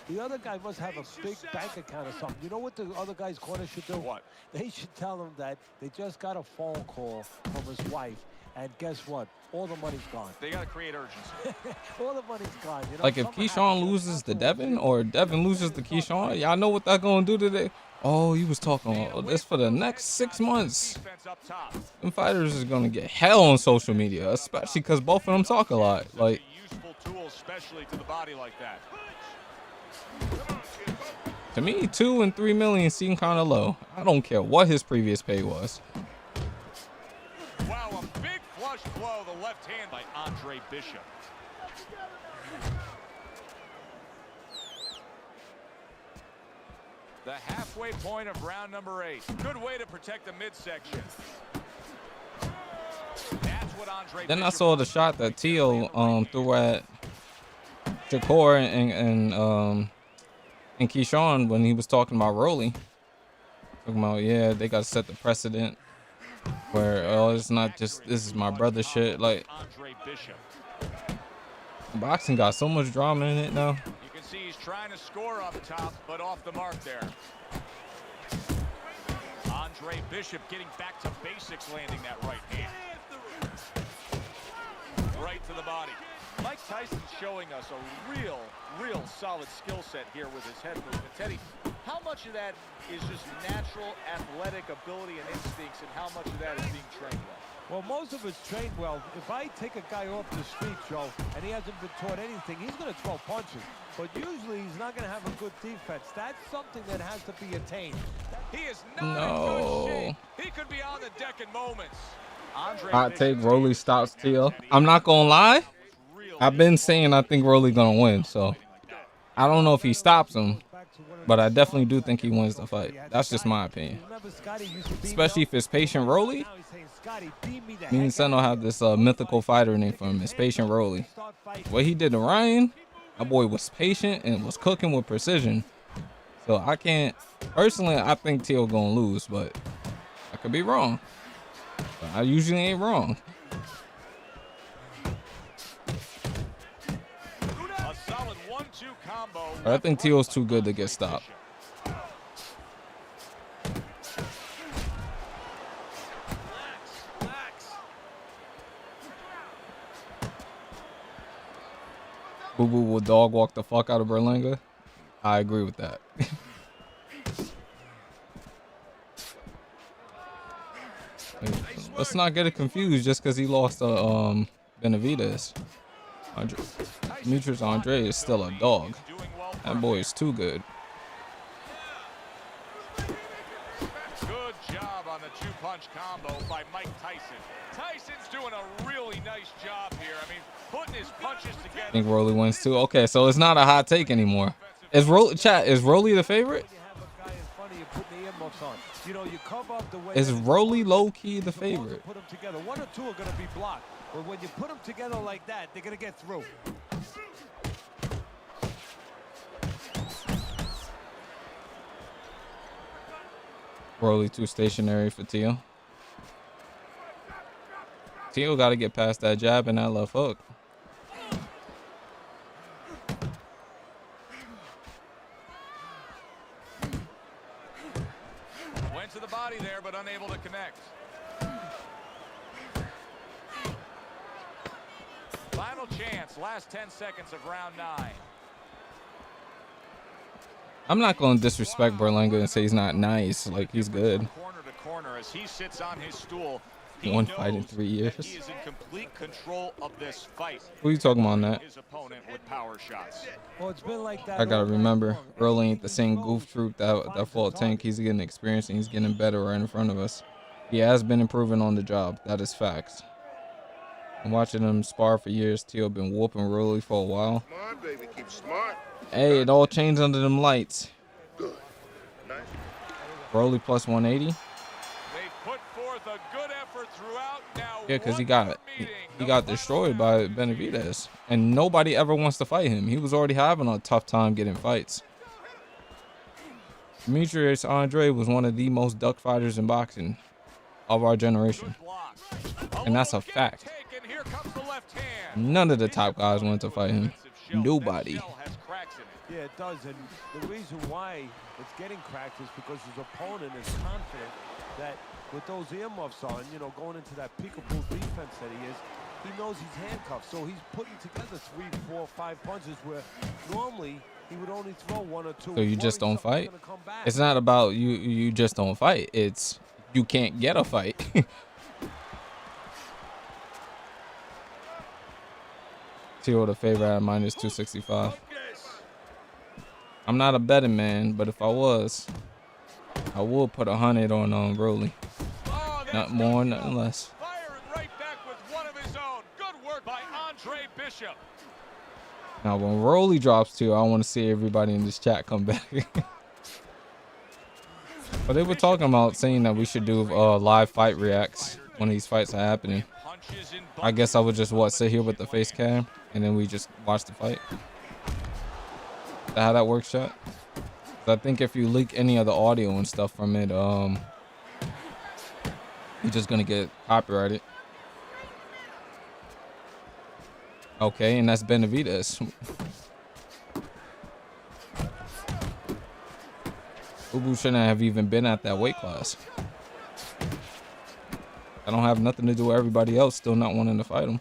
the other guy must have a big bank account or something. You know what the other guy's corner should do? What? They should tell him that they just got a phone call from his wife, and guess what? All the money's gone. They got to create urgency. All the money's gone. You know, like if Keyshawn loses to Devin or Devin loses to Keyshawn, y'all know what that's going to do today? Oh, he was talking about this for the next 6 months. Them fighters is going to get hell on social media, especially because both of them talk a lot. Like, useful tool, especially to the body like that. To me, 2 and 3 million seem kind of low. I don't care what his previous pay was. Wow, a big flush blow, the left hand by Andre Bishop. The halfway point of round number 8. Good way to protect the midsection. That's what Andre Then Bishop I saw the shot that Teal threw at Shakur and Keyshawn when he was talking about Rolly. Talking about, yeah, they got to set the precedent where, oh, it's not just, this is my brother shit. Like, Andre Bishop. boxing got so much drama in it now. You can see he's trying to score up top, but off the mark there. Andre Bishop getting back to basics, landing that right hand. Right to the body. Mike Tyson's showing us a real solid skill set here with his head movement. Teddy, How much of that is just natural athletic ability and instincts, and how much of that is being trained well? Well, most of it's trained well. If I take a guy off the street, Joe, and he hasn't been taught anything, he's going to throw punches. But usually he's not going to have a good defense. That's something that has to be attained. He is not in good shape. He could be on the deck in moments. Hot take, Rolly stops Teal. I'm not gonna lie. I've been saying I think Rolly gonna win, so I don't know if he stops him, but I definitely do think he wins the fight. That's just my opinion. Especially if it's Patient Rolly. Me and Seno have this mythical fighter name for him. It's Patient Rolly. What he did to Ryan, that boy was patient and was cooking with precision. So I can't, personally, I think Teal gonna lose, but I could be wrong. But I usually ain't wrong. A solid 1-2 combo. But I think Teal's too good to get stopped. Boo Boo will dog walk the fuck out of Berlanga. I agree with that. Let's not get it confused just because he lost to Benavidez. Demetrius Andre is still a dog. That boy is too good. Good job on the two-punch combo by Mike Tyson. Tyson's doing a really nice job here. I mean, putting his punches together. I think Rolly wins too. Okay, so it's not a hot take anymore. Is Rolly the favorite? Is Rolly low-key the favorite? Put them together. One or two are going to be blocked. But when you put them together like that, they're going to get through. Rolly too stationary for Teal. Teal got to get past that jab and that left hook. Went to the body there, but unable to connect. Final chance, last 10 seconds of round 9. I'm not going to disrespect Berlanga and say he's not nice. Like, he's good. Corner to corner as he sits on his stool. One fight in 3 years. He is in complete control of this fight. Who are you talking about on that? His opponent with power shots. Well, it's been like that. I got to remember, Rolly ain't the same goof troop that fought Tank. He's getting experience and he's getting better right in front of us. He has been improving on the job. That is facts. I'm watching him spar for years. Teal been whooping Rolly for a while. Come on, baby. Keep smart. Hey, it all changed under them lights. Good. Nice. Rolly plus 180. They put forth a good effort throughout. Now Yeah, because he got destroyed by Benavidez. And nobody ever wants to fight him. He was already having a tough time getting fights. Demetrius Andre was one of the most duck fighters in boxing of our generation. And that's a fact. None of the top guys wanted to fight him. Nobody. Yeah, it does. And the reason why it's getting cracked is because his opponent is confident that with those earmuffs on, you know, going into that peekaboo defense that he is, he knows he's handcuffed. So he's putting together 3, 4, 5 punches where normally he would only throw 1 or 2. So you just don't fight? It's not about you just don't fight. It's you can't get a fight. Teal the favorite at minus 265. I'm not a betting man, but if I was, I would put 100 on Rolly. Not more, nothing less. Firing right back with one of his own. Good work by Andre Bishop. Now, when Rolly drops 2, I want to see everybody in this chat come back. But they were talking about saying that we should do live fight reacts when these fights are happening. I guess I would just sit here with the face cam and then we just watch the fight. Is that how that works, chat? I think if you leak any of the audio and stuff from it, you're just gonna get copyrighted. Okay, and that's Benavidez. Ubu shouldn't have even been at that weight class. I don't have nothing to do with everybody else still not wanting to fight him.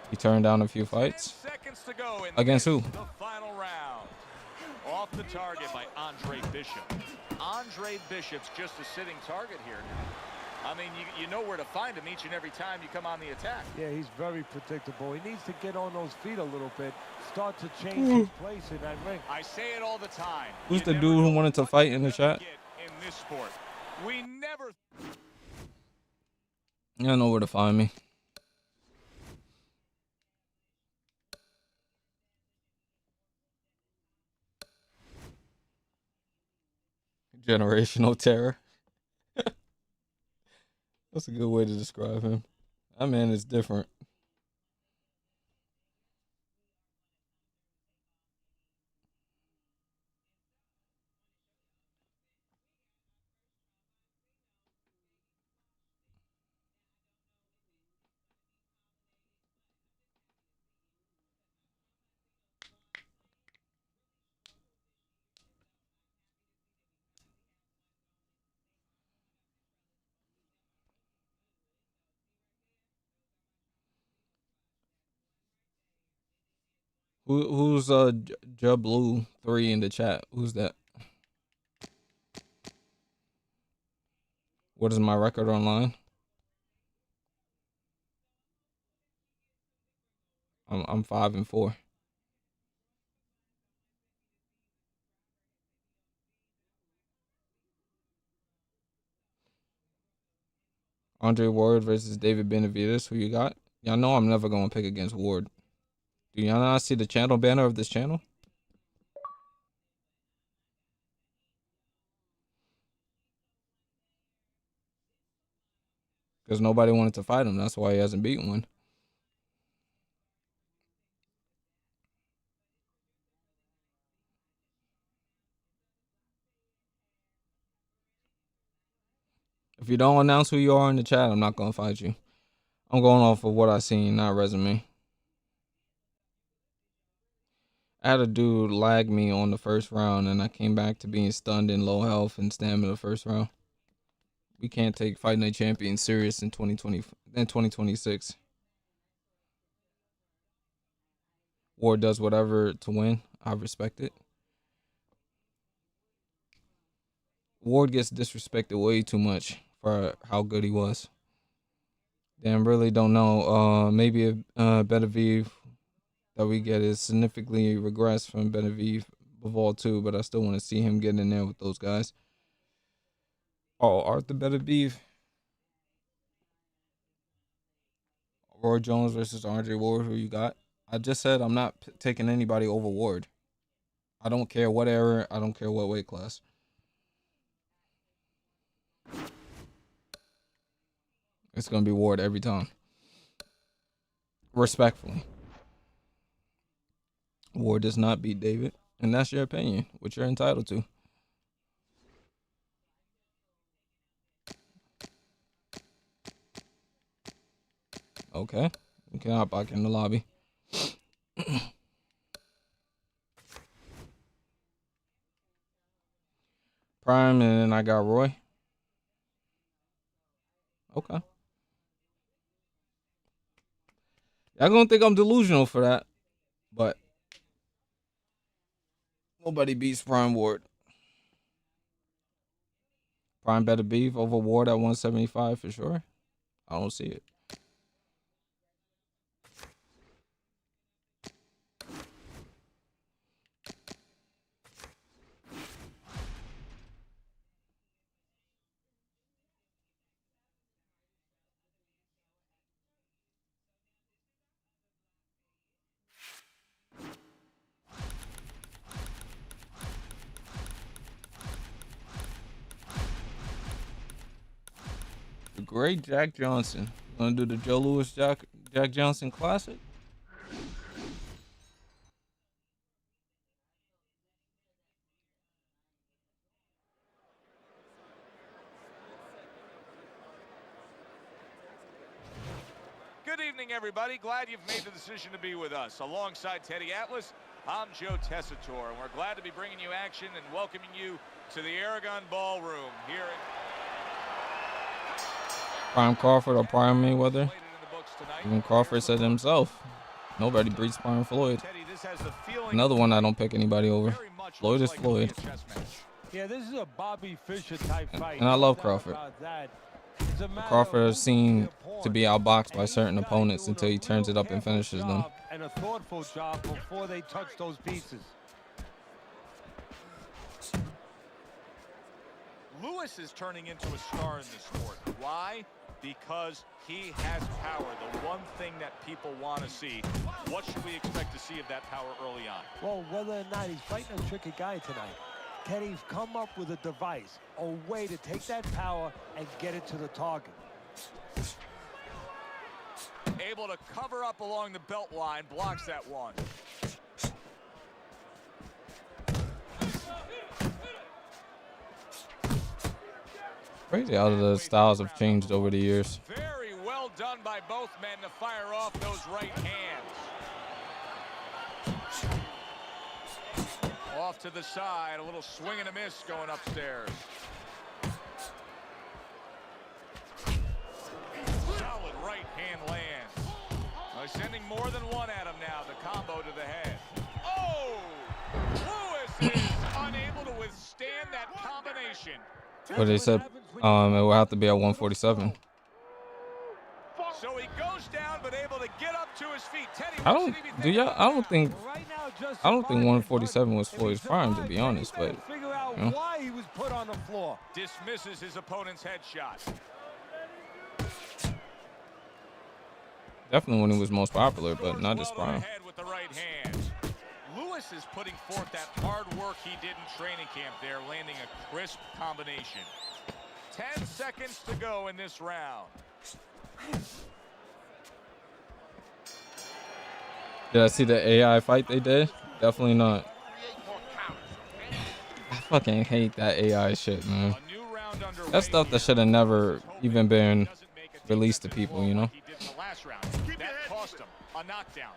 He turned down a few fights. Against who? The final round. Off the target by Andre Bishop. Andre Bishop's just a sitting target here now. I mean, you know where to find him each and every time you come on the attack. Yeah, he's very predictable. He needs to get on those feet a little bit, start to change his place in that ring. I say it all the time. Who's the You dude never who know wanted to what fight you're in the gonna chat? get in this sport. We never. Y'all know where to find me. Generational terror. That's a good way to describe him. That man is different. Who's Jablu 3 in the chat? Who's that? What is my record online? I'm 5-4. Andre Ward versus David Benavidez. Who you got? Y'all know I'm never gonna pick against Ward. Do y'all not see the channel banner of this channel? Because nobody wanted to fight him. That's why he hasn't beaten one. If you don't announce who you are in the chat, I'm not gonna fight you. I'm going off of what I seen, not resume. I had a dude lag me on the first round, and I came back to being stunned in low health and stamina the first round. We can't take Fight Night Champions serious in 2026. Ward does whatever to win. I respect it. Ward gets disrespected way too much for how good he was. Damn, really don't know. Maybe if Benavidez that we get is significantly regressed from Benavidez Bivol too, but I still want to see him get in there with those guys. Oh, Arthur Benavidez. Roy Jones versus Andre Ward. Who you got? I just said I'm not taking anybody over Ward. I don't care what era. I don't care what weight class. It's going to be Ward every time. Respectfully. Ward does not beat David. And that's your opinion, which you're entitled to. Okay. You can hop back in the lobby. Prime, and then I got Roy. Okay. Y'all gonna think I'm delusional for that, but nobody beats Prime Ward. Prime better beef over Ward at 175 for sure. I don't see it. The great Jack Johnson. Gonna do the Joe Louis Jack Johnson Classic? Good evening, everybody. Glad you've made the decision to be with us. Alongside Teddy Atlas, I'm Joe Tessitore, and we're glad to be bringing you action and welcoming you to the Aragon Ballroom here in Prime Crawford or Prime Mayweather? in the books tonight. Even Crawford said himself, nobody beats Prime Floyd. Teddy, this has the feeling Another one I don't pick anybody over. very much much. Floyd Looks is like it'll be Floyd. a chess match. Yeah, this is a Bobby Fischer type fight. And I love No doubt Crawford. about that. It's a matter Crawford of is who seen can be a to be pawn. outboxed by And certain each guy opponents doing until a he turns real it up and careful finishes them. job and a thoughtful job before they touch those pieces. Lewis is turning into a star in this sport. Why? Because he has power, the one thing that people want to see. What should we expect to see of that power early on? Well, whether or not he's fighting a tricky guy tonight, can he come up with a device, a way to take that power and get it to the target? Able to cover up along the belt line, blocks that one. Crazy how the styles have changed over the years. Very well done by both men to fire off those right hands. Off to the side, a little swing and a miss going upstairs. Solid right hand lands. Sending more than one at him now. The combo to the head. Oh! Lewis is unable to withstand that combination. But they said it will have to be at 147. So he goes down, but able to get up to his feet. Teddy, I what don't should he be do thinking y'all. I about don't now? think Right now, just I don't think surviving, 147 was but if Floyd's he prime, to survived, be then honest. he better But figure out you know. why he was put on the floor. Dismisses his opponent's headshot. definitely when he was most popular, but not his Well to the prime. head with the right hand. Lewis is putting forth that hard work he did in training camp there, landing a crisp combination. 10 seconds to go in this round. Did I see the AI fight they did? Definitely not. Create more counters, okay? I fucking hate that AI shit, man. A new round underway That stuff that here. should have never even been Doesn't make a released to defensive people, blow you know? like he did in the last round. That cost him a knockdown.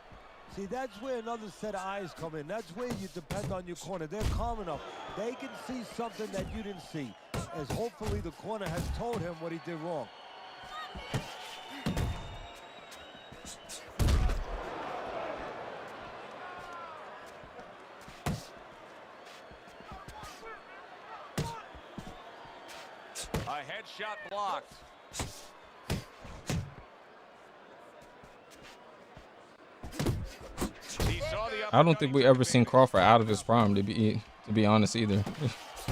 See, that's where another set of eyes come in. That's where you depend on your corner. They're calm enough. They can see something that you didn't see, as hopefully the corner has told him what he did wrong. A headshot blocked. He saw the I don't think we ever uppercutting seen Crawford out of his prime, to be honest either.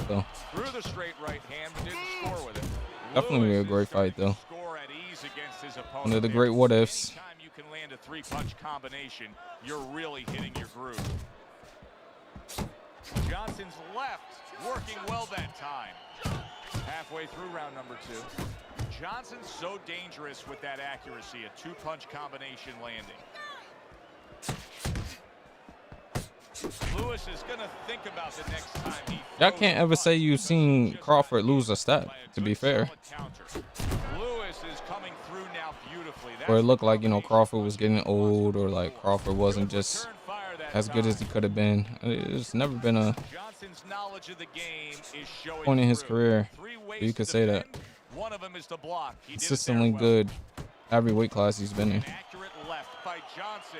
So through the straight right hand, but didn't score with it. definitely a Lewis great is starting fight though. to score at ease against his opponent One of the there. great what ifs. Anytime you can land a three-punch combination, you're really hitting your groove. Johnson's left, working well that time. Halfway through round number 2. Johnson's so dangerous with that accuracy, a two-punch combination landing. Lewis is going to think about the next time he Y'all throws can't a ever say punch. you seen Crawford lose a step, By a to be good, fair. solid counter. Lewis is coming through now beautifully. Where it That's looked the like, you know, combination Crawford was getting Lewis old, or wants like to Crawford wasn't Good just return fire that as good as he time. could have been. It's never been a Johnson's knowledge of the game is showing point in his through. career. Three So ways you to could say that. defend. One of them is to block. He did it there Consistently well. good every weight class he's been in. An accurate left by Johnson.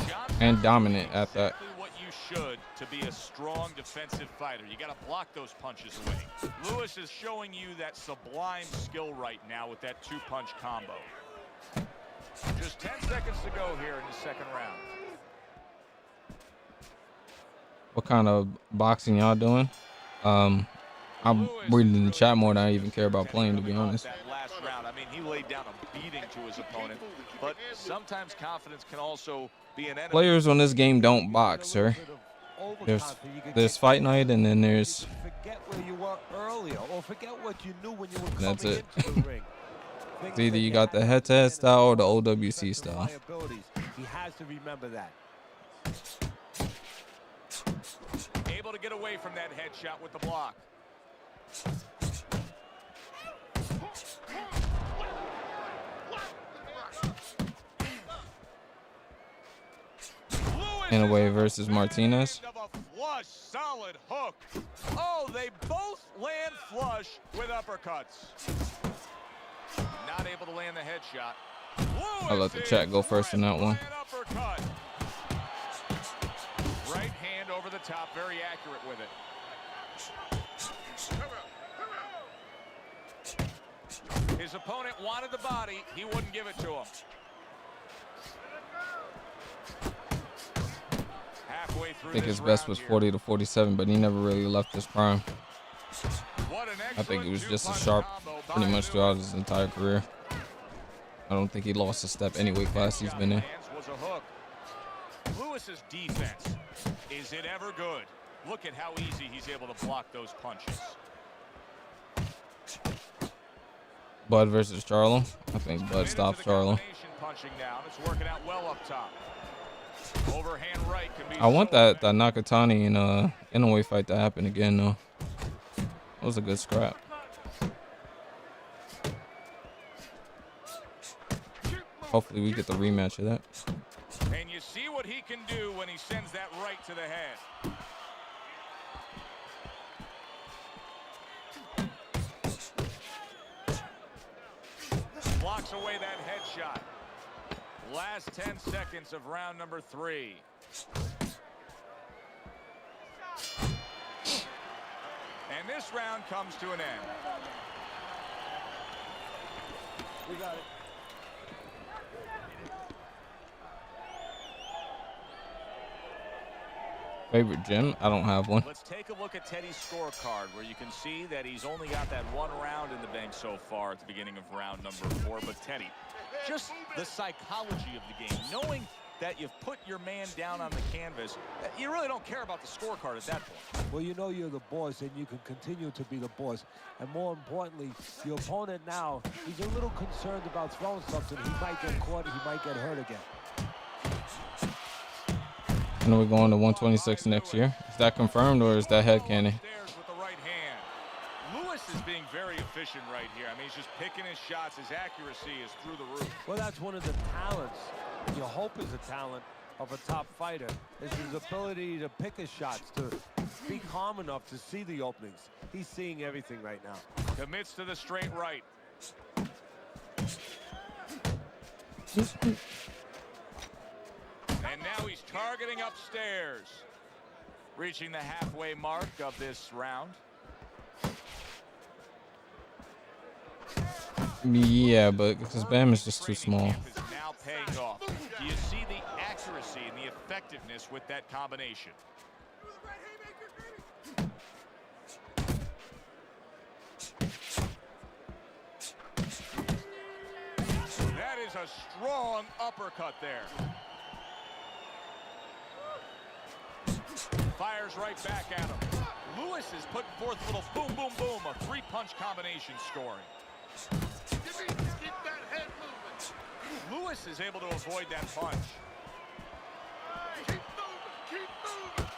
Johnson And dominant at that. exactly what you should to be a strong defensive fighter. You got to block those punches away. Lewis is showing you that sublime skill right now with that two-punch combo. Just 10 seconds to go here in the second round. What kind of boxing y'all doing? I'm reading in the chat more than I even care about playing, to be honest. That last round, I mean, he laid down a beating to his opponent, but sometimes confidence can also be an enemy. Players on this game don't box, sir. There's fight night, and then there's Forget where you were earlier, or forget what you knew when you were coming That's it. into the ring. it's either you got the head-to-head style or the OWC style. He has to remember that. Able to get away from that headshot with the block. Inouye versus Martinez. Of a flush, solid hook. Oh, they both land flush with uppercuts. Not able to land the headshot. I'll let the chat go first in that one. Right top, very accurate with it. His opponent wanted the body. He wouldn't give it to him. Halfway through I think this his best round was here. 40 to 47, but he never really left his prime. What an I think he was excellent just as two-punch sharp combo pretty by much Lewis. throughout his entire career. I don't think he lost a step any weight class he's been in. Hands was a hook. Lewis's defense, is it ever good? Look at how easy he's able to block those punches. Bud versus Charlo. I think Bud Committed stops to the Charlo. combination punching now. It's working out well up top. Overhand right can be I want so that Nakatani and Inoue fight to happen again though. That was a good scrap. Hopefully we get the rematch of that. And you see what he can do when he sends that right to the head. Blocks away that headshot. Last 10 seconds of round number 3. And this round comes to an end. We got it. Favorite gym? I don't have one. Let's take a look at Teddy's scorecard, where you can see that he's only got that one round in the bank so far at the beginning of round number 4. But Teddy, just the psychology of the game, knowing that you've put your man down on the canvas, you really don't care about the scorecard at that point. Well, you know you're the boss, and you can continue to be the boss. And more importantly, your opponent now, he's a little concerned about throwing something. He might get caught, he might get hurt again. I know we're going to 126 next year. Is that confirmed or is that headcanon? Upstairs with the right hand. Lewis is being very efficient right here. I mean, he's just picking his shots. His accuracy is through the roof. Well, that's one of the talents. You hope is a talent of a top fighter, is his ability to pick his shots, to be calm enough to see the openings. He's seeing everything right now. Commits to the straight right. And now he's targeting upstairs. Reaching the halfway mark of this round. Yeah, but because Bam is just too small. Is now paying off. Do you see the accuracy and the effectiveness with that combination? That is a strong uppercut there. Fires right back at him. Lewis is putting forth a little boom, boom, boom, a three-punch combination scoring. Keep that head moving. Lewis is able to avoid that punch. Keep moving. Keep moving.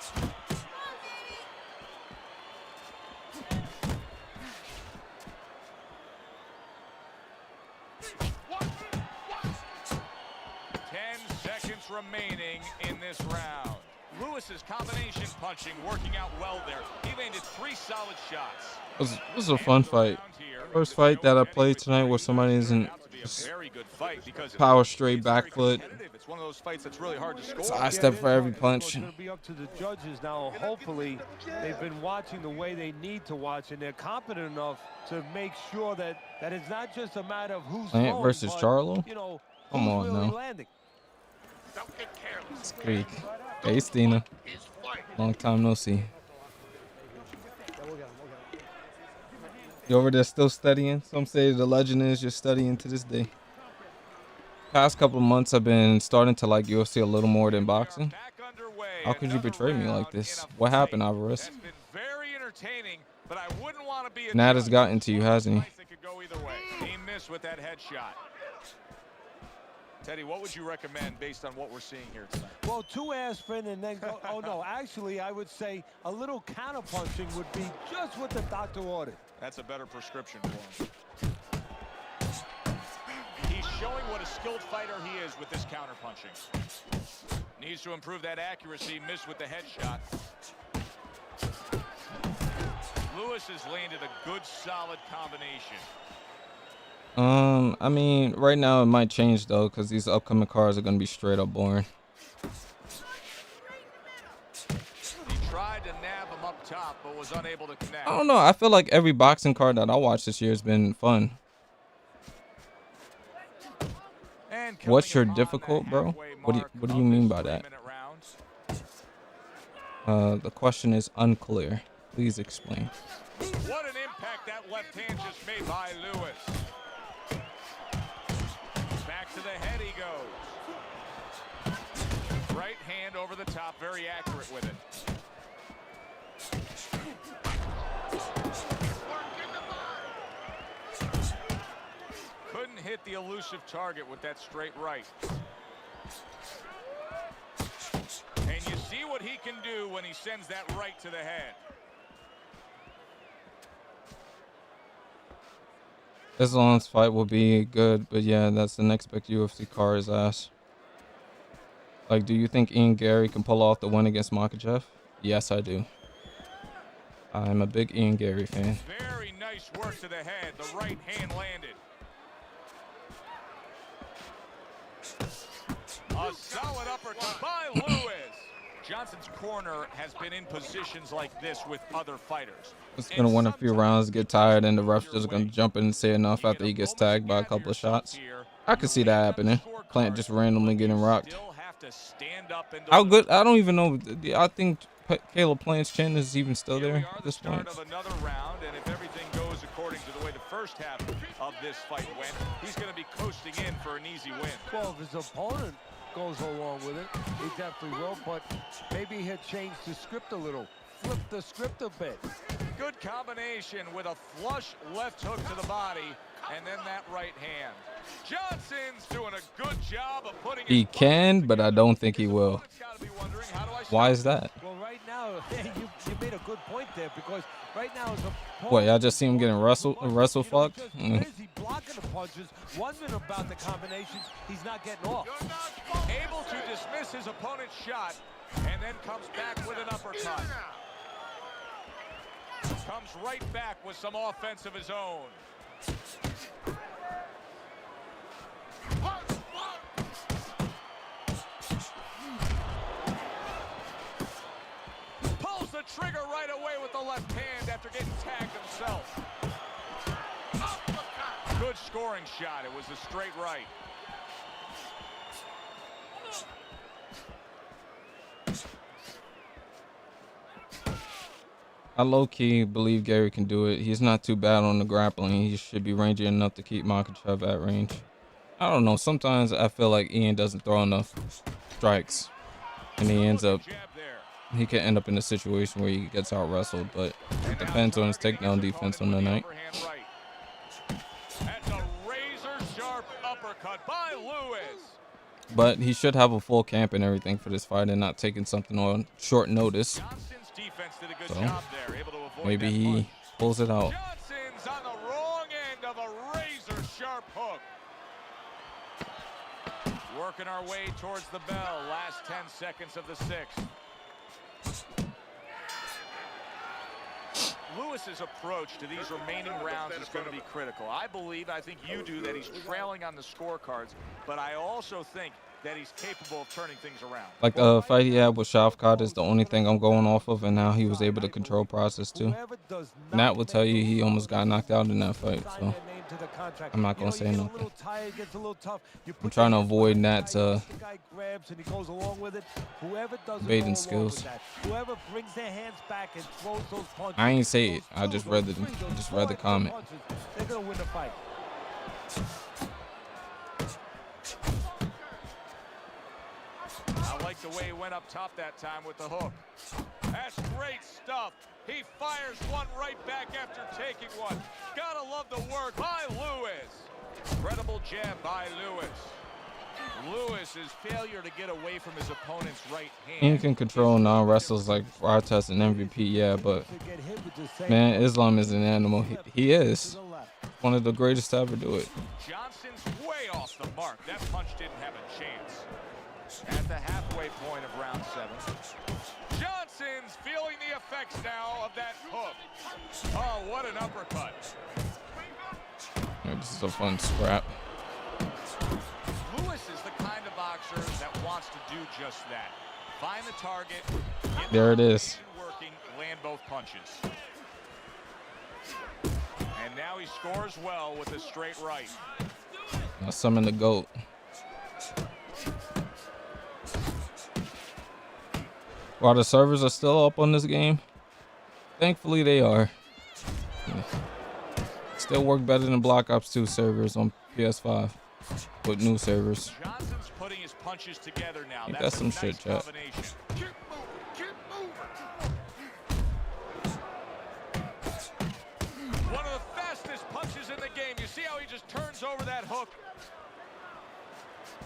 What? 10 seconds remaining in this round. Lewis's combination punching working out well there. He landed 3 solid shots. It was a fun fight. First fight that I played tonight where somebody isn't just Very good fight because power straight, it's very back foot. competitive. It's one of those fights that's really hard to score. Sidestep for every So punch. it's going to be up to the judges now. Hopefully, they've been watching the way they need to watch, and they're competent enough to make sure that it's not just a matter of who's Plant throwing, versus but, Charlo? you know, Come who's on really now. landing. Don't get careless. Creek. Hey, Stina. His fight. Long time no see. You over there still studying? Some say the legend is you're studying to this day. Past couple of months, I've been starting to like UFC a little more than boxing. Back underway. How could you Another betray me like round this? in a What happened, fight Alvarez? that's been very entertaining, but I wouldn't want to be a Nat has judge. gotten to you, hasn't he? Fights that could go either way. He missed with that headshot. Teddy, what would you recommend based on what we're seeing here tonight? Well, 2 aspirin and then go. Oh, no. Actually, I would say a little counterpunching would be just what the doctor ordered. That's a better prescription for him. He's showing what a skilled fighter he is with this counterpunching. Needs to improve that accuracy. Missed with the headshot. Lewis has landed a good, solid combination. I mean, right now it might change though, because these upcoming cards are gonna be straight up boring. He tried top, but was unable to connect. I don't know. I feel like every boxing card that I watched this year has been fun. And What's your coming upon the difficult, bro? halfway What do mark you of mean this by that? 3-minute round. The question is unclear. Please explain. What an impact that left hand just made by Lewis. Back to the head he goes. Right hand over the top, very accurate with it. Couldn't hit the elusive target with that straight right. And you see what he can do when he sends that right to the head. Islam's fight will be good, but yeah, that's the next big UFC card is ass. Like, do you think Ian Gary can pull off the win against Makhachev? Yes, I do. I'm a big Ian Gary fan. Very nice work to the head. The right hand landed. A solid uppercut by Lewis. Johnson's corner has been in positions like this with other fighters. It's gonna win a few rounds, get tired, and the ref's just gonna jump in and say enough after he gets tagged by a couple of shots. I could see that happening. Plant just randomly getting rocked. How good? I don't even know. I think Caleb Plant's chin is even still there at this point. Of another round, and if everything goes according to the way the first half of this fight went, he's going to be coasting in for an easy win. Well, if his opponent goes along with it, he definitely will, but maybe he'll change the script a little. Flip the script a bit. Good combination with a flush left hook to the body, and then that right hand. Johnson's doing a good job of putting He can, but I don't think he will. Why is that? Well, right now, you made a good point there, because right now his opponent... What, y'all just see him getting wrestle fucked? Busy blocking the punches, wondering about the combinations. He's not getting off. Able to dismiss his opponent's shot, and then comes back with an uppercut. Comes right back with some offense of his own. Pulls the trigger right away with the left hand after getting tagged himself. Good scoring shot. It was a straight right. I low-key believe Gary can do it. He's not too bad on the grappling. He should be rangy enough to keep Makhachev at range. I don't know. Sometimes I feel like Ian doesn't throw enough strikes, and he can end up in a situation where he gets out-wrestled, but it depends on his takedown defense on the night. That's a razor-sharp uppercut by Lewis. But he should have a full camp and everything for this fight and not taking something on short notice. Did a good So job there, able to avoid maybe he pulls it out. Johnson's on the wrong end of a razor-sharp hook. Working our way towards the bell. Last 10 seconds of the sixth. Lewis's approach to these remaining rounds is going to be critical. I think you do, that he's trailing on the scorecards, but I also think that he's capable of turning things around. Like the fight he had with Shavkat is the only thing I'm going off of, and how he was able to control process too. Nat will tell you he almost got knocked out in that fight, so I'm not gonna say nothing. I'm trying to avoid Nat's baiting skills. I ain't say it. I just read the comment. They're gonna win the fight. I like the way he went up top that time with the hook. That's great stuff. He fires one right back after taking one. Gotta love the work by Lewis. Incredible jab by Lewis. Lewis's failure to get away from his opponent's right hand. He can control non-wrestlers like Artest and MVP, yeah, but man, Islam is an animal. He is one of the greatest to ever do it. Johnson's way off the mark. That punch didn't have a chance. At the halfway point of round 7. Johnson's feeling the effects now of that hook. Oh, what an uppercut. Yeah, this is a fun scrap. Lewis is the kind of boxer that wants to do just that. Find the target. There it is. Work blocking, land both punches. And now he scores well with a straight right. I summon the GOAT. While the servers are still up on this game, thankfully they are. Still work better than Black Ops 2 servers on PS5 with new servers. Johnson's putting his punches together now. Ain't That's that some a shit, nice chat? combination. Keep moving, keep moving. One of the fastest punches in the game. You see how he just turns over that hook?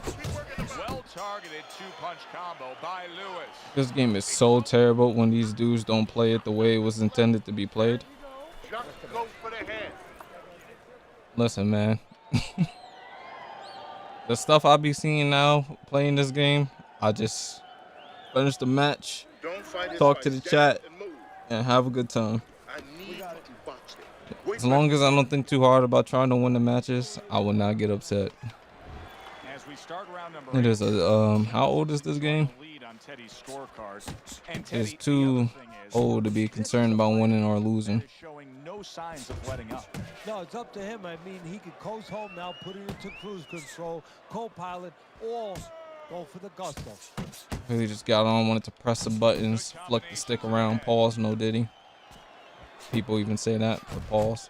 Keep working the Well targeted two-punch combo by Lewis. This game is so terrible when these dudes don't play it the way it was intended to be played. Just go for the head. Listen, man. The stuff I be seeing now playing this game, I just finish the match, Don't fight his talk to the fight. chat, Stand and move. and have a good time. I need to watch that. Wait As long as I don't think too hard about trying to win the matches, I will not get upset. As we start round number It 8, is a how old is this game? lead on Teddy's scorecard. And It's Teddy, the too other thing is, old to be concerned about winning or losing. is showing no signs of letting up. No, it's up to him. I mean, he could coast home now, put it into cruise control, co-pilot, or go for the gusto. Really just got on, wanted to press the buttons, flick the stick around, pause, no diddy. People even say that, the pause.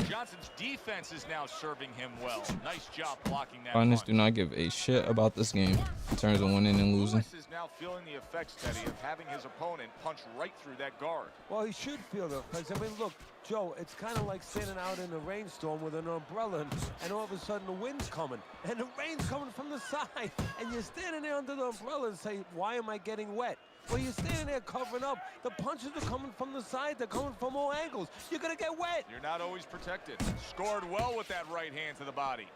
Johnson's defense is now serving him well. Nice job blocking that Finest punch. do not give a shit about this game in terms of winning and losing. Lewis is now feeling the effects, Teddy, of having his opponent punch right through that guard. Well, he should feel the effects. I mean, look, Joe, it's kind of like standing out in a rainstorm with an umbrella, and all of a sudden the wind's coming, and the rain's coming from the side, and you're standing there under the umbrella and say, why am I getting wet? Well, you're standing there covering up. The punches are coming from the side. They're coming from all angles. You're going to get wet. You're not always protected. Scored well with that right hand to the body.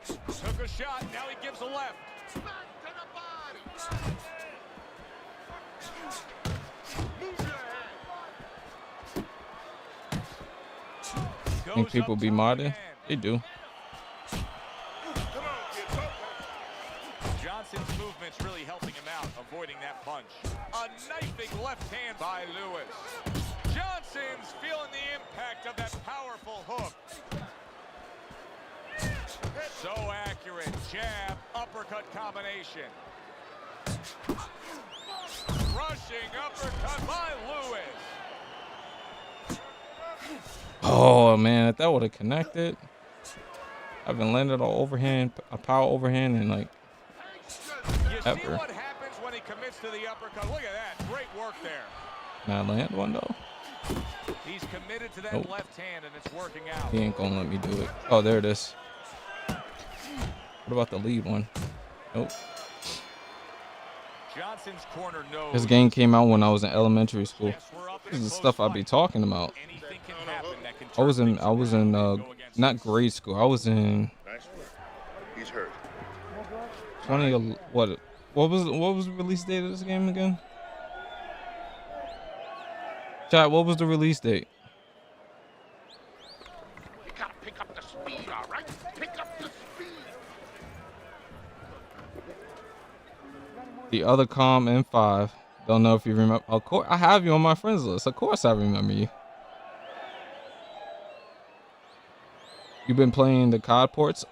Took a shot, now he gives a left. Back to the body. Move your head. Think people be modding? They do. Come on, kids. Johnson's movement's really helping him out, avoiding that punch. A knifing left hand by Lewis. Johnson's feeling the impact of that powerful hook. So accurate. Jab, uppercut combination. Rushing uppercut by Lewis. Oh man, if that would have connected, I've been landed on overhand, a power overhand, and like You see ever. what happens when he commits to the uppercut. Look at that. Great work there. Can I land one though? He's committed to that Nope. left hand, and it's working out. He ain't gonna let me do it. Oh, there it is. What about the lead one? Nope. Johnson's corner knows. This game came out when I was in elementary school. Yes, we're up in This is a the close stuff I be fight. talking about. Anything can happen that can I turn was in things around and go against not us. grade school. I was in Nice work. He's hurt. 20 what was the release date of this game again? Chat, what was the release date? You gotta pick up the speed, all right? Pick up the speed. The other Calm M5. Don't know if you remember. Of course, I have you on my friends list. Of course, I remember you. You've been playing the COD ports.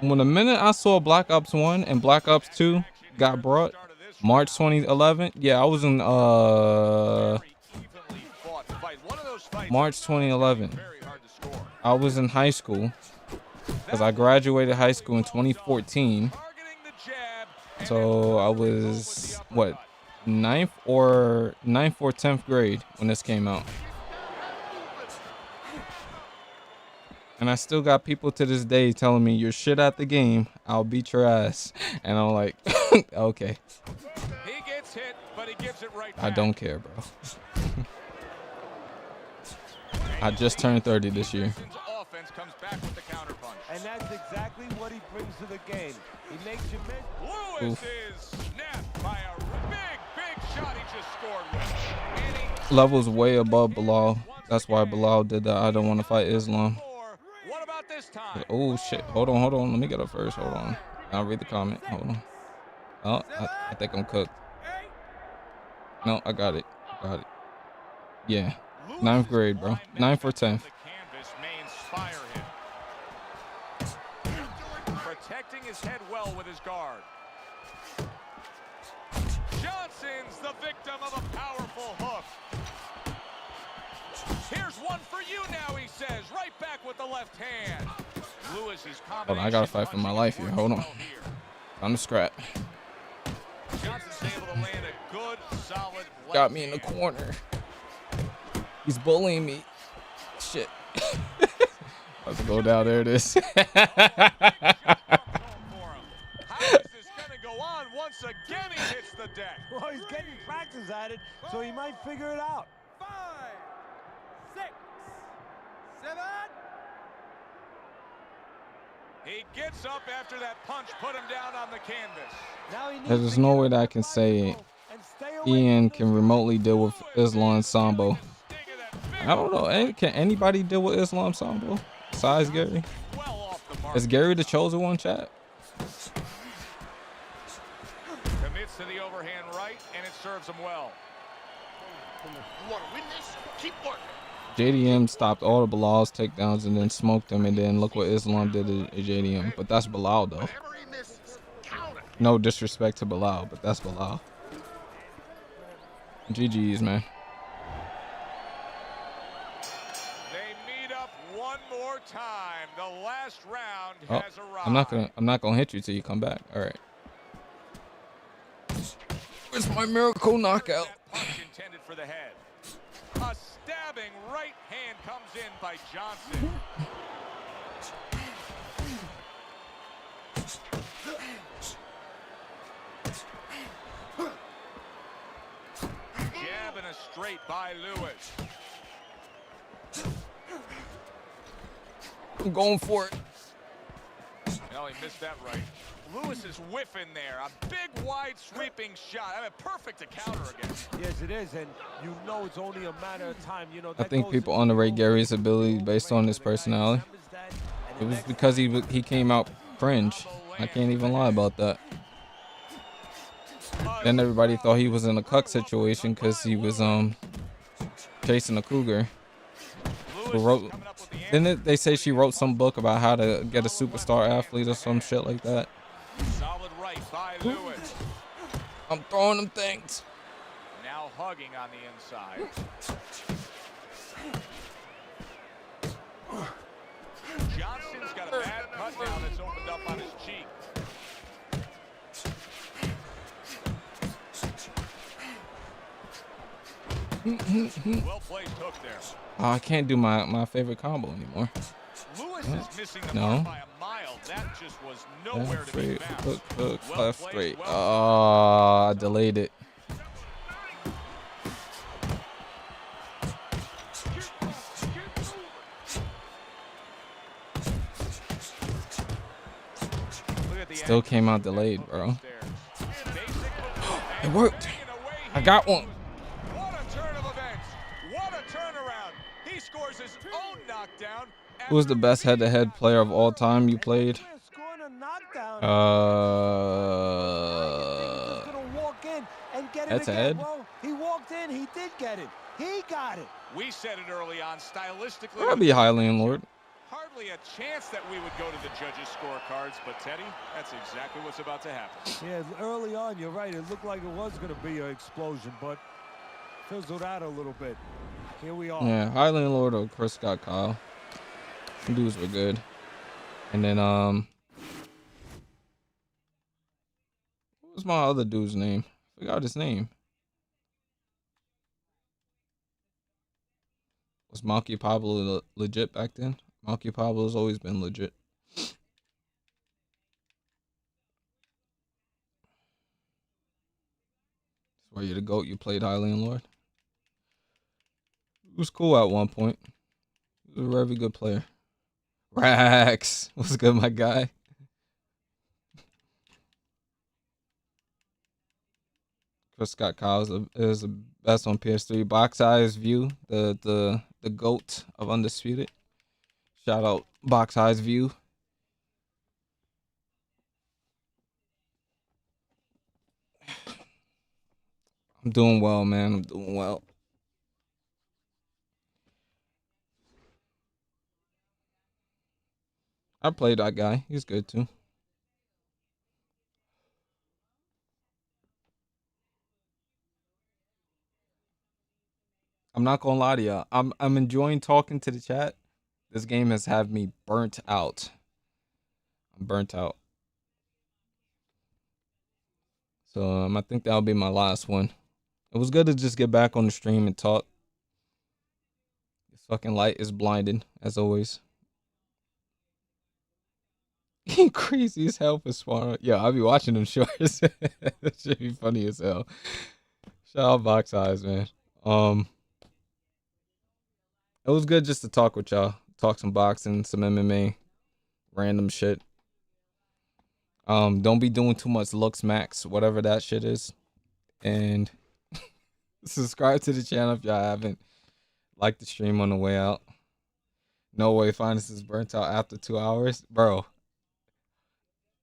When the minute I saw Black Ops 1 and Black Ops 2 got brought, March 2011. Yeah, I was in Very evenly fought fight. One of those fights March 2011. very hard to score. I was in high school because I graduated high school in 2014. Targeting the jab, and So I was what, ninth or 10th grade when this came out. And I still got people to this day telling me, you're shit at the game, I'll beat your ass. And I'm like, okay, he gets hit, but he gives it right I back. don't care, bro. I just turned 30 this year. Johnson's offense comes back with the counterpunch. And that's exactly what he brings to the game. He makes you miss. Lewis Oof. is snapped by a big shot he just scored with. And he Levels way above Bilal. That's why Bilal did that. I don't want to fight Islam. more. What about this time? Oh shit, hold on. Let me get up first, hold on. I'll read the comment, hold on. Oh, I think I'm cooked. No, I got it. Got it. Yeah. Lewis's 9th grade, bro. alignment 9th or back on 10th. the canvas may inspire him. Protecting his head well with his guard. Johnson's the victim of a powerful hook. Here's one for you now, he says. Right back with the left hand. Lewis's Hold on, I gotta fight for my life here. Hold on. Time to scrap. Johnson's able to land a good, solid left Got me in the hand. corner. He's bullying me. Shit. About to go down. There it is. How is this going to go on? Once again, he hits the deck. Well, he's getting practice at it, so he might figure it out. 5, 6, 7. He gets up after that punch, put him down on the canvas. Now he needs There's to no get way in that I the can fight, say though, and stay away Ian from can this remotely deal with Lewis Islam is Sambo. feeling the sting of that I don't know. Can anybody deal with Islam Sambo besides Gary? well off the mark. Is Gary the chosen one, chat? Commits to the overhand right, and it serves him well. You want to win this? Keep working. JDM stopped all the Bilal's takedowns and then smoked him, and then look what Islam did to JDM. But that's Bilal, though. Whatever he misses, count it. No disrespect to Bilal, but that's Bilal. GG's, man. They meet up one more time. The last round Oh, has arrived. I'm not gonna hit you till you come back. All right. Where's my miracle knockout? That punch intended for the head. A stabbing right hand comes in by Johnson. Jab and a straight by Lewis. I'm going for it. No, he missed that right. Lewis is whiffing there. A big, wide, sweeping shot. I mean, perfect to counter against. Yes, it is, and you know it's only a matter of time. You know, I that think goes people into underrate the Gary's whole ability thing based on his where the guy personality. remembers that, and It the was next because time he came out cringe. I can't even lie about that. Then everybody thought he was in a cuck situation because he was chasing a cougar. Who wrote, didn't they say she wrote some book about how to get a superstar athlete or some shit like that? Solid right by Lewis. I'm throwing them things. Now hugging on the inside. Johnson's got a bad cut now that's opened up on his cheek. Well placed hook there. Oh, I can't do my favorite combo anymore. Lewis is missing the No. mark by a mile. That just was nowhere Left to be straight, found. hook, hook, Well left played, straight. well Oh, I delayed it. Look at the Still action. came out delayed, bro. Basic It worked. I got one. What a turn of events. What a turnaround. He scores his own knockdown. Who was the best head-to-head player of all time you played? scoring a knockdown. Uh, He's gonna walk in and get it That's again. Ed. Well, he walked in, he did get it. He got it. We said it early on, stylistically. Probably Highland Lord. Hardly a chance that we would go to the judges' scorecards, but Teddy, that's exactly what's about to happen. Yeah, early on, you're right. It looked like it was going to be an explosion, but fizzled out a little bit. Here we are. Yeah, Highland Lord or Chris Scott Kyle. Some dudes were good. And then what was my other dude's name? Forgot his name. Was Malky Pablo legit back then? Malky Pablo's always been legit. Were you the GOAT? You played Highland Lord? He was cool at one point. He was a very good player. Rax. What's good, my guy? Chris Scott Kyle is the best on PS3. Box Eyes View, the GOAT of Undisputed. Shout out Box Eyes View. I'm doing well, man. I'm doing well. I played that guy. He's good too. I'm not gonna lie to y'all. I'm enjoying talking to the chat. This game has had me burnt out. I'm burnt out. So I think that'll be my last one. It was good to just get back on the stream and talk. This fucking light is blinding, as always. Crazy as hell for Swan. Yeah, I'll be watching them shorts. That should be funny as hell. Shout out Box Eyes, man. It was good just to talk with y'all. Talk some boxing, some MMA, random shit. Don't be doing too much Lux Max, whatever that shit is. And subscribe to the channel if y'all haven't. Like the stream on the way out. No way Finest is burnt out after 2 hours. Bro,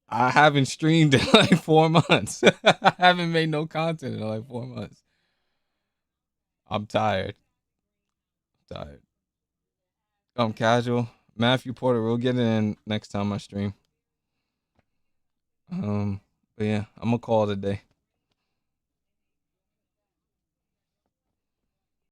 I haven't streamed in like 4 months. I haven't made no content in like 4 months. I'm tired. I'm casual. Matthew Porter, we'll get it in next time I stream. But yeah, I'm gonna call it a day.